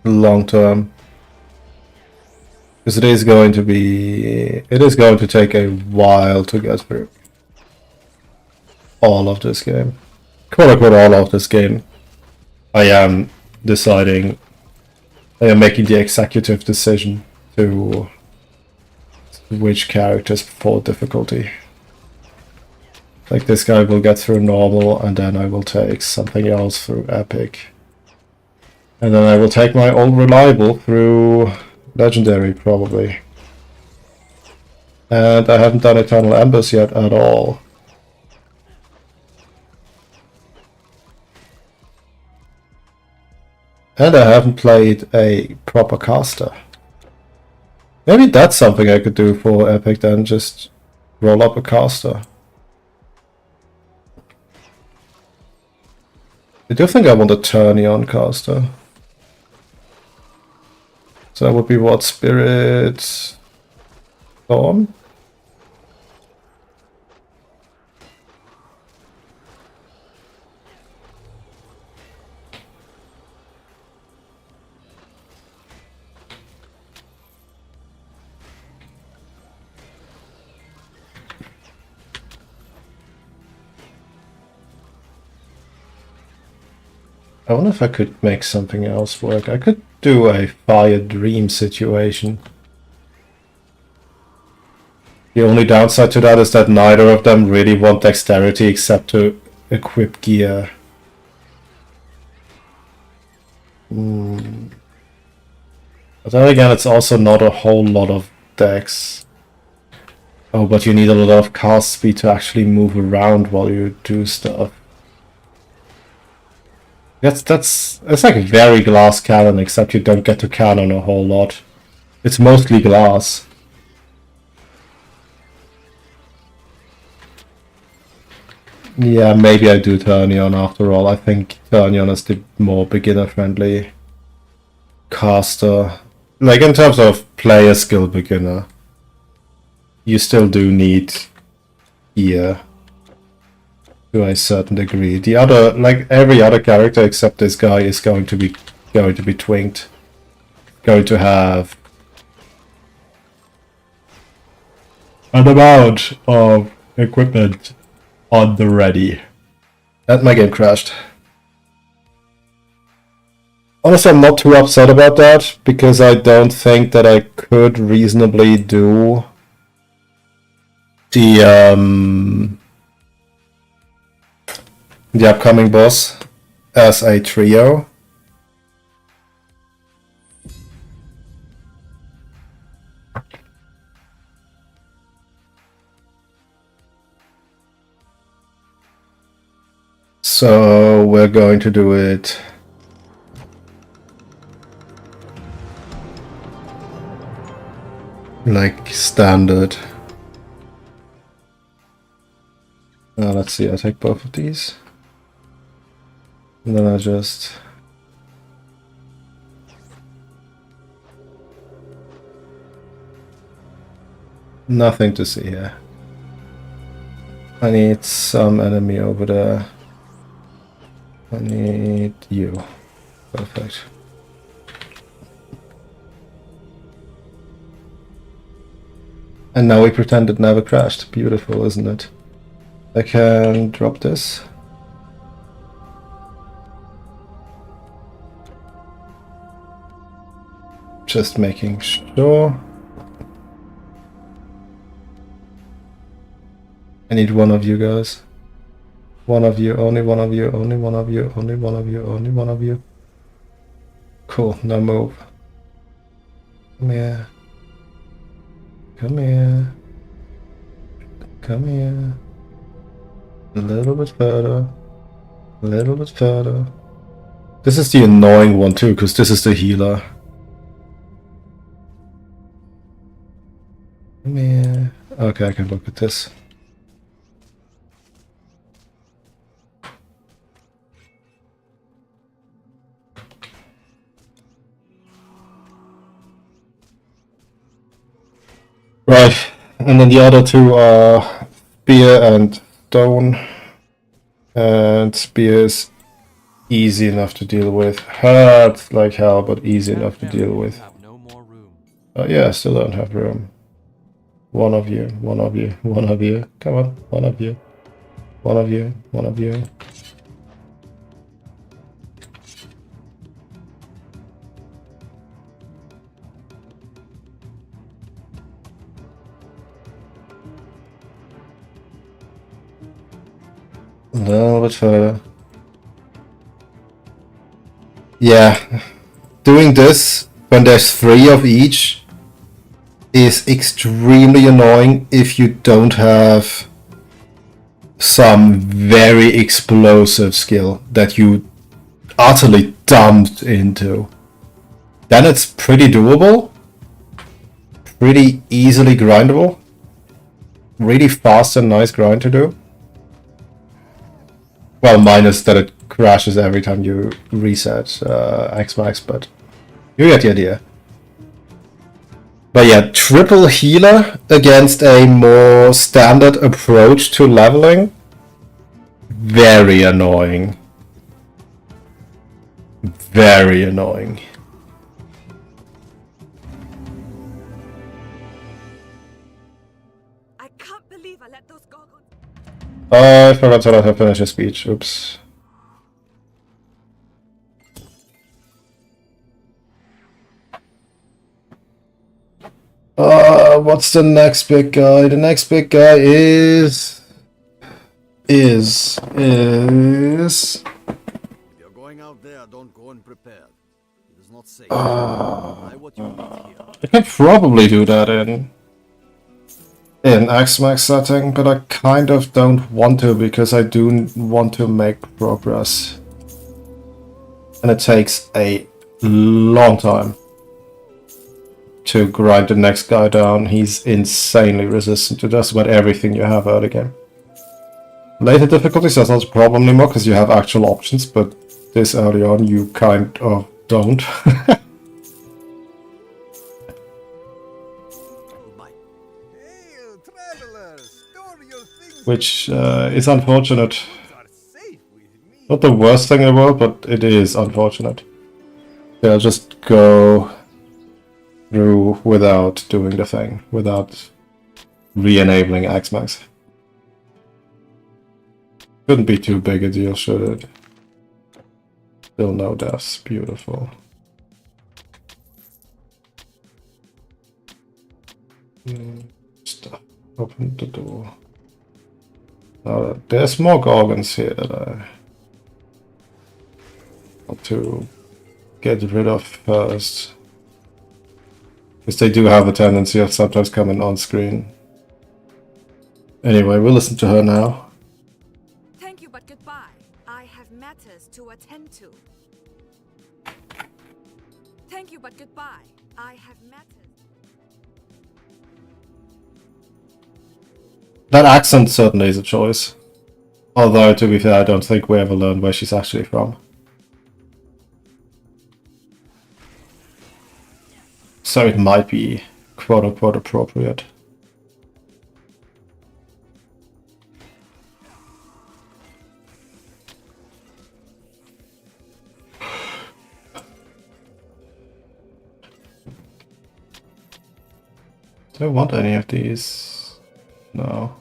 long term. Because it is going to take a while to get through all of this game. Quote unquote all of this game. I am making the executive decision to which characters for difficulty. Like this guy will get through normal, and then I will take something else through epic. And then I will take my old reliable through legendary, probably. And I haven't done Eternal Embers yet at all. And I haven't played a proper caster. Maybe that's something I could do for epic then, just roll up a caster. I do think I want a Turnion caster. So that would be what? Spirit Storm? I wonder if I could make something else work. I could do a Fire Dream situation. The only downside to that is that neither of them really want dexterity except to equip gear. But then again, it's also not a whole lot of decks. Oh, but you need a lot of cast speed to actually move around while you do stuff. It's like very glass cannon, except you don't get to cannon a whole lot. It's mostly glass. Yeah, maybe I do Turnion after all. I think Turnion is the more beginner-friendly caster. Like, in terms of player skill beginner, you still do need ear to a certain degree. The other, like every other character except this guy, is going to be twinked. Going to have an amount of equipment on the ready. And my game crashed. Honestly, I'm not too upset about that, because I don't think that I could reasonably do the upcoming boss as a trio. So we're going to do it like standard. Let's see, I take both of these. And then I just... Nothing to see here. I need some enemy over there. I need you. Perfect. And now we pretend it never crashed. Beautiful, isn't it? I can drop this. Just making sure. I need one of you guys. One of you, only one of you, only one of you, only one of you, only one of you. Cool, now move. Come here. Come here. Come here. A little bit further. A little bit further. This is the annoying one too, because this is the healer. Come here. Okay, I can look at this. Right, and then the other two are Spear and Stone. And Spear is easy enough to deal with. Hurt like hell, but easy enough to deal with. Oh yeah, I still don't have room. One of you, one of you, one of you. Come on, one of you. One of you, one of you. A little bit further. Yeah, doing this when there's 3 of each is extremely annoying if you don't have some very explosive skill that you utterly dumped into. Then it's pretty doable, pretty easily grindable, really fast and nice grind to do. Well, minus that it crashes every time you reset X-Max, but you get the idea. But yeah, triple healer against a more standard approach to leveling. Very annoying. Very annoying. I can't believe I let those goggles. Oh, I forgot to let her finish her speech. Oops. What's the next big guy? The next big guy is... If you're going out there, don't go unprepared. was not safe. I Buy what you need here. can probably do that in X-Max setting, but I kind of don't want to because I do want to make progress. And it takes a long time to grind the next guy down. He's insanely resistant to just about everything you have early game. Later difficulties, that's not a problem anymore because you have actual options, but this early on you kind of don't. Hail, travelers! Store your things Which is unfortunate. are safe with me. Not the worst thing in the world, but it is unfortunate. Yeah, I'll just go through without doing the thing, without re-enabling X-Max. Couldn't be too big a deal, should it? Still no deaths, beautiful. Just open the door. Now, there's more Gorgons here that I want to get rid of first. Because they do have a tendency of sometimes coming on screen. Anyway, we'll listen to her now. Thank you, but goodbye. I have matters to attend to. Thank you, but goodbye. I have matters. That accent certainly is a choice. Although, to be fair, I don't think we ever learned where she's actually from. So it might be quote-unquote appropriate. Do I want any of these? No.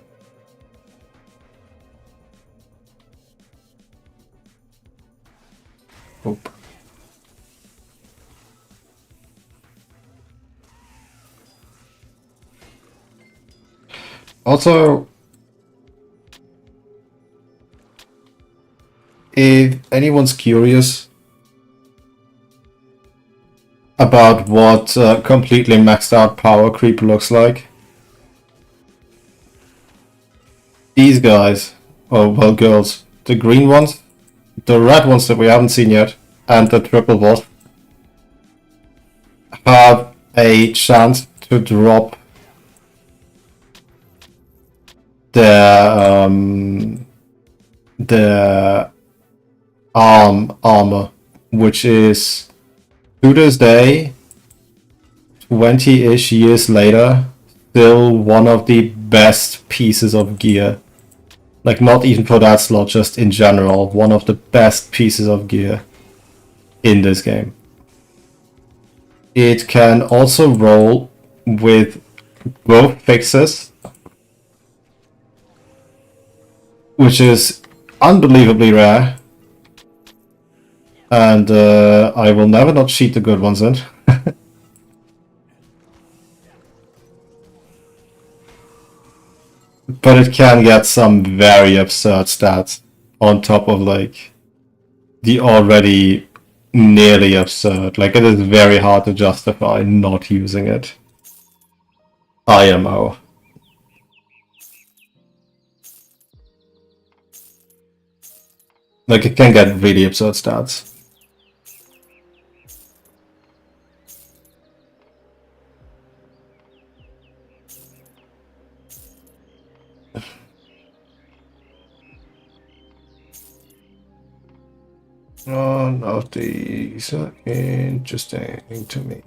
Oop. Also, if anyone's curious about what completely maxed out power creep looks like, these guys, oh well, girls, the green ones, the red ones that we haven't seen yet, and the triple boss have a chance to drop the armor, which is to this day, 20-ish years later, still one of the best pieces of gear. Like, not even for that slot, just in general, one of the best pieces of gear in this game. It can also roll with both fixes, which is unbelievably rare, and I will never not cheat the good ones in. But it can get some very absurd stats on top of like the already nearly absurd. Like, it is very hard to justify not using it. IMO. Like, it can get really absurd stats. None of these are interesting to me.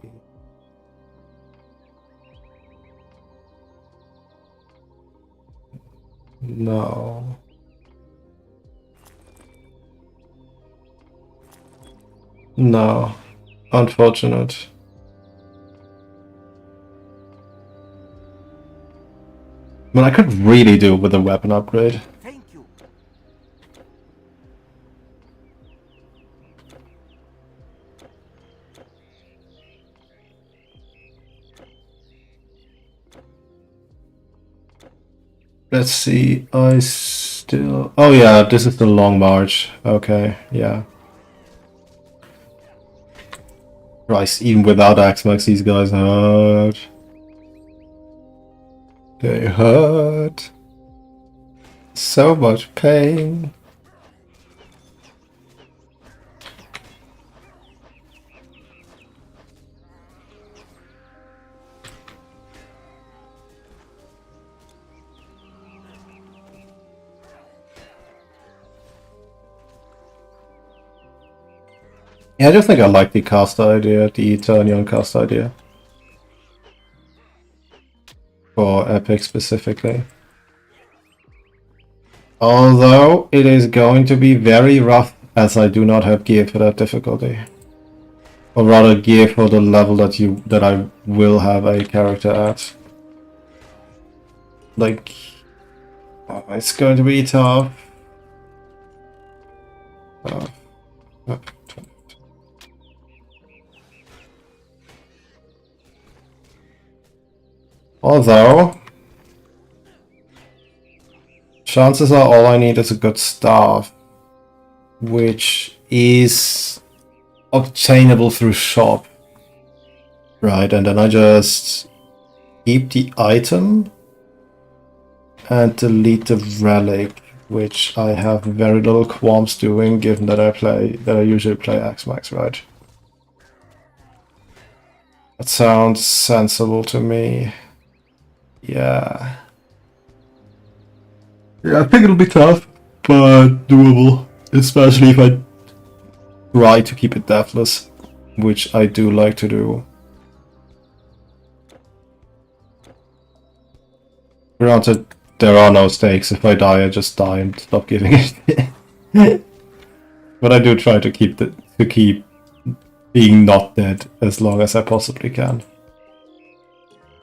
No. No. Unfortunate. But I could really do with a weapon upgrade. Thank you. Let's see, I still... Oh yeah, this is the long march. Okay, yeah. Christ, even without X-Max, these guys hurt. They hurt. So much pain. Yeah, I just think I like the cast idea, the Eternion cast idea. For Epic specifically. Although it is going to be very rough as I do not have gear for that difficulty. Or rather gear for the level that I will have a character at. Like, it's going to be tough. Although, chances are all I need is a good staff, which is obtainable through shop. Right, and then I just keep the item and delete the relic, which I have very little qualms doing given that I usually play X-Max, right? That sounds sensible to me. Yeah. Yeah, I think it'll be tough, but doable. Especially if I try to keep it deathless, which I do like to do. Granted, there are no stakes. If I die, I just die and stop giving it. But I do try to keep being not dead as long as I possibly can.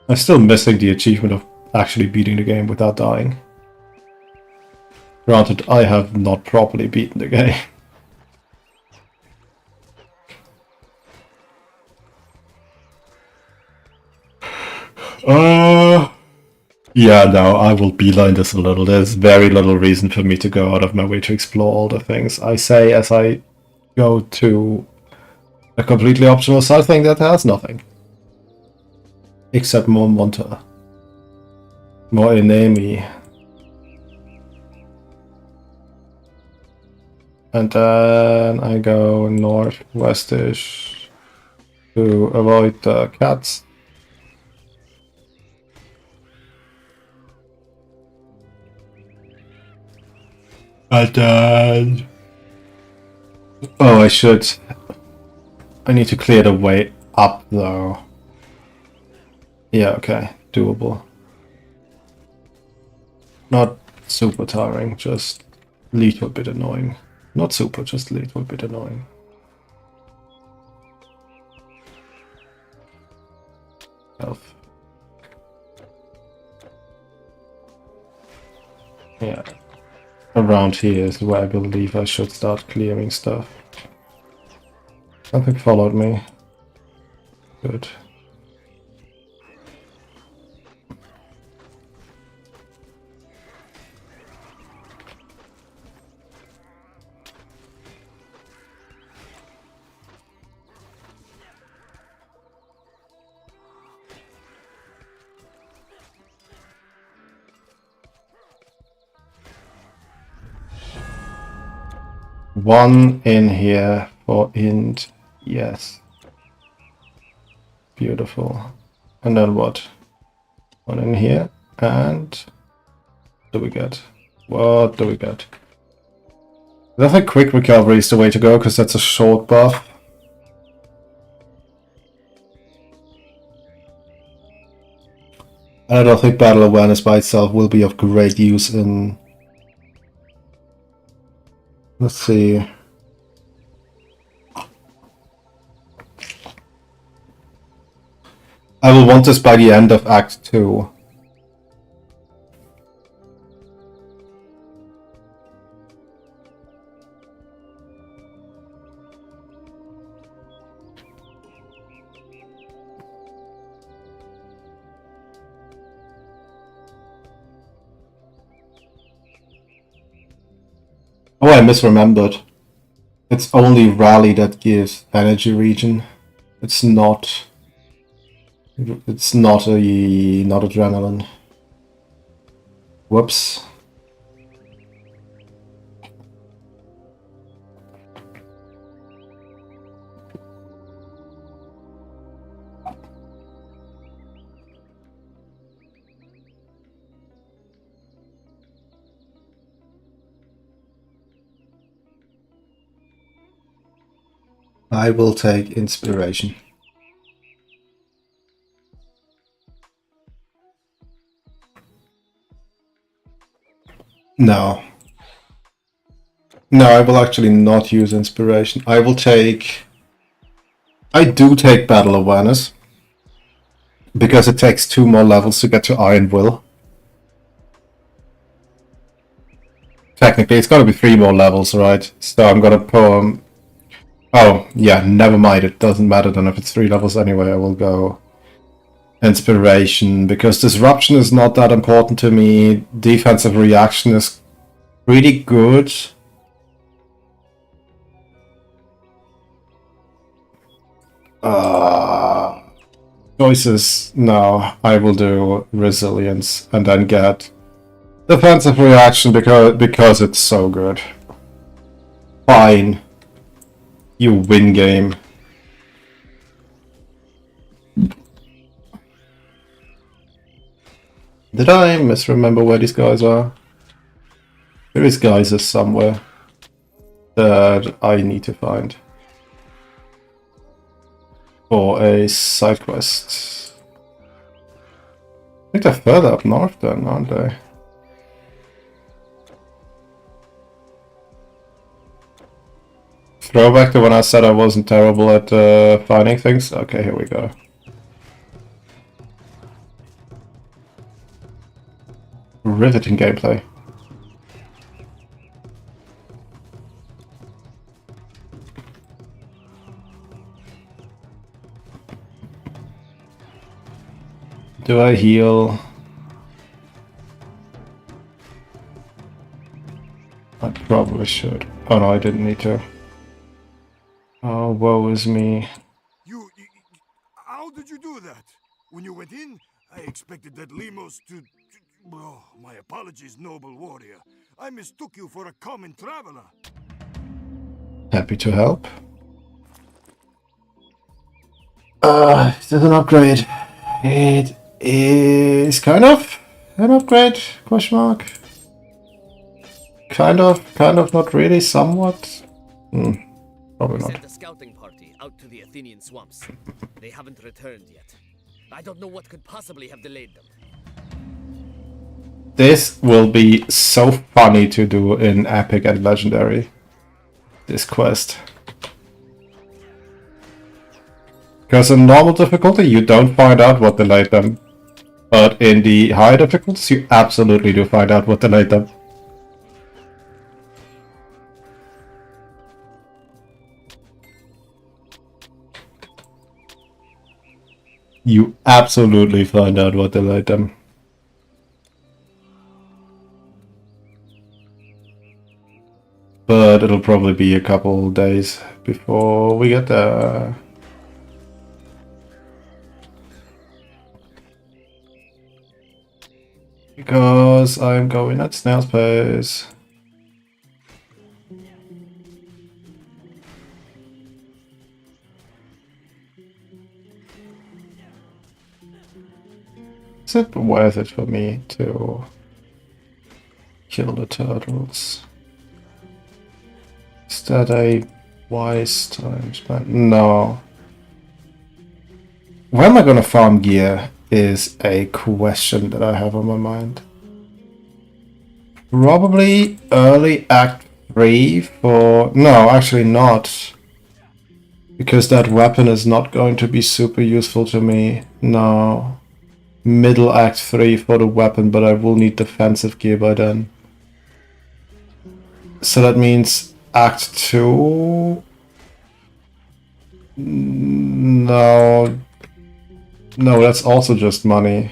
I'm still missing the achievement of actually beating the game without dying. Granted, I have not properly beaten the game. Yeah, no, I will beeline this a little. There's very little reason for me to go out of my way to explore all the things. I say as I go to a completely optional side thing that has nothing. Except more Monta. More enemy. And then I go northwestish to avoid the cats. And then... Oh, I need to clear the way up though. Yeah, okay. Doable. Not super tiring, just a little bit annoying. Not super, just a little bit annoying. Health. Yeah. Around here is where I believe I should start clearing stuff. Something followed me. Good. One in here for int, yes. Beautiful. And then what? One in here, and what do we get? What do we get? I think quick recovery is the way to go, because that's a short buff. I don't think battle awareness by itself will be of great use in... Let's see. I will want this by the end of Act 2. Oh, I misremembered. It's only Rally that gives energy regen. It's not. It's not adrenaline. Whoops. I will take inspiration. No. No, I will actually not use inspiration. I will take... I do take battle awareness. Because it takes 2 more levels to get to Iron Will. Technically, it's gotta be 3 more levels, right? So I'm gonna put... Oh, yeah, never mind. It doesn't matter then if it's 3 levels anyway. I will go inspiration, because disruption is not that important to me. Defensive reaction is pretty good. Choices, no, I will do resilience and then get defensive reaction because it's so good. Fine. You win game. Did I misremember where these guys are? There is guys somewhere that I need to find for a side quest. I think they're further up north then, aren't they? Throwback to when I said I wasn't terrible at finding things? Okay, here we go. Riveting gameplay. Do I heal? I probably should. Oh no, I didn't need to. Oh, woe is me. You... How did you do that? When you went in, I expected that Limos to... Oh, my apologies, noble warrior. I mistook you for a common traveler. Happy to help. Is it an upgrade? It is kind of an upgrade, question mark. Kind of, not really, somewhat. Probably not. Sent a scouting party out to the Athenian swamps. They haven't returned yet. I don't know what could possibly have delayed them. This will be so funny to do in Epic and Legendary. This quest. Because in normal difficulty you don't find out what delayed them. But in the higher difficulties you absolutely do find out what delayed them. You absolutely find out what delayed them. But it'll probably be a couple days before we get there. Because I'm going at snail's pace. Is it worth it for me to kill the turtles? Is that a wise time spent? No. Where am I gonna farm gear is a question that I have on my mind. Probably early Act 3 for... No, actually not. Because that weapon is not going to be super useful to me. No. Middle Act 3 for the weapon, but I will need defensive gear by then. So that means Act 2? No. No, that's also just money.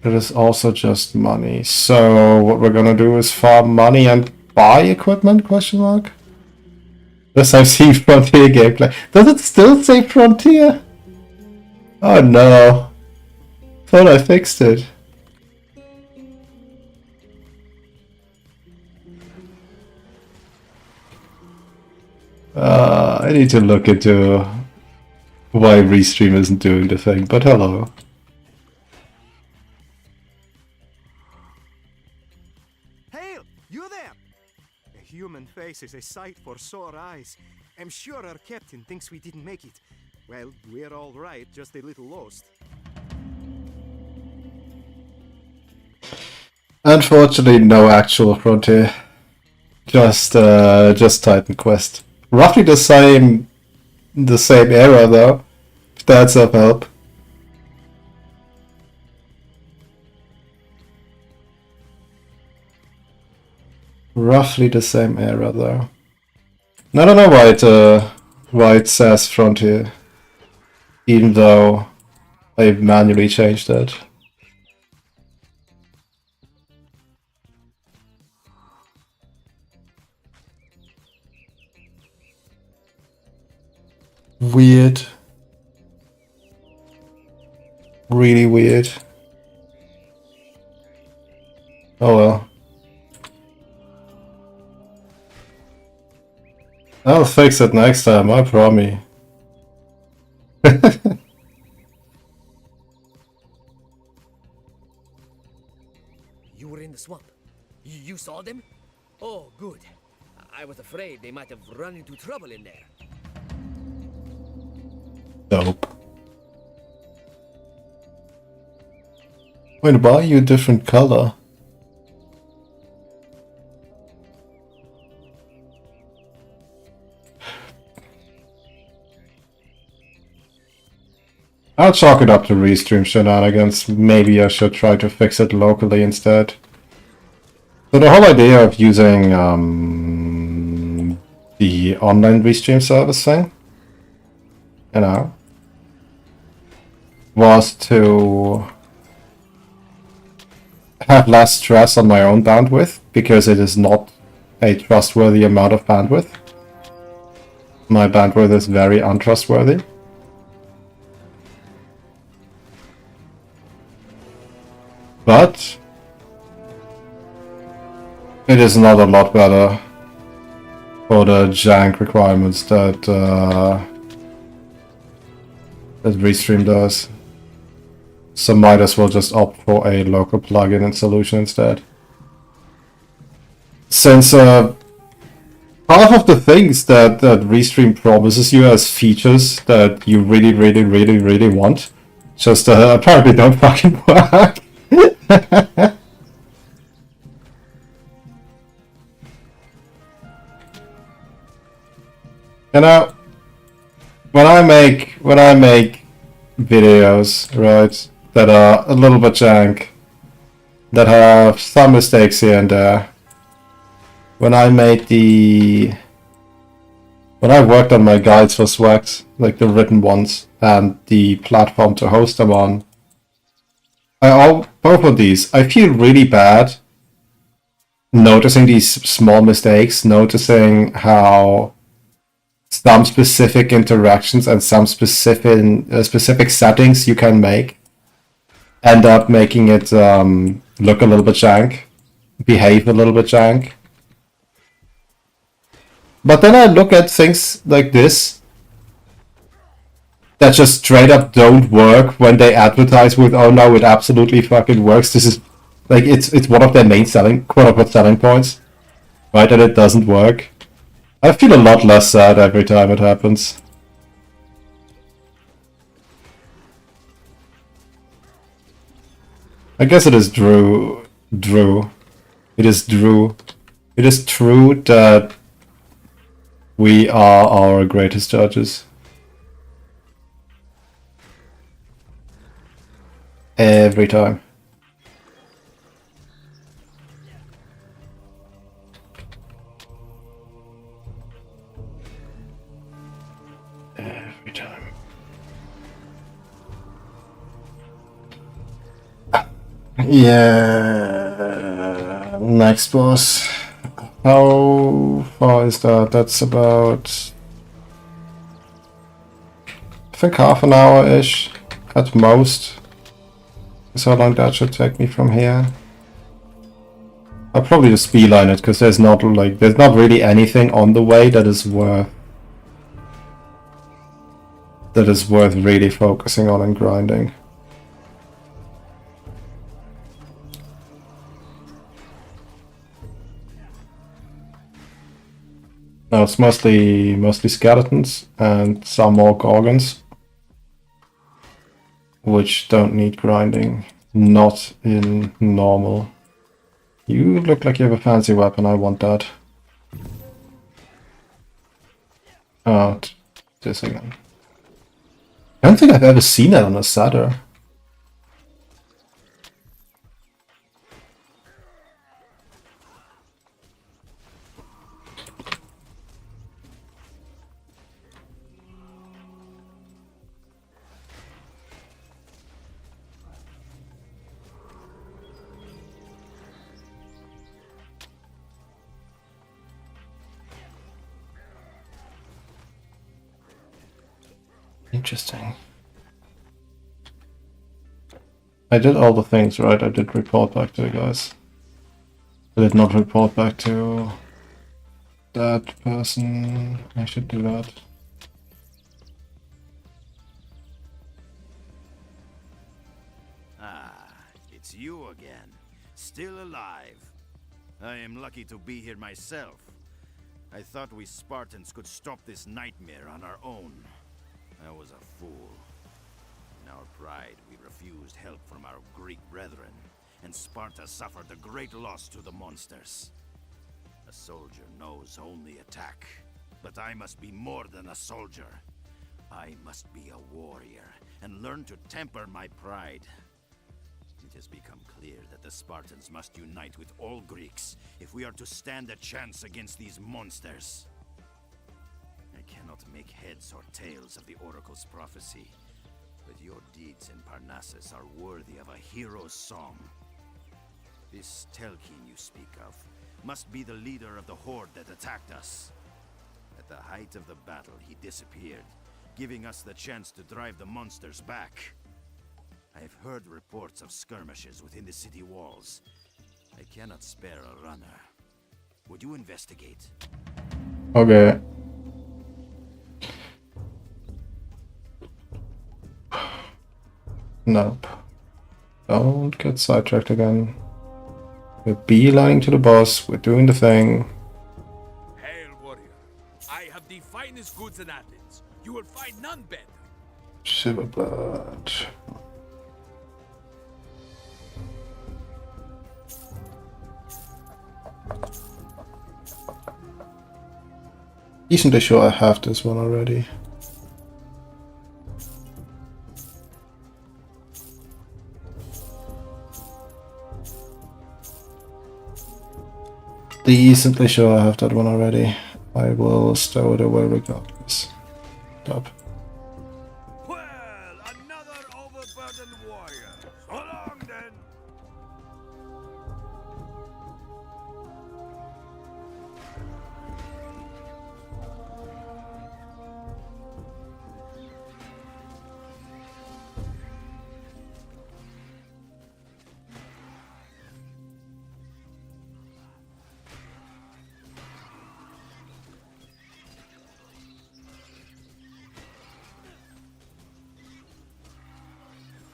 It is also just money. So what we're gonna do is farm money and buy equipment, question mark? Yes, I've seen Frontier gameplay. Does it still say Frontier? Oh no. Thought I fixed it. I need to look into why Restream isn't doing the thing, but hello. Hail! You there! A human face is a sight for sore eyes. I'm sure our captain thinks we didn't make it. Well, we're all right, just a little lost. Unfortunately, no actual Frontier. Just Titan Quest. Roughly the same era though. If that's of help. Roughly the same era though. I don't know why it says Frontier, even though I manually changed it. Weird. Really weird. Oh well. I'll fix it next time, I promise. You were in the swamp. You saw them? Oh, good. I was afraid they might have run into trouble in there. Dope. Wait, why are you a different color? I'll chalk it up to Restream shenanigans. Maybe I should try to fix it locally instead. So the whole idea of using the online Restream service thing, you know, was to have less stress on my own bandwidth, because it is not a trustworthy amount of bandwidth. My bandwidth is very untrustworthy. But it is not a lot better for the jank requirements that Restream does. So might as well just opt for a local plugin and solution instead. Since half of the things that Restream promises you as features that you really want, just apparently don't fucking work. You know, when I make videos, right, that are a little bit jank, that have some mistakes here and there, when I worked on my guides for Swags, like the written ones, and the platform to host them on, both of these, I feel really bad noticing these small mistakes, noticing how some specific interactions and some specific settings you can make end up making it look a little bit jank, behave a little bit jank. But then I look at things like this that just straight up don't work when they advertise with, oh no, it absolutely fucking works. This is like, it's one of their main quote-unquote selling points, right? And it doesn't work. I feel a lot less sad every time it happens. I guess it is Drew. It is true that we are our greatest judges. Every time. Every time. Yeah. Next boss. How far is that? That's about, I think, half an hour-ish at most. Is how long that should take me from here. I'll probably just beeline it because there's not really anything on the way that is worth really focusing on and grinding. No, it's mostly skeletons and some more gorgons, which don't need grinding. Not in normal. You look like you have a fancy weapon. I want that. Oh, this again. I don't think I've ever seen that on a satyr. Interesting. I did all the things right. I did report back to the guys. I did not report back to that person. I should do that. Ah, it's you again. Still alive. I am lucky to be here myself. I thought we Spartans could stop this nightmare on our own. I was a fool. In our pride, we refused help from our Greek brethren, and Sparta suffered a great loss to the monsters. A soldier knows only attack, but I must be more than a soldier. I must be a warrior, and learn to temper my pride. It has become clear that the Spartans must unite with all Greeks if we are to stand a chance against these monsters. I cannot make heads or tails of the Oracle's prophecy, but your deeds in Parnassus are worthy of a hero's song. This Telkin you speak of must be the leader of the horde that attacked us. At the height of the battle, he disappeared, giving us the chance to drive the monsters back. I have heard reports of skirmishes within the city walls. I cannot spare a runner. Would you investigate? Okay. Nope. Don't get sidetracked again. We're beelining to the boss. We're doing the thing. Hail, warrior. I have the finest goods in Athens. You will find none better. Silver blood. Decently sure I have this one already. Decently sure I have that one already. I will stow it away regardless. Stop. Well, another overburdened warrior. So long then.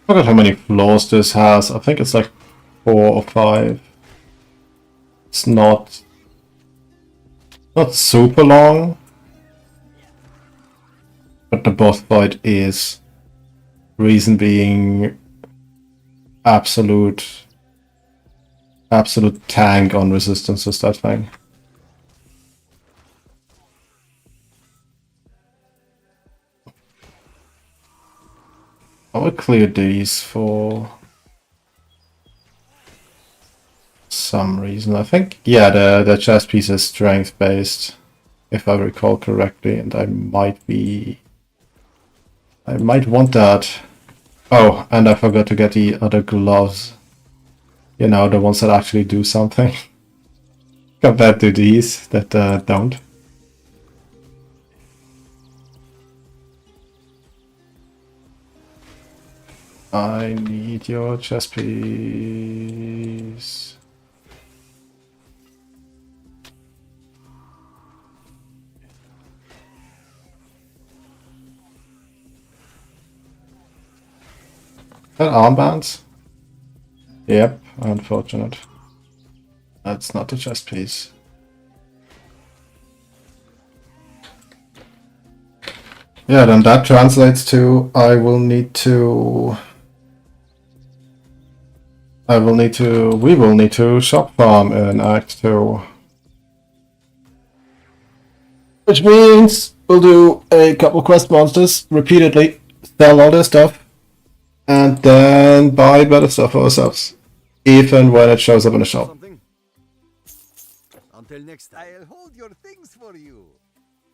I forgot how many floors this has. I think it's like 4 or 5. It's not super long, but the boss fight is. Reason being absolute tank on resistances, that thing. I will clear these for some reason. I think, yeah, the chess piece is strength based, if I recall correctly, and I might want that. Oh, and I forgot to get the other gloves. You know, the ones that actually do something. compared to these that don't. I need your chess piece. That armbands? Yep, unfortunate. That's not the chess piece. Yeah, then that translates to we will need to shop farm in Act 2. Which means we'll do a couple quest monsters repeatedly, sell all their stuff, and then buy better stuff for ourselves. Even when it shows up in the shop. Until next time. I'll hold your things for you.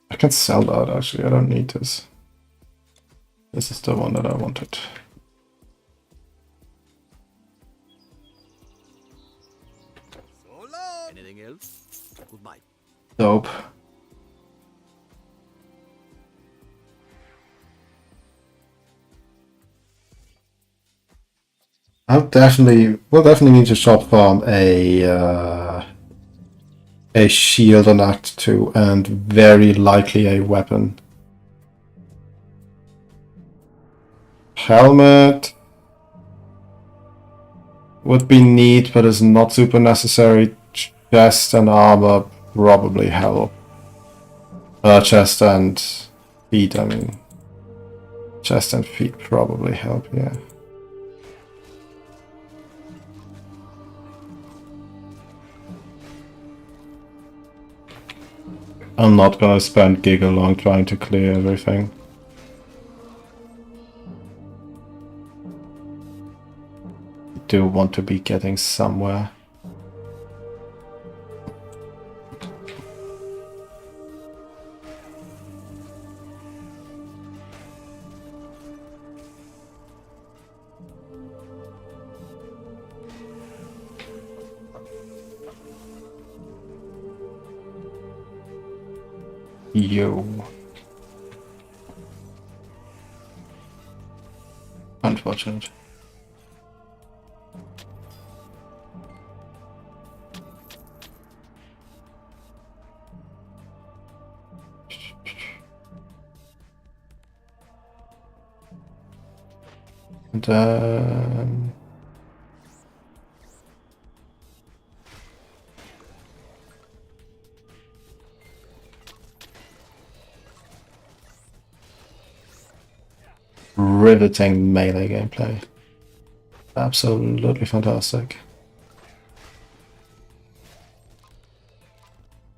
I can sell that actually, I don't need this. This is the one that I wanted. So long. Anything else? Goodbye. Dope. We'll definitely need to shop farm a shield on Act 2 and very likely a weapon. Helmet would be neat, but is not super necessary. Chest and armor probably help. Chest and feet, I mean. Chest and feet probably help, yeah. I'm not gonna spend giga long trying to clear everything. I do want to be getting somewhere. Yo. Unfortunate. And then riveting melee gameplay. Absolutely fantastic.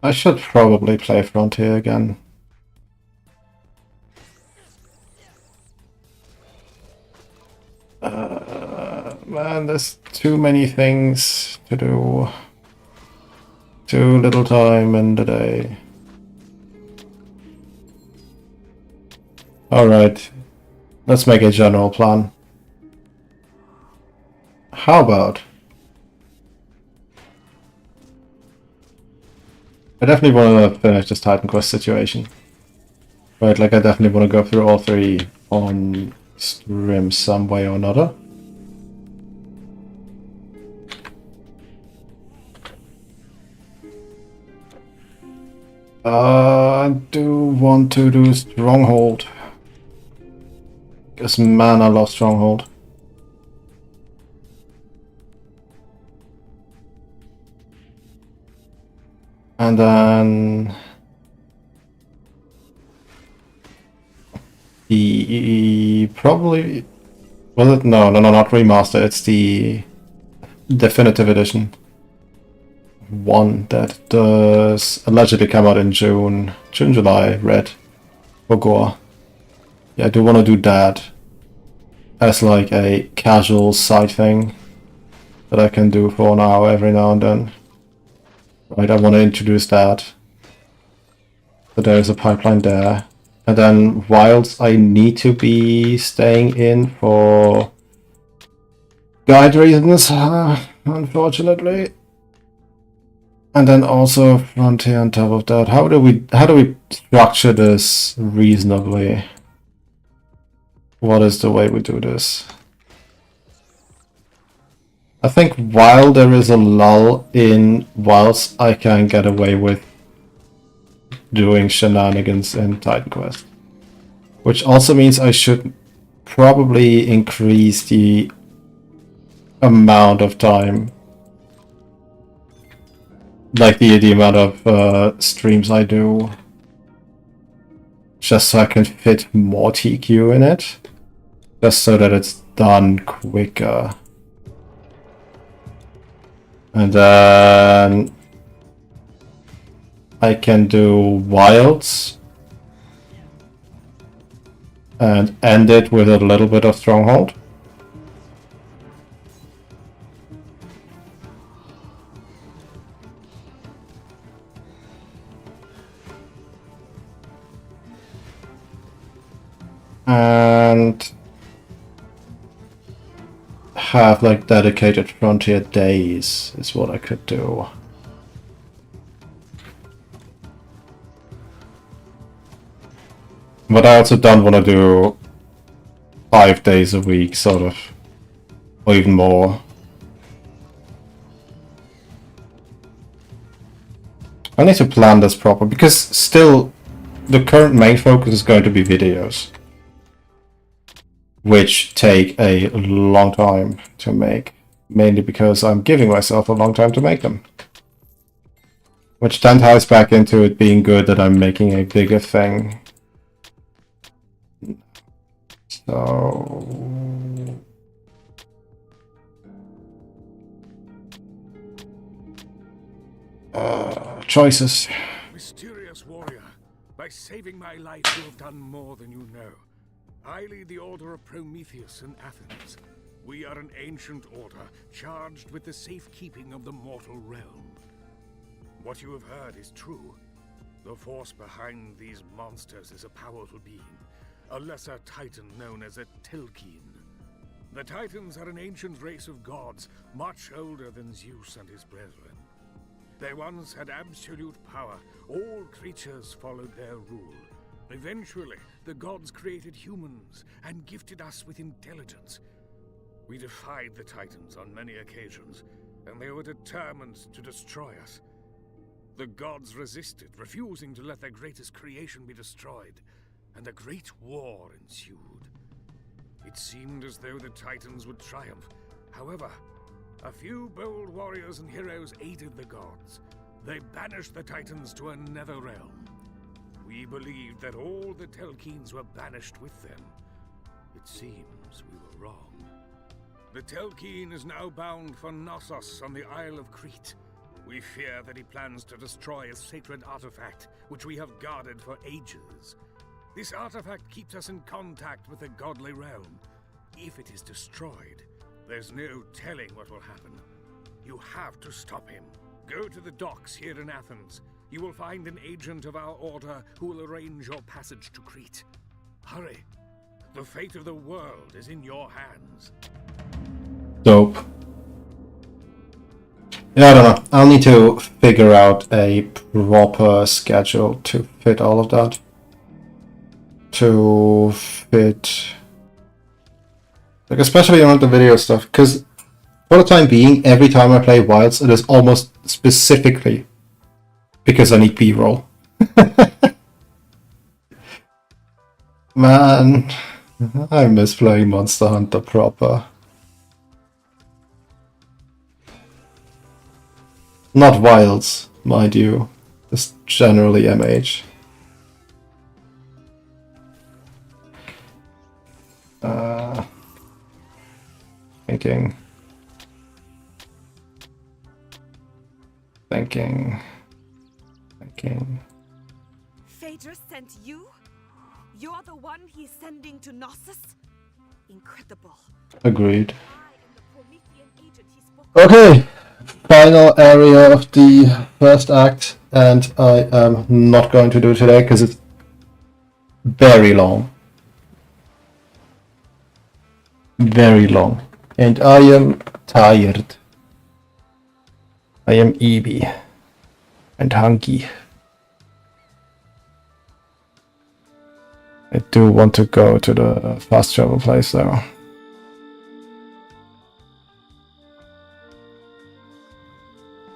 I should probably play Frontier again. Man, there's too many things to do. Too little time in the day. Alright. Let's make a general plan. How about... I definitely want to finish this Titan Quest situation. Right, like I definitely want to go through all three on stream some way or another. I do want to do Stronghold. Because man, I love Stronghold. And then the probably was it no not remaster, it's the definitive edition one that does allegedly come out in July, red for gore. Yeah, I do want to do that as like a casual side thing that I can do for an hour every now and then. Right, I want to introduce that. So there's a pipeline there. And then Wilds, I need to be staying in for guide reasons, unfortunately. And then also frontier on top of that. How do we structure this reasonably? What is the way we do this? I think while there is a lull in WILDS, I can get away with doing shenanigans in Titan Quest. Which also means I should probably increase the amount of time, like the amount of streams I do, just so I can fit more TQ in it, just so that it's done quicker. And then I can do wilds and end it with a little bit of stronghold. And have like dedicated frontier days is what I could do. But I also don't want to do 5 days a week, sort of, or even more. I need to plan this proper, because still the current main focus is going to be videos, which take a long time to make, mainly because I'm giving myself a long time to make them. Which then ties back into it being good that I'm making a bigger thing. So... choices. Mysterious warrior, by saving my life you have done more than you know. I lead the Order of Prometheus in Athens. We are an ancient order, charged with the safekeeping of the mortal realm. What you have heard is true. The force behind these monsters is a powerful being, a lesser titan known as a Telkine. The Titans are an ancient race of gods, much older than Zeus and his brethren. They once had absolute power. All creatures followed their rule. Eventually, the gods created humans and gifted us with intelligence. We defied the Titans on many occasions, and they were determined to destroy us. The gods resisted, refusing to let their greatest creation be destroyed, and a great war ensued. It seemed as though the Titans would triumph. However, a few bold warriors and heroes aided the gods. They banished the Titans to a nether realm. We believed that all the Telkines were banished with them. It seems we were wrong. The Telkine is now bound for Knossos on the Isle of Crete. We fear that he plans to destroy a sacred artifact, which we have guarded for ages. This artifact keeps us in contact with the godly realm. If it is destroyed, there's no telling what will happen. You have to stop him. Go to the docks here in Athens. You will find an agent of our order who will arrange your passage to Crete. Hurry. The fate of the world is in your hands. Dope. Yeah, I don't know. I'll need to figure out a proper schedule to fit all of that. To fit... like, especially around the video stuff, because for the time being, every time I play Wilds, it is almost specifically because I need B-roll. Man, I miss playing Monster Hunter proper. Not Wilds, mind you, just generally MH. Thinking. Phaedrus sent you? You're the one he's sending to Knossos? Incredible. Agreed. Okay, final area of the first act, and I am not going to do it today because it's very long. Very long. And I am tired. I am EB. and hungry. I do want to go to the fast travel place though.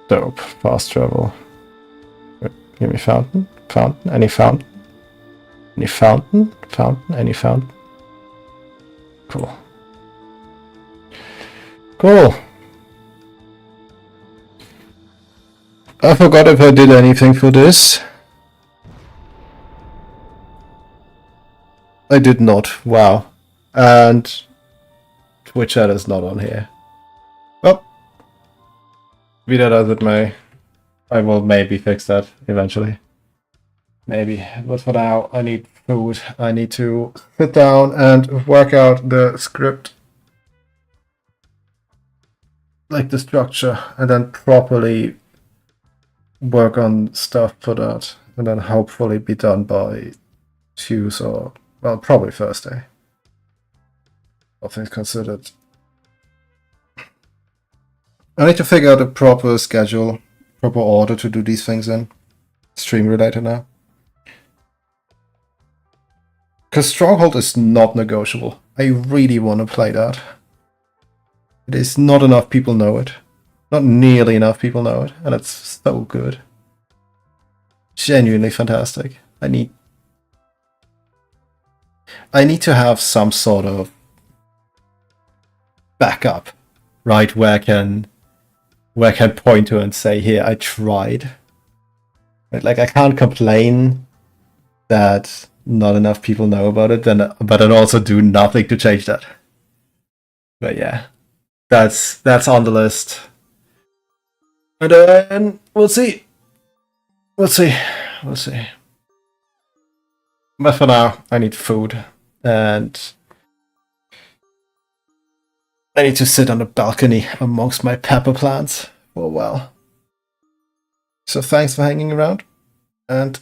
Dope. Fast travel. Give me fountain. Fountain. Any fountain? Any fountain? Fountain. Any fountain? Cool. Cool. I forgot if I did anything for this. I did not. Wow. And Twitch chat is not on here. Well, be that as it may, I will maybe fix that eventually. Maybe. But for now, I need food. I need to sit down and work out the script. Like the structure. And then properly work on stuff for that. And then hopefully be done by Tuesday or, well, probably Thursday. All things considered. I need to figure out a proper schedule, proper order to do these things in. Stream related now. Because Stronghold is not negotiable. I really want to play that. It is not enough people know it. Not nearly enough people know it. And it's so good. Genuinely fantastic. I need to have some sort of backup, right? Where I can point to and say, here, I tried. Right? Like, I can't complain that not enough people know about it, but I'd also do nothing to change that. But yeah, that's on the list. And then we'll see. We'll see. But for now, I need food. And I need to sit on the balcony amongst my pepper plants for a while. So thanks for hanging around. And